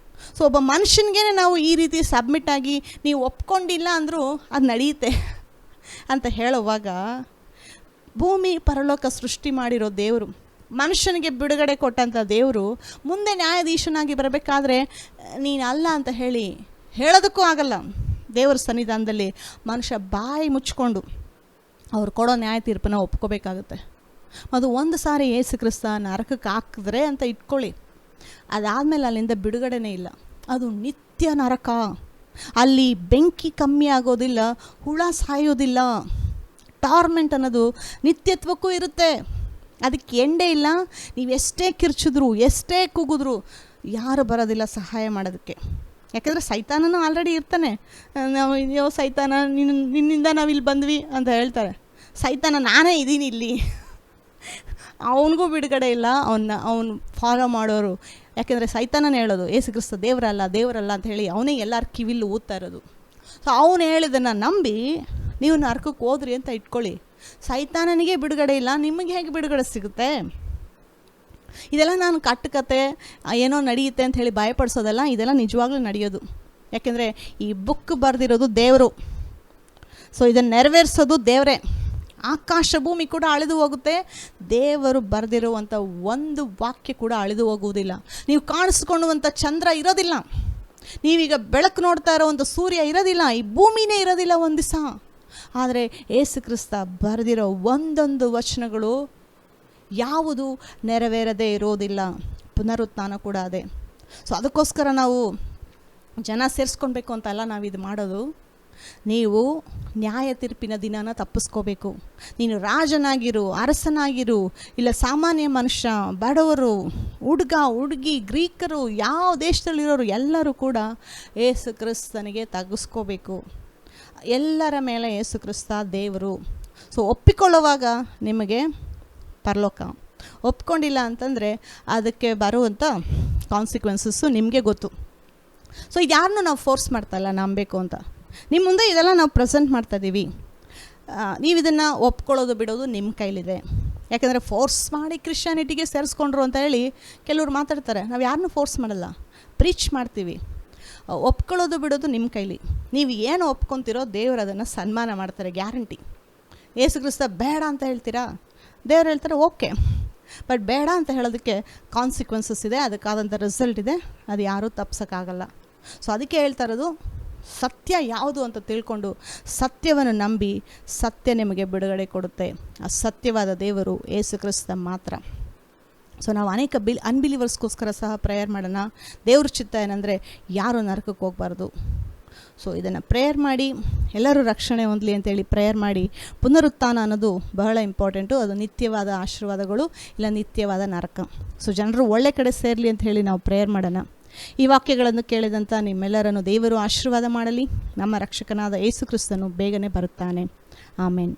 ಸೊ ಒಬ್ಬ ಮನುಷ್ಯನಿಗೆ ನಾವು ಈ ರೀತಿ ಸಬ್ಮಿಟ್ ಆಗಿ ನೀವು ಒಪ್ಕೊಂಡಿಲ್ಲ ಅಂದರೂ ಅದು ನಡೆಯುತ್ತೆ ಅಂತ ಹೇಳುವಾಗ, ಭೂಮಿ ಪರಲೋಕ ಸೃಷ್ಟಿ ಮಾಡಿರೋ ದೇವರು, ಮನುಷ್ಯನಿಗೆ ಬಿಡುಗಡೆ ಕೊಟ್ಟಂಥ ದೇವರು ಮುಂದೆ ನ್ಯಾಯಾಧೀಶನಾಗಿ ಬರಬೇಕಾದ್ರೆ ನೀನು ಅಲ್ಲ ಅಂತ ಹೇಳೋದಕ್ಕೂ ಆಗಲ್ಲ. ದೇವರ ಸನ್ನಿಧಾನದಲ್ಲಿ ಮನುಷ್ಯ ಬಾಯಿ ಮುಚ್ಕೊಂಡು ಅವ್ರು ಕೊಡೋ ನ್ಯಾಯ ತೀರ್ಪನ್ನು ಒಪ್ಕೋಬೇಕಾಗುತ್ತೆ. ಅದು ಒಂದು ಸಾರಿ ಯೇಸು ಕ್ರಿಸ್ತ ನರಕಕ್ಕೆ ಹಾಕಿದ್ರೆ ಅಂತ ಇಟ್ಕೊಳ್ಳಿ, ಅದಾದಮೇಲೆ ಅಲ್ಲಿಂದ ಬಿಡುಗಡೆನೇ ಇಲ್ಲ. ಅದು ನಿತ್ಯ ನರಕ. ಅಲ್ಲಿ ಬೆಂಕಿ ಕಮ್ಮಿ ಆಗೋದಿಲ್ಲ, ಹುಳ ಸಾಯೋದಿಲ್ಲ. ಟಾರ್ಮೆಂಟ್ ಅನ್ನೋದು ನಿತ್ಯತ್ವಕ್ಕೂ ಇರುತ್ತೆ, ಅದಕ್ಕೆ ಎಂಡೇ ಇಲ್ಲ. ನೀವು ಎಷ್ಟೇ ಕಿರ್ಚಿದ್ರು, ಎಷ್ಟೇ ಕೂಗಿದ್ರು ಯಾರು ಬರೋದಿಲ್ಲ ಸಹಾಯ ಮಾಡೋದಕ್ಕೆ. ಯಾಕೆಂದರೆ ಸೈತಾನನೂ ಆಲ್ರೆಡಿ ಇರ್ತಾನೆ. ನಾವು ಸೈತಾನ ನಿನ್ನಿಂದ ನಾವು ಇಲ್ಲಿ ಬಂದ್ವಿ ಅಂತ ಹೇಳ್ತಾರೆ. ಸೈತಾನ ನಾನೇ ಇದ್ದೀನಿ ಇಲ್ಲಿ, ಅವನಿಗೂ ಬಿಡುಗಡೆ ಇಲ್ಲ. ಅವನು ಫಾಲೋ ಮಾಡೋರು, ಯಾಕೆಂದರೆ ಸೈತಾನನೇ ಹೇಳೋದು ಯೇಸು ಕ್ರಿಸ್ತ ದೇವರಲ್ಲ ಅಂತ ಹೇಳಿ ಅವನೇ ಎಲ್ಲರ ಕಿವಿಲ್ಲೂ ಊದ್ತಾ ಇರೋದು. ಸೊ ಅವನು ಹೇಳಿದ್ದನ್ನು ನಂಬಿ ನೀವು ನರಕಕ್ಕೆ ಹೋದ್ರಿ ಅಂತ ಇಟ್ಕೊಳ್ಳಿ, ಸೈತಾನನಿಗೆ ಬಿಡುಗಡೆ ಇಲ್ಲ, ನಿಮಗೆ ಹೇಗೆ ಬಿಡುಗಡೆ ಸಿಗುತ್ತೆ? ಇದೆಲ್ಲ ನಾನು ಕಟ್ಟುಕತೆ ಏನೋ ನಡೆಯುತ್ತೆ ಅಂತ ಹೇಳಿ ಭಯಪಡಿಸೋದಲ್ಲ, ಇದೆಲ್ಲ ನಿಜವಾಗ್ಲೂ ನಡೆಯೋದು. ಯಾಕೆಂದರೆ ಈ ಬುಕ್ ಬರೆದಿರೋದು ದೇವರು. ಸೊ ಇದನ್ನು ನೆರವೇರಿಸೋದು ದೇವರೇ. ಆಕಾಶ ಭೂಮಿ ಕೂಡ ಅಳಿದು ಹೋಗುತ್ತೆ, ದೇವರು ಬರೆದಿರುವಂಥ ಒಂದು ವಾಕ್ಯ ಕೂಡ ಅಳಿದು ಹೋಗುವುದಿಲ್ಲ. ನೀವು ಕಾಣಿಸ್ಕೊಳ್ಳುವಂಥ ಚಂದ್ರ ಇರೋದಿಲ್ಲ, ನೀವೀಗ ಬೆಳಕು ನೋಡ್ತಾ ಇರೋವಂಥ ಸೂರ್ಯ ಇರೋದಿಲ್ಲ, ಈ ಭೂಮಿನೇ ಇರೋದಿಲ್ಲ ಒಂದು ದಿವಸ. ಆದರೆ ಯೇಸು ಕ್ರಿಸ್ತ ಬರೆದಿರೋ ಒಂದೊಂದು ವಚನಗಳು ಯಾವುದು ನೆರವೇರದೇ ಇರೋದಿಲ್ಲ. ಪುನರುತ್ಥಾನ ಕೂಡ ಅದೇ. ಸೊ ಅದಕ್ಕೋಸ್ಕರ ನಾವು ಜನ ಸೇರಿಸ್ಕೊಳ್ಬೇಕು ಅಂತಲ್ಲ ನಾವು ಇದು ಮಾಡೋದು. ನೀವು ನ್ಯಾಯ ತೀರ್ಪಿನ ದಿನಾನ ತಪ್ಪಿಸ್ಕೋಬೇಕು. ನೀನು ರಾಜನಾಗಿರು, ಅರಸನಾಗಿರು, ಇಲ್ಲ ಸಾಮಾನ್ಯ ಮನುಷ್ಯ, ಬಡವರು, ಹುಡುಗ ಹುಡುಗಿ, ಗ್ರೀಕರು, ಯಾವ ದೇಶದಲ್ಲಿರೋರು ಎಲ್ಲರೂ ಕೂಡ ಯೇಸು ಕ್ರಿಸ್ತನಿಗೆ ತಗ್ಗಿಸ್ಕೋಬೇಕು. ಎಲ್ಲರ ಮೇಲೆ ಯೇಸು ಕ್ರಿಸ್ತ ದೇವರು. ಸೊ ಒಪ್ಪಿಕೊಳ್ಳುವಾಗ ನಿಮಗೆ ಪರಲೋಕ, ಒಪ್ಕೊಂಡಿಲ್ಲ ಅಂತಂದರೆ ಅದಕ್ಕೆ ಬರುವಂಥ ಕಾನ್ಸಿಕ್ವೆನ್ಸಸ್ಸು ನಿಮಗೆ ಗೊತ್ತು. ಸೊ ಇದು ಯಾರನ್ನೂ ನಾವು ಫೋರ್ಸ್ ಮಾಡ್ತಾಯಿಲ್ಲ ನಂಬಬೇಕು ಅಂತ. ನಿಮ್ಮ ಮುಂದೆ ಇದೆಲ್ಲ ನಾವು ಪ್ರೆಸೆಂಟ್ ಮಾಡ್ತಾಯಿದ್ದೀವಿ. ನೀವು ಇದನ್ನು ಒಪ್ಕೊಳ್ಳೋದು ಬಿಡೋದು ನಿಮ್ಮ ಕೈಲಿದೆ. ಯಾಕೆಂದರೆ ಫೋರ್ಸ್ ಮಾಡಿ ಕ್ರಿಶ್ಚಿಯಾನಿಟಿಗೆ ಸೇರಿಸ್ಕೊಂಡ್ರು ಅಂತ ಹೇಳಿ ಕೆಲವ್ರು ಮಾತಾಡ್ತಾರೆ. ನಾವು ಯಾರನ್ನೂ ಫೋರ್ಸ್ ಮಾಡಲ್ಲ, ಪ್ರೀಚ್ ಮಾಡ್ತೀವಿ. ಒಪ್ಕೊಳ್ಳೋದು ಬಿಡೋದು ನಿಮ್ಮ ಕೈಲಿ. ನೀವು ಏನು ಒಪ್ಕೊತಿರೋ ದೇವರು ಅದನ್ನು ಸನ್ಮಾನ ಮಾಡ್ತಾರೆ, ಗ್ಯಾರಂಟಿ. ಯೇಸು ಕ್ರಿಸ್ತ ಬೇಡ ಅಂತ ಹೇಳ್ತೀರಾ, ದೇವ್ರು ಹೇಳ್ತಾರೆ ಓಕೆ, ಬಟ್ ಬೇಡ ಅಂತ ಹೇಳೋದಕ್ಕೆ ಕಾನ್ಸಿಕ್ವೆನ್ಸಸ್ ಇದೆ, ಅದಕ್ಕಾದಂಥ ರಿಸಲ್ಟ್ ಇದೆ, ಅದು ಯಾರೂ ತಪ್ಸೋಕ್ಕಾಗಲ್ಲ. ಸೊ ಅದಕ್ಕೆ ಹೇಳ್ತಾ ಇರೋದು, ಸತ್ಯ ಯಾವುದು ಅಂತ ತಿಳ್ಕೊಂಡು ಸತ್ಯವನ್ನು ನಂಬಿ ಸತ್ಯ ನಿಮಗೆ ಬಿಡುಗಡೆ ಕೊಡುತ್ತೆ. ಆ ಸತ್ಯವಾದ ದೇವರು ಯೇಸು ಕ್ರಿಸ್ತ ಮಾತ್ರ. ಸೊ ನಾವು ಅನೇಕ ಅನ್ಬಿಲೀವರ್ಸ್ಗೋಸ್ಕರ ಸಹ ಪ್ರೇಯರ್ ಮಾಡೋಣ. ದೇವ್ರ ಚಿತ್ತ ಏನಂದರೆ ಯಾರು ನರಕಕ್ಕೆ ಹೋಗಬಾರ್ದು. ಸೊ ಇದನ್ನು ಪ್ರೇಯರ್ ಮಾಡಿ ಎಲ್ಲರೂ ರಕ್ಷಣೆ ಹೊಂದಲಿ ಅಂತೇಳಿ ಪ್ರೇಯರ್ ಮಾಡಿ. ಪುನರುತ್ಥಾನ ಅನ್ನೋದು ಬಹಳ ಇಂಪಾರ್ಟೆಂಟು. ಅದು ನಿತ್ಯವಾದ ಆಶೀರ್ವಾದಗಳು, ಇಲ್ಲ ನಿತ್ಯವಾದ ನರಕ. ಸೊ ಜನರು ಒಳ್ಳೆ ಕಡೆ ಸೇರಲಿ ಅಂತ ಹೇಳಿ ನಾವು ಪ್ರೇಯರ್ ಮಾಡೋಣ. ಈ ವಾಕ್ಯಗಳನ್ನು ಕೇಳಿದಂಥ ನಿಮ್ಮೆಲ್ಲರನ್ನು ದೇವರು ಆಶೀರ್ವಾದ ಮಾಡಲಿ. ನಮ್ಮ ರಕ್ಷಕನಾದ ಯೇಸು ಕ್ರಿಸ್ತನು ಬೇಗನೆ ಬರುತ್ತಾನೆ. ಆಮೇನ್.